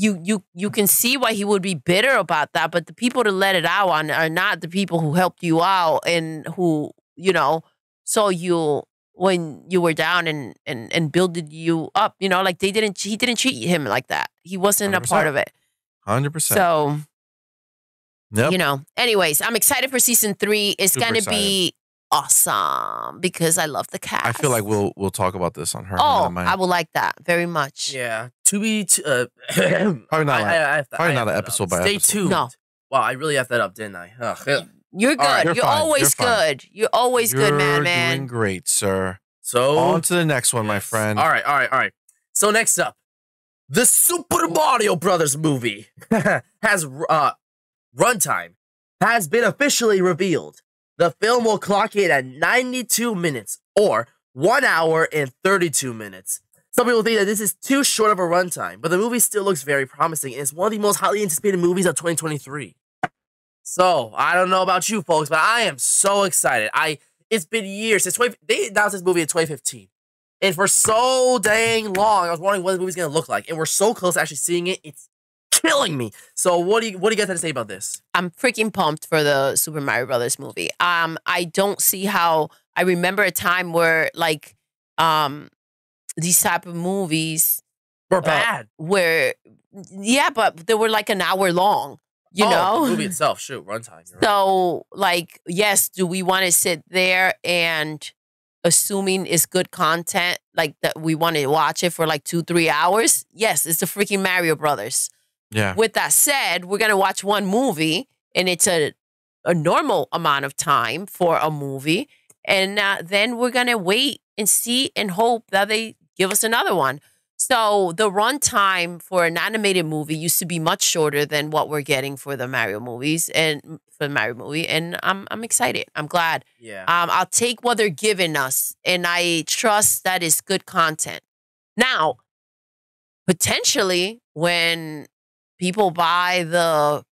you can see why he would be bitter about that, but the people to let it out on are not the people who helped you out and who, you know, saw you when you were down and builded you up. You know, like he didn't treat him like that. He wasn't 100%. A part of it. 100%. So, you know, anyways, I'm excited for season 3. It's going to be awesome because I love the cast. I feel like we'll talk about this on her. Oh, I will like that very much. Yeah. To be probably not an episode by Stay episode. tuned. No. Wow, I really effed that up, didn't I? You're good. Right, you're always good. You're always good, man. You're doing great, sir. So on to the next one, my friend. All right. So next up, the Super Mario Brothers movie has runtime has been officially revealed. The film will clock in at 92 minutes or 1 hour and 32 minutes. Some people think that this is too short of a runtime, but the movie still looks very promising and it's one of the most highly anticipated movies of 2023. So, I don't know about you folks, but I am so excited. It's been years since they announced this movie in 2015. And for so dang long, I was wondering what the movie's going to look like. And we're so close to actually seeing it. It's killing me. So what do you guys have to say about this? I'm freaking pumped for the Super Mario Brothers movie. I don't see how. I remember a time where like these type of movies were bad. But they were like an hour long. You know, the movie itself, shoot, runtime. So like, yes, do we want to sit there and assuming it's good content, like that we want to watch it for like 2-3 hours? Yes, it's the freaking Mario Brothers. Yeah. With that said, we're going to watch one movie and it's a normal amount of time for a movie. And then we're going to wait and see and hope that they give us another one. So the runtime for an animated movie used to be much shorter than what we're getting for the Mario movies and for the Mario movie. And I'm excited. I'm glad. Yeah. I'll take what they're giving us and I trust that is good content. Now, potentially when people buy the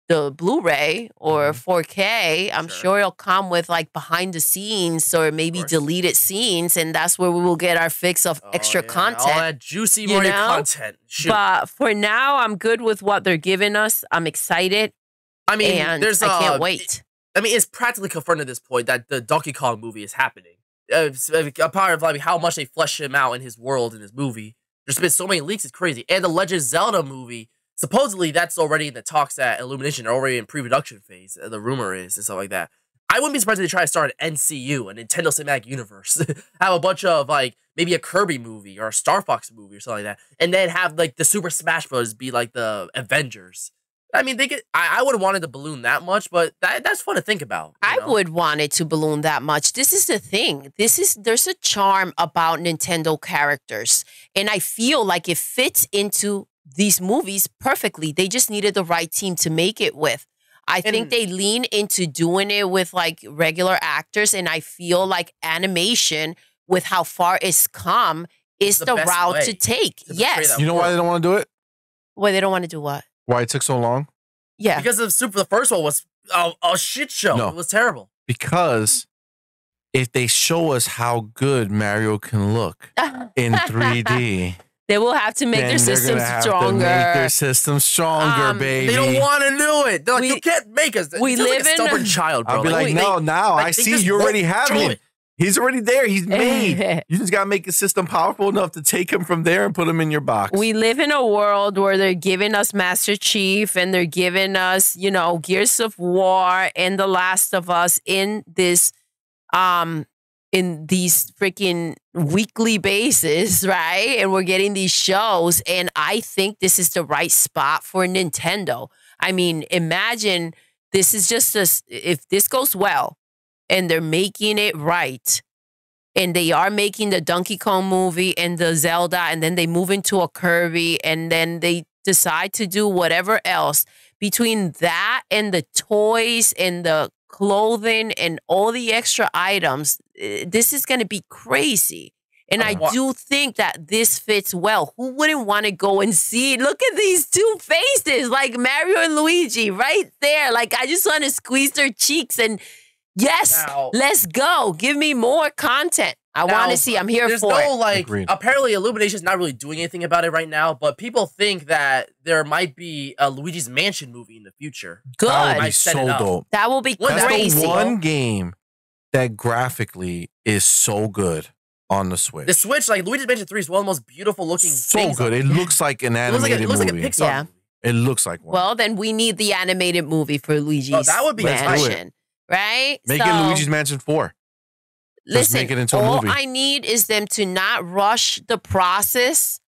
Blu-ray or 4K, I'm sure it'll come with like behind the scenes or maybe deleted scenes, and that's where we will get our fix of extra content. All that juicy Mario content. Shoot. But for now, I'm good with what they're giving us. I'm excited. I mean, I can't wait. It's practically confirmed at this point that the Donkey Kong movie is happening. A part of like how much they flesh him out in his world in his movie. There's been so many leaks, it's crazy. And the Legend of Zelda movie, supposedly that's already in the talks at Illumination. They're already in pre-production phase. The rumor is and stuff like that. I wouldn't be surprised if they try to start an NCU, a Nintendo Cinematic Universe. Have a bunch of like maybe a Kirby movie or a Star Fox movie or something like that, and then have like the Super Smash Bros. Be like the Avengers. I mean, they could. I would have wanted to balloon that much, but that's fun to think about. I would want it to balloon that much. This is the thing. There's a charm about Nintendo characters, and I feel like it fits into these movies perfectly. They just needed the right team to make it with. I think they lean into doing it with like regular actors, and I feel like animation, with how far it's come, is the route to take. Yes. You know why they don't want to do it? Why they don't want to do what? Why it took so long? Yeah. Because the first one was a shit show. No. It was terrible. Because if they show us how good Mario can look in 3D. They will have to make their systems stronger. Make their system stronger, baby. They don't want to do it. They're like, you can't make us. We live like a stubborn child, bro. I'll be like, no, I see you already have him. He's already there. He's made. You just got to make a system powerful enough to take him from there and put him in your box. We live in a world where they're giving us Master Chief and they're giving us, Gears of War and The Last of Us in this, in these freaking weekly basis, right? And we're getting these shows. And I think this is the right spot for Nintendo. I mean, imagine this is just if this goes well and they're making it right and they are making the Donkey Kong movie and the Zelda and then they move into a Kirby and then they decide to do whatever else between that and the toys and the clothing and all the extra items, this is going to be crazy. And I do think that this fits well. Who wouldn't want to go and see it? Look at these two faces, like Mario and Luigi right there. Like, I just want to squeeze their cheeks and yes, let's go. Give me more content. I want to see. I'm here for it. Agreed. Apparently Illumination's not really doing anything about it right now, but people think that there might be a Luigi's Mansion movie in the future. Good. That would be so dope. That will be crazy. That's the one game that graphically is so good on the Switch. The Switch, like Luigi's Mansion 3 is one of the most beautiful looking things. So good. It looks like an animated movie. It looks like a Pixar movie. It looks like one. Well, then we need the animated movie for Luigi's that would be Mansion. Right? Make it Luigi's Mansion 4. Listen, make it into a movie. All I need is them to not rush the process,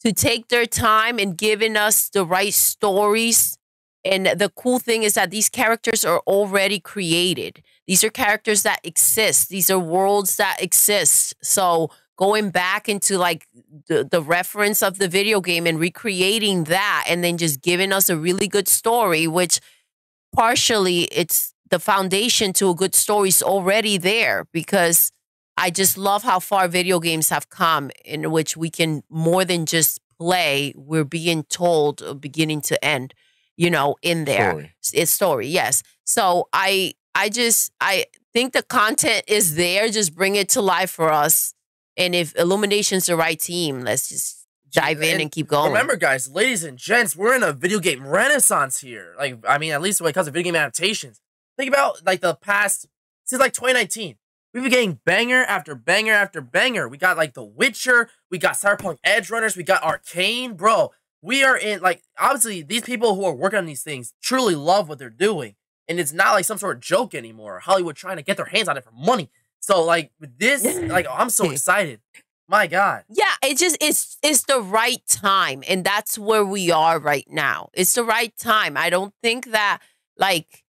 to take their time and giving us the right stories. And the cool thing is that these characters are already created. These are characters that exist. These are worlds that exist. So going back into like the reference of the video game and recreating that and then just giving us a really good story, which partially it's the foundation to a good story is already there, because I just love how far video games have come, in which we can more than just play. We're being told beginning to end, in there. It's story, yes. So I think the content is there. Just bring it to life for us. And if Illumination's the right team, let's just dive in and keep going. Remember, guys, ladies and gents, we're in a video game renaissance here. Like, I mean, at least when it comes to video game adaptations. Think about like the past, since like 2019, we've been getting banger after banger after banger. We got like The Witcher, we got Cyberpunk Edge Runners, we got Arcane, bro. We are in like, obviously these people who are working on these things truly love what they're doing. And it's not like some sort of joke anymore. Hollywood trying to get their hands on it for money. So like with this, like I'm so excited. My God. Yeah, it's the right time. And that's where we are right now. It's the right time. I don't think that like,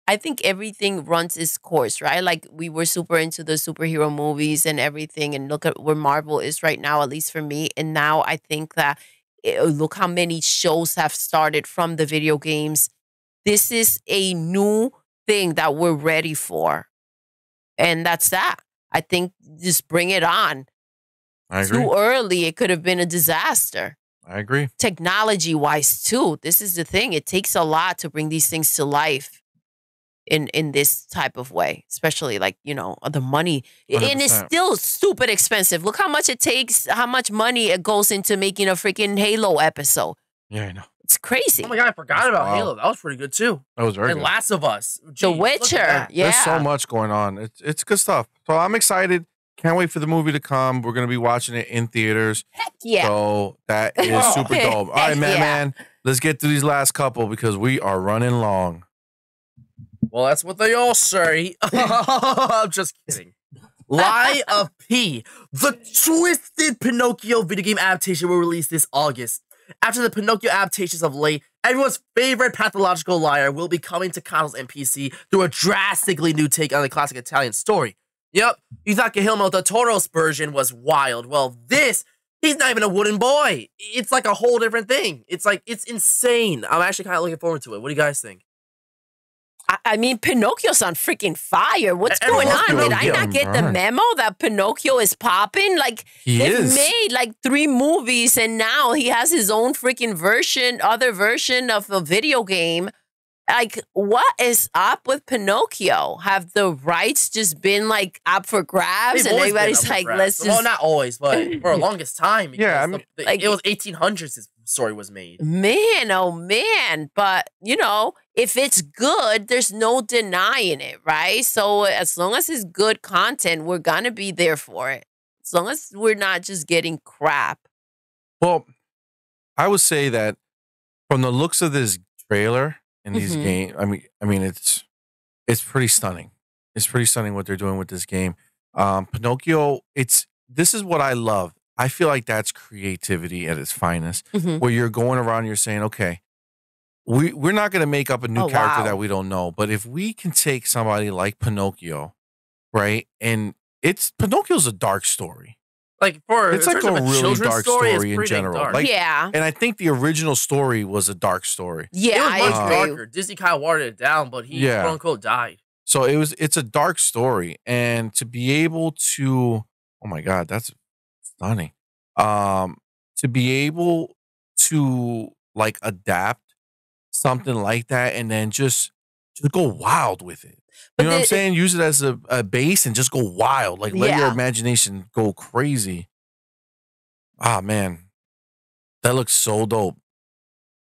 I think everything runs its course, right? Like we were super into the superhero movies and everything, and look at where Marvel is right now, at least for me. And now I think that look how many shows have started from the video games. This is a new thing that we're ready for, and that's that. I think just bring it on. I agree. Too early, it could have been a disaster. I agree. Technology-wise, too. This is the thing. It takes a lot to bring these things to life in this type of way, especially like, the money. 100%. And it's still stupid expensive. Look how much it takes, how much money it goes into making a freaking Halo episode. Yeah, I know. It's crazy. Oh my God, I forgot about Halo. That was pretty good, too. That was very good. And Last of Us. Jeez, The Witcher. Yeah. There's so much going on. It's good stuff. So I'm excited. Can't wait for the movie to come. We're going to be watching it in theaters. Heck yeah. So that is super dope. All right, man. Let's get through these last couple because we are running long. Well, that's what they all say. I'm just kidding. Lie of P. The twisted Pinocchio video game adaptation will release this August. After the Pinocchio adaptations of late, everyone's favorite pathological liar will be coming to consoles and PC through a drastically new take on the classic Italian story. Yep, you thought Guillermo del Toro's version was wild. Well, he's not even a wooden boy. It's like a whole different thing. It's insane. I'm actually kind of looking forward to it. What do you guys think? I mean, Pinocchio's on freaking fire. What's going on? Did I not get the memo that Pinocchio is popping? Like, they've made like 3 movies and now he has his own freaking other version of a video game. Like, what is up with Pinocchio? Have the rights just been like up for grabs, They've and always been everybody's up for like, grabs. let's just Well, not always, but for the longest time. Yeah, I because mean, like- it was 1800s. His story was made. Man, oh man. But, you know, if it's good, there's no denying it, right? So as long as it's good content, we're going to be there for it. As long as we're not just getting crap. Well, I would say that from the looks of this trailer and these Mhm. games, I mean, it's pretty stunning. It's pretty stunning what they're doing with this game. Pinocchio, this is what I love. I feel like that's creativity at its finest, Mhm. where you're going around, you're saying, okay, we're not going to make up a new Oh, character wow. that we don't know, but if we can take somebody like Pinocchio, right, and Pinocchio's a dark story. Like for It's like in terms a of really children's dark it's story in pretty dang general. dark. Like, yeah. And I think the original story was a dark story. Yeah, it was much I agree. darker. Disney kind of watered it down, but he Yeah. quote unquote died. So it's a dark story. And to be able to, oh my God, that's stunning. To be able to like adapt something like that and then just go wild with it. But You know what I'm the- saying? Use it as a base and just go wild. Like let your Yeah. imagination go crazy. Ah, man. That looks so dope.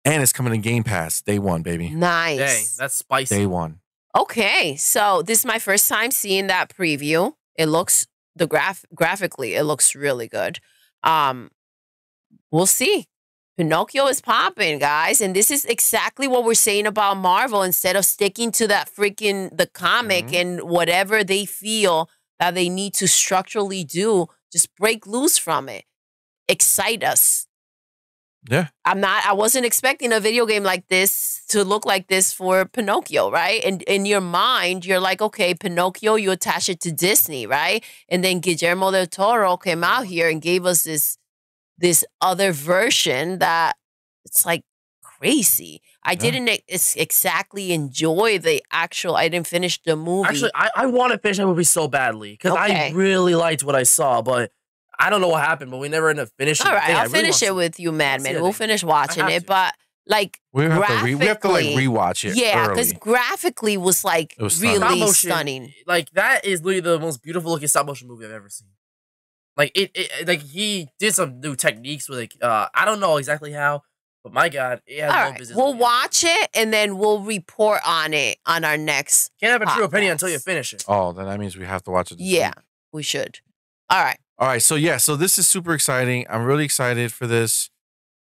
And it's coming to Game Pass day one, baby. Nice. Dang, that's spicy. Day one. Okay, so this is my first time seeing that preview. It looks graphically, it looks really good. We'll see. Pinocchio is popping, guys, and this is exactly what we're saying about Marvel. Instead of sticking to that the comic and whatever they feel that they need to structurally do, just break loose from it. Excite us. Yeah. I wasn't expecting a video game like this to look like this for Pinocchio, right? And in your mind, you're like, okay, Pinocchio, you attach it to Disney, right? And then Guillermo del Toro came out here and gave us this other version that it's like crazy. I didn't exactly enjoy the actual, I didn't finish the movie. Actually, I want to finish that movie so badly because Okay. I really liked what I saw, but I don't know what happened, but we never ended up finishing All it. right, Dang, I I'll really finish want it to- with you, Madman. it We'll again. finish watching have it, to. but like We have to like graphically- rewatch it. Yeah, early. because graphically was like It was stunning. Stop really motion, stunning. Like that is literally the most beautiful looking stop motion movie I've ever seen. Like it like he did some new techniques with like I don't know exactly how, but my God, it has All no right, business. we'll being watch it and then we'll report on it on our next. Can't have a true opinion until you podcast. finish it. Oh, then that means we have to watch it. This Yeah, week. we should. All right. All right. So yeah. So this is super exciting. I'm really excited for this.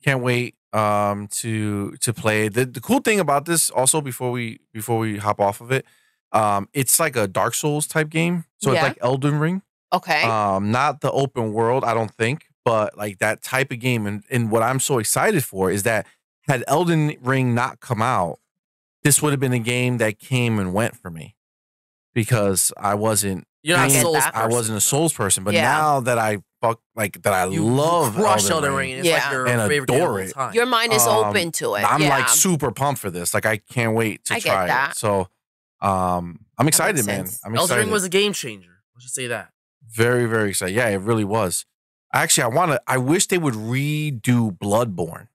Can't wait to play. The cool thing about this also before we hop off of it, it's like a Dark Souls type game. So Yeah. it's like Elden Ring. Okay. Not the open world, I don't think, but like that type of game. And what I'm so excited for is that had Elden Ring not come out, this would have been a game that came and went for me because I wasn't. You're not a I get Souls that. person. I wasn't a Souls person, but Yeah. now that I You love crush Elden Ring, and it's Yeah. like your And favorite game of adore all it. time. Your mind is open to it. I'm yeah. like super pumped for this. Like I can't wait to I get try that. it. So I'm excited, makes man. sense. I'm Elden excited. Ring was a game changer. Let's just say that. Very, very excited. Yeah, it really was. Actually, I wish they would redo Bloodborne.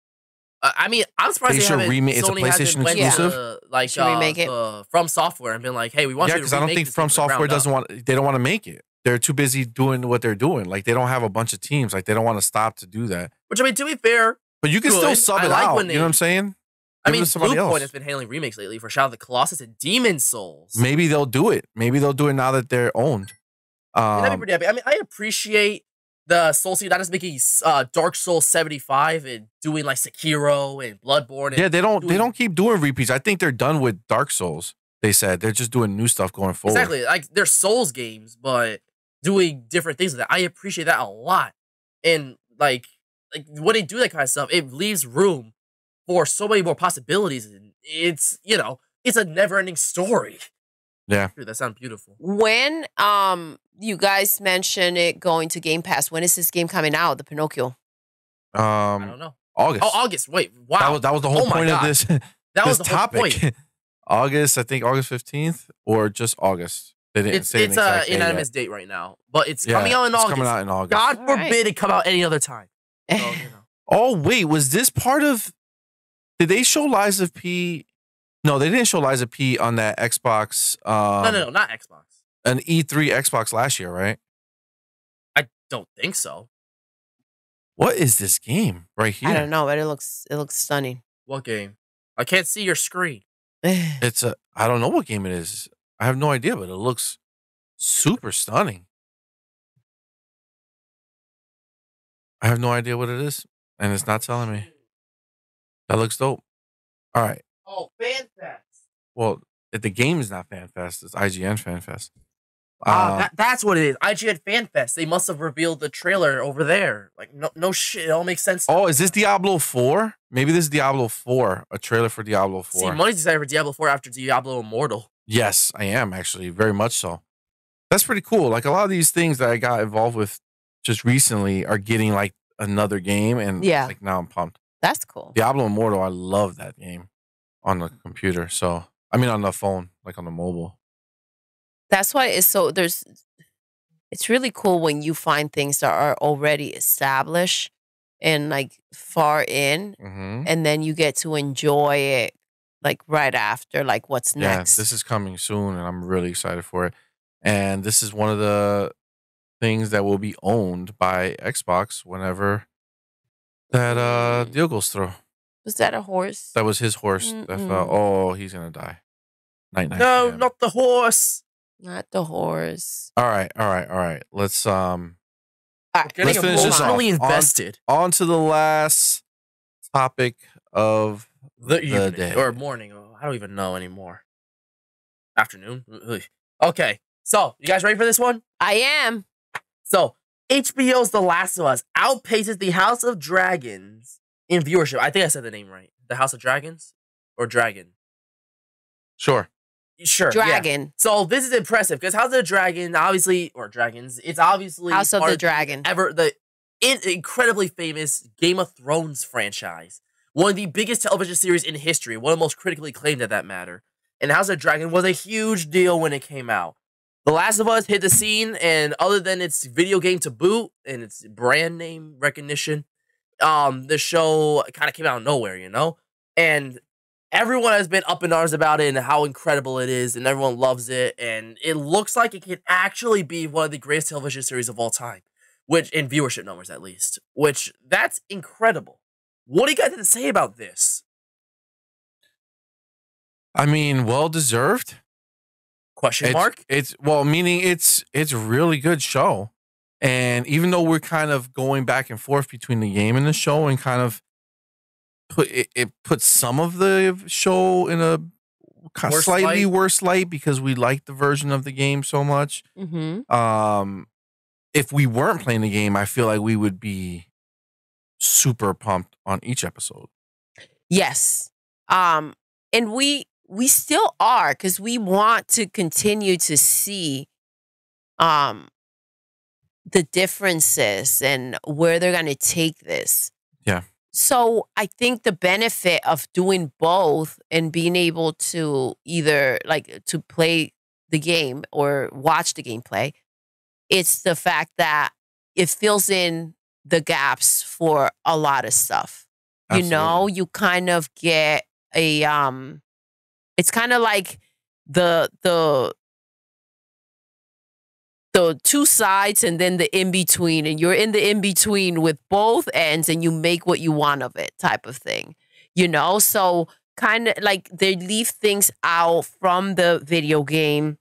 I mean, I'm surprised They they should haven't. remake- it's a Sony hasn't PlayStation went exclusive? to, like Should remake it? From Software and been like, hey, we want Yeah, you to because I don't remake think this From game from the Software ground doesn't up. want. They don't want to make it. They're too busy doing what they're doing. Like they don't have a bunch of teams. Like they don't want to stop to do that. Which I mean, to be fair, But you can still Good. sub I it like out. when You know what I'm saying? I Give it mean, to somebody Bluepoint else. has been handling remakes lately for Shadow of the Colossus and Demon Souls. Maybe they'll do it. Maybe they'll do it now that they're owned. That'd be pretty happy. I mean, I appreciate the Soul Seed not just making Dark Souls 75 and doing like Sekiro and Bloodborne. And Yeah, they doing- don't keep doing repeats. I think they're done with Dark Souls. They said they're just doing new stuff going forward. Exactly. Like they're Souls games, but doing different things with that. I appreciate that a lot. And like when they do that kind of stuff, it leaves room for so many more possibilities. And it's it's a never-ending story. Yeah. Dude, that sounds beautiful. When you guys mentioned it going to Game Pass, when is this game coming out? The Pinocchio. I don't know. August. Oh, August. Wait, wow. That was the whole Oh my point of God. this. That this was the whole topic. point. August, I think August 15th or just August. They didn't say an It's exact date unanimous yet. date right now, but it's Yeah, coming out in it's August. coming out in August. God All right. forbid it come out any other time. So, Oh wait, was this part of? Did they show Lies of P? No, they didn't show Liza P on that Xbox. No, not Xbox. An E3 Xbox last year, right? I don't think so. What is this game right here? I don't know, but it looks stunning. What game? I can't see your screen. It's I don't know what game it is. I have no idea, but it looks super stunning. I have no idea what it is, and it's not telling me. That looks dope. All right. Oh, FanFest. Well, the game is not FanFest. It's IGN FanFest. That's what it is. IGN FanFest. They must have revealed the trailer over there. Like, no shit. It all makes sense. Oh, is this Diablo 4? Maybe this is Diablo 4. A trailer for Diablo 4. See, money's decided for Diablo 4 after Diablo Immortal. Yes, I am actually. Very much so. That's pretty cool. Like, a lot of these things that I got involved with just recently are getting, like, another game. And, like, now I'm pumped. That's cool. Diablo Immortal, I love that game on the computer. So, I mean, on the phone, like on the mobile. That's why it's really cool when you find things that are already established and like far in, and then you get to enjoy it like right after, like what's next. Yeah, this is coming soon, and I'm really excited for it. And this is one of the things that will be owned by Xbox whenever that deal goes through. Was that a horse? That was his horse. That fell. Oh, he's gonna die. Night. No, not the horse. Not the horse. All right. Let's Getting let's finish this off. invested. On to the last topic of the evening day. Or morning. Oh, I don't even know anymore. Afternoon. Okay, so you guys ready for this one? I am. So HBO's The Last of Us outpaces The House of Dragons in viewership. I think I said the name right. The House of Dragons or Dragon? Sure. Dragon. Yeah. So this is impressive because House of the Dragon, obviously, or Dragons, it's obviously House of the Dragon. The incredibly famous Game of Thrones franchise. One of the biggest television series in history, one of the most critically acclaimed at that matter. And House of the Dragon was a huge deal when it came out. The Last of Us hit the scene, and other than its video game to boot and its brand name recognition, the show kind of came out of nowhere, you know? And everyone has been up in arms about it and how incredible it is, and everyone loves it, and it looks like it can actually be one of the greatest television series of all time, which in viewership numbers at least, which that's incredible. What do you guys have to say about this? I mean, well deserved. Question mark? It's a really good show, and even though we're kind of going back and forth between the game and the show, and kind of it puts some of the show in a slightly worse light because we like the version of the game so much. If we weren't playing the game, I feel like we would be super pumped on each episode. Yes. And we still are, because we want to continue to see the differences and where they're going to take this. Yeah. So I think the benefit of doing both and being able to either like to play the game or watch the gameplay, it's the fact that it fills in the gaps for a lot of stuff. Absolutely. You know, you kind of get a it's kind of like the two sides and then the in-between, and you're in the in-between with both ends and you make what you want of it type of thing, you know? So kind of like they leave things out from the video game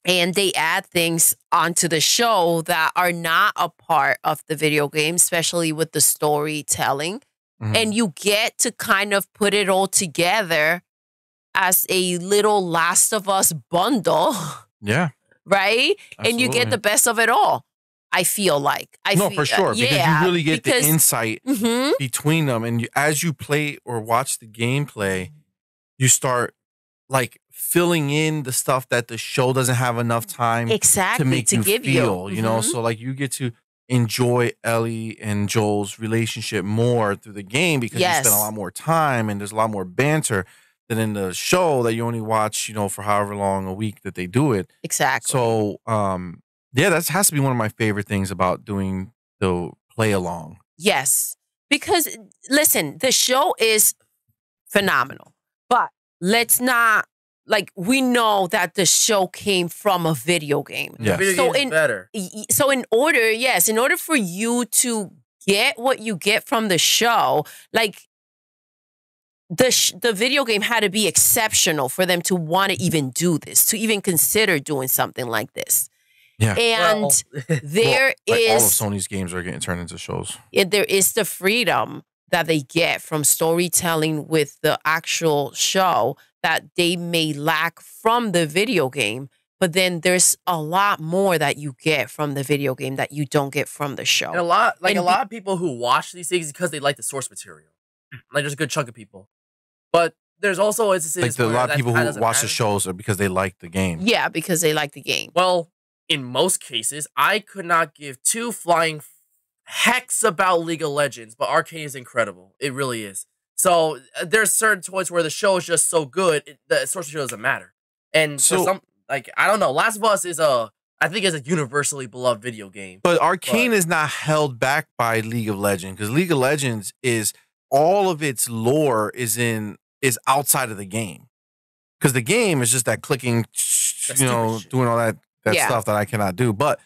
and they add things onto the show that are not a part of the video game, especially with the storytelling. And you get to kind of put it all together as a little Last of Us bundle. Yeah. Right? Absolutely. And you get the best of it all, I feel like. For sure. Because you really get the insight between them. And as you play or watch the gameplay, you start like filling in the stuff that the show doesn't have enough time to make you feel, you know? So like you get to enjoy Ellie and Joel's relationship more through the game because you spend a lot more time and there's a lot more banter than in the show that you only watch, you know, for however long a week that they do it. Exactly. So, yeah, that has to be one of my favorite things about doing the play along. Yes. Because, listen, the show is phenomenal. But let's not, like, we know that the show came from a video game. Yeah. Video So game's better. So in order for you to get what you get from the show, like, the video game had to be exceptional for them to want to even do this, to even consider doing something like this. Yeah. And there Like all of is Sony's games are getting turned into shows. there is the freedom that they get from storytelling with the actual show that they may lack from the video game. But then there's a lot more that you get from the video game that you don't get from the show. And a lot of people who watch these things because they like the source material. Like, there's a good chunk of people. But there's also instances Like a where lot of that people kinda who doesn't watch the matter. shows are because they like the game. Yeah, because they like the game. Well, in most cases, I could not give two flying hecks about League of Legends, but Arcane is incredible. It really is. So there's certain points where the show is just so good, the source material doesn't matter. And for So- some, like, I don't know, Last of Us is I think is a universally beloved video game. But Arcane is not held back by League of Legends, because League of Legends is all of its lore is outside of the game. Because the game is just that clicking, That you know, stupid shit. doing all that Yeah. stuff that I cannot do. But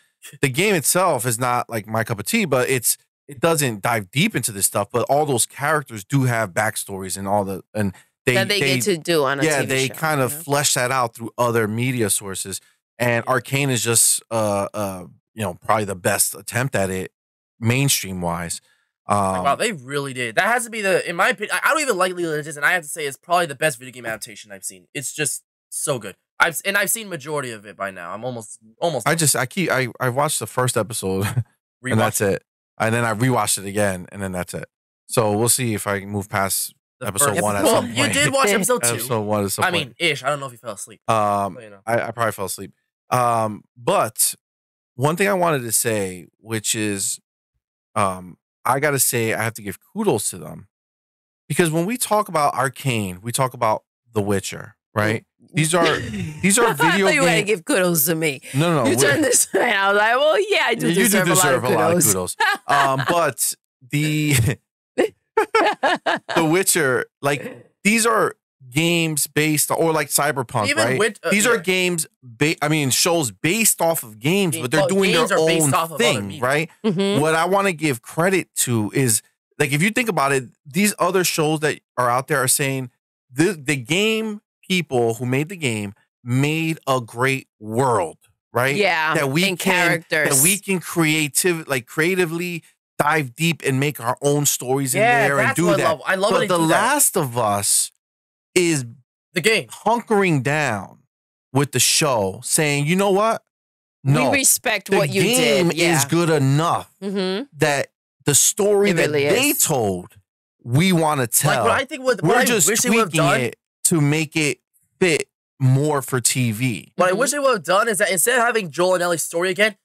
the game itself is not like my cup of tea, but it doesn't dive deep into this stuff. But all those characters do have backstories and they get to do on a yeah, TV they show, kind of you know? flesh that out through other media sources. And Arcane is just probably the best attempt at it mainstream wise. Wow, they really did. That has to be in my opinion, I don't even like League of Legends, and I have to say it's probably the best video game adaptation I've seen. It's just so good. I've seen majority of it by now. I'm almost. I watched the first episode and that's it. And then I rewatched it again, and then that's it. So we'll see if I can move past episode 1 at some point. You did watch episode 2. Episode 1 at some I point. mean, ish. I don't know if you fell asleep. Um, But, you know. I probably fell asleep. But one thing I wanted to say, which is, I got to say, I have to give kudos to them, because when we talk about Arcane, we talk about The Witcher, right? These are video I thought you were going to games. give kudos to me. No, You turned this way. I was like, well, yeah, I do you do deserve deserve a lot of kudos. But the Witcher, like, these are games based, or like Cyberpunk, Even right? These are games, shows based off of games, but they're doing games their are based own off of other thing, media. right? Mhm. What I want to give credit to is, like, if you think about it, these other shows that are out there are saying the game people who made the game made a great world, right? Yeah, that we and can characters. creatively dive deep and make our own stories in Yeah, there and that's do what I that. love. I love when But they The do that. Last of Us is The game. hunkering down with the show, saying, you know what? No, We respect the what you game did. Yeah. is good enough Mm-hmm. that the story It that really they is. told, we want to tell. Like, what I think what We're I just wish they would have tweaking done. it to make it fit more for TV. What I Mhm. wish they would have done is that instead of having Joel and Ellie's story again,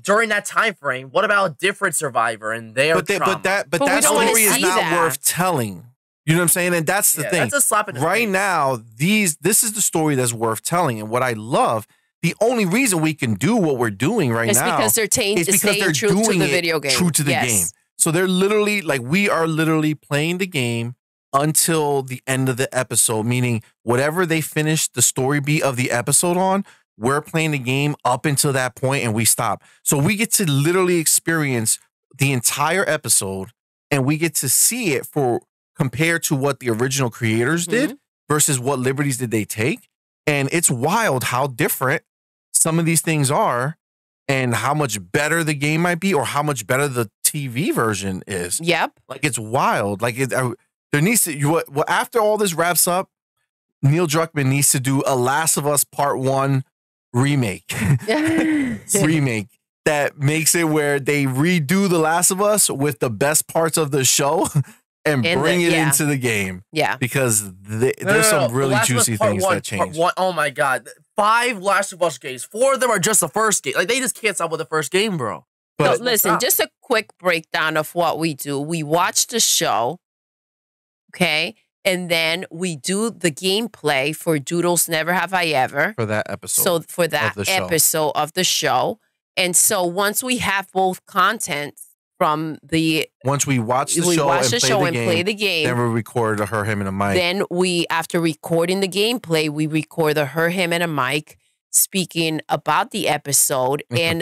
during that time frame, what about a different survivor and their But trauma? that we that don't wanna story is see not that. worth telling. You know what I'm saying? And that's the Yeah, thing. That's a slap in the Right face. now, this is the story that's worth telling. And what I love, the only reason we can do what we're doing right It's now because they're is because staying they're true to doing the it video game. true to the Yes. game. So they're literally, like, we are literally playing the game until the end of the episode, meaning whatever they finish the story beat of the episode on, we're playing the game up until that point and we stop. So we get to literally experience the entire episode, and we get to see it for compared to what the original creators did versus what liberties did they take. And it's wild how different some of these things are, and how much better the game might be, or how much better the TV version is. Yep. Like, it's wild. Like, there needs to, after all this wraps up, Neil Druckmann needs to do a Last of Us Part 1 remake. Remake that makes it where they redo The Last of Us with the best parts of the show and bring it into the game. Yeah. Because there's some really Last of Us juicy Part things 1, that change. Part 1, oh my god. 5 Last of Us games. 4 of them are just the first game. Like, they just can't stop with the first game, bro. But So listen, just a quick breakdown of what we do. We watch the show, okay? And then we do the gameplay for Doodles Never Have I Ever. for that episode. So for that the show. episode of the show. And so once we have both content from the Once we watch the show and play the game, then we record a her, him, and a mic. Then after recording the gameplay, we record the her, him, and a mic speaking about the episode and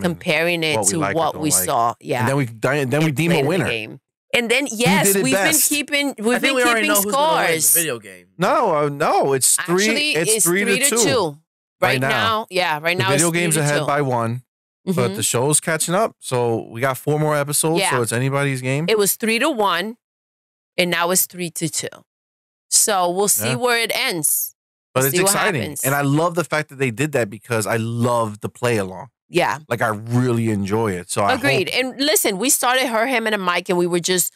comparing it to what we saw. Yeah, and then we deem a winner. And then we've been keeping scores. Video game. No, it's three. Actually, it's 3-2. Right now, right now, the video game's ahead by 1. But the show's catching up, so we got 4 more episodes. So it's anybody's game. It was 3-1, and now it's 3-2. So we'll see where it ends. But it's exciting, and I love the fact that they did that because I love the play along. Yeah, like I really enjoy it. So agreed. And listen, we started her, him, and a mic, and we were just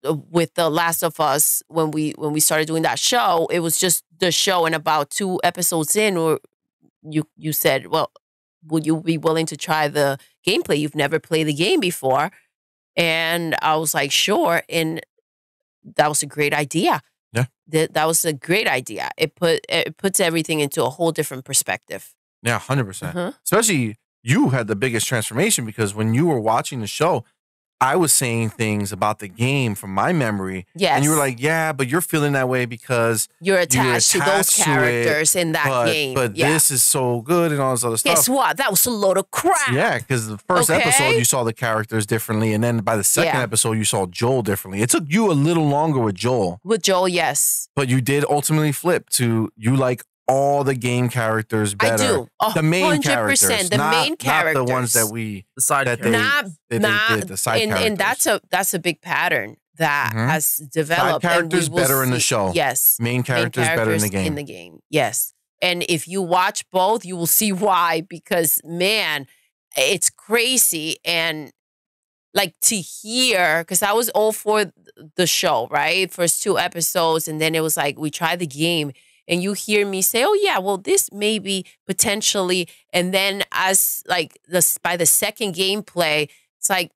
with the Last of Us when we started doing that show. It was just the show, and about 2 episodes in, or you said, well, would you be willing to try the gameplay? You've never played the game before. And I was like, sure. And that was a great idea. Yeah. That was a great idea. It puts everything into a whole different perspective. Yeah, 100%. Especially you had the biggest transformation because when you were watching the show, I was saying things about the game from my memory. Yes. And you were like, yeah, but you're feeling that way because you're attached to those characters in that game. But this is so good and all this other stuff. Guess what? That was a load of crap. Yeah, because the first episode, you saw the characters differently. And then by the second episode, you saw Joel differently. It took you a little longer with Joel. With Joel, yes. But you did ultimately flip to you like all the game characters better. I do. The main 100%. characters. The main characters. Not the ones that the side characters. The side characters. And that's a big pattern that has developed. Side characters better in the show. Yes. Main characters better in the game. Yes. And if you watch both, you will see why. Because, man, it's crazy. And like to hear, because I was all for the show, right? First 2 episodes. And then it was like, we tried the game. And you hear me say, oh, yeah, well, this may be potentially. And then as like by the second gameplay, it's like,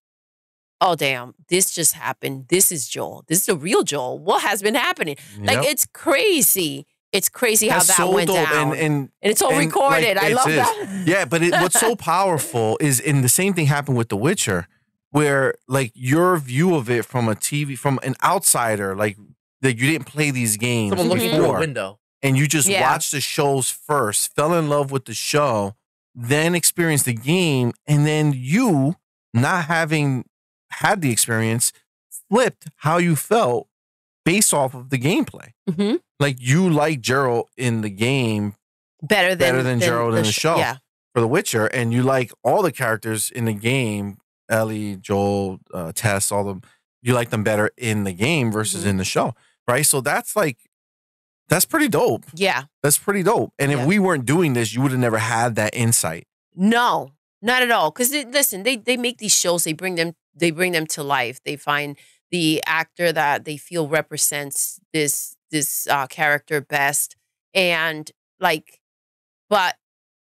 oh, damn, this just happened. This is Joel. This is the real Joel. What has been happening? Yep. Like, it's crazy. It's crazy how that went down. And it's all recorded. Like, I love that. Yeah, but what's so powerful is, and the same thing happened with The Witcher, where like your view of it from an outsider, like that you didn't play these games Someone looking through a window. And you just watched the shows first, fell in love with the show, then experienced the game, and then you, not having had the experience, flipped how you felt based off of the gameplay. Like you like Geralt in the game better than Geralt in the show for The Witcher, and you like all the characters in the game, Ellie, Joel, Tess, all them. You like them better in the game versus in the show, right? So that's pretty dope. Yeah. That's pretty dope. And if we weren't doing this, you would have never had that insight. No, not at all. Because listen, they make these shows, they bring them to life. They find the actor that they feel represents this character best. And like, but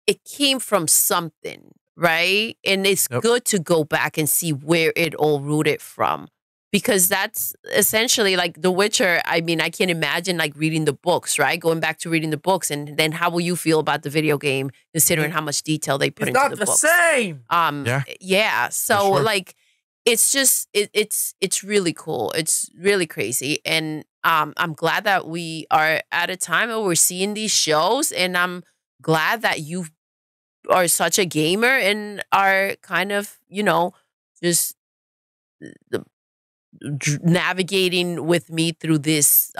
it came from something, right? And it's good to go back and see where it all rooted from. Because that's essentially like The Witcher. I mean, I can't imagine like reading the books, right? Going back to reading the books. And then how will you feel about the video game, considering how much detail they put into the books? It's not the same. Yeah. So like, it's just, it's really cool. It's really crazy. And I'm glad that we are at a time where we're seeing these shows. And I'm glad that you are such a gamer and are kind of, just navigating with me through this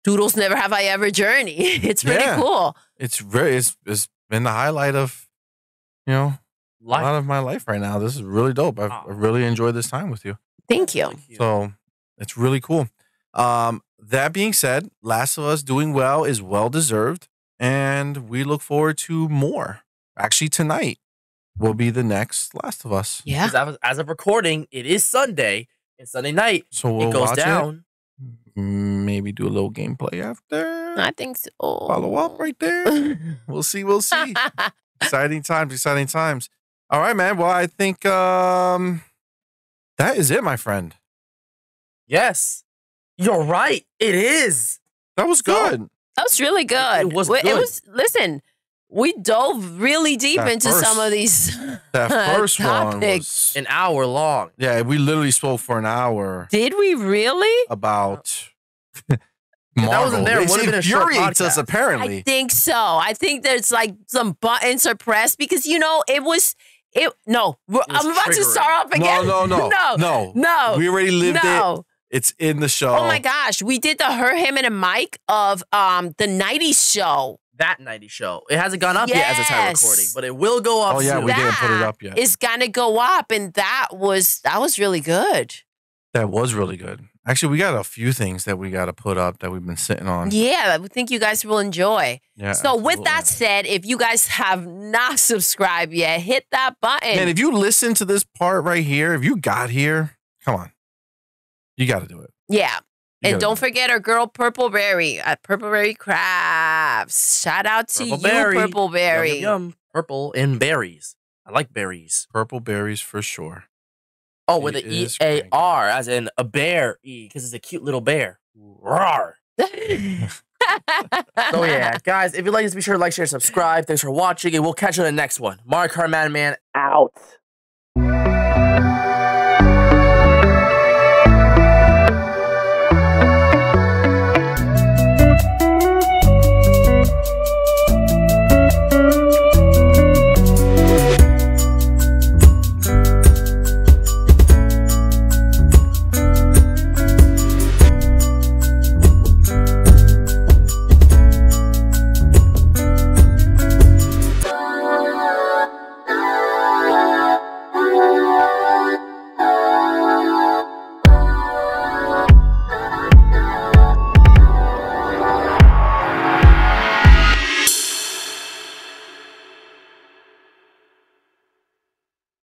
Doodles Never Have I Ever journey. It's pretty cool. It's been the highlight of a lot of my life right now. This is really dope. I really enjoyed this time with you. Thank you. So it's really cool. That being said, Last of Us doing well is well deserved, and we look forward to more. Actually, tonight will be the next Last of Us. Yeah. As of recording, it is Sunday. It's Sunday night. So we'll it goes watch down. Maybe do a little gameplay after. I think so. Follow up right there. We'll see. Exciting times. All right, man. Well, I think that is it, my friend. Yes. You're right. It is. That was good. That was really good. It was good. Listen, we dove really deep into some of these That first one topics. was An hour long. Yeah, we literally spoke for an hour Did we really? about that Marvel. wasn't there, it It would've been a short infuriates us podcast. apparently. I think so. I think there's like some buttons are pressed because I'm about to triggering. start off again. No. We already lived it. It's in the show. Oh my gosh, we did the Her, Him, and a Mike of the 90s show. That 90s show. It hasn't gone up yet as a time recording, but it will go up Oh yeah, soon. we didn't put it up yet. It's gonna go up, and that was really good. That was really good. Actually, we got a few things that we got to put up that we've been sitting on. Yeah, I think you guys will enjoy. Yeah. So with that said, if you guys have not subscribed yet, hit that button. And if you listen to this part right here, if you got here, come on. You got to do it. Yeah. You And don't forget our girl Purple Berry at Purple Berry Crafts. Shout out to you, Purple Berry. Yum, yum, yum. Purple and berries. I like berries. Purple berries for sure. Oh, with It an is E-A-R, as in a bear E, because it's a cute little bear. Roar. So yeah, guys, if you like this, be sure to like, share, subscribe. Thanks for watching, and we'll catch you in the next one. Mario Kart Madman out.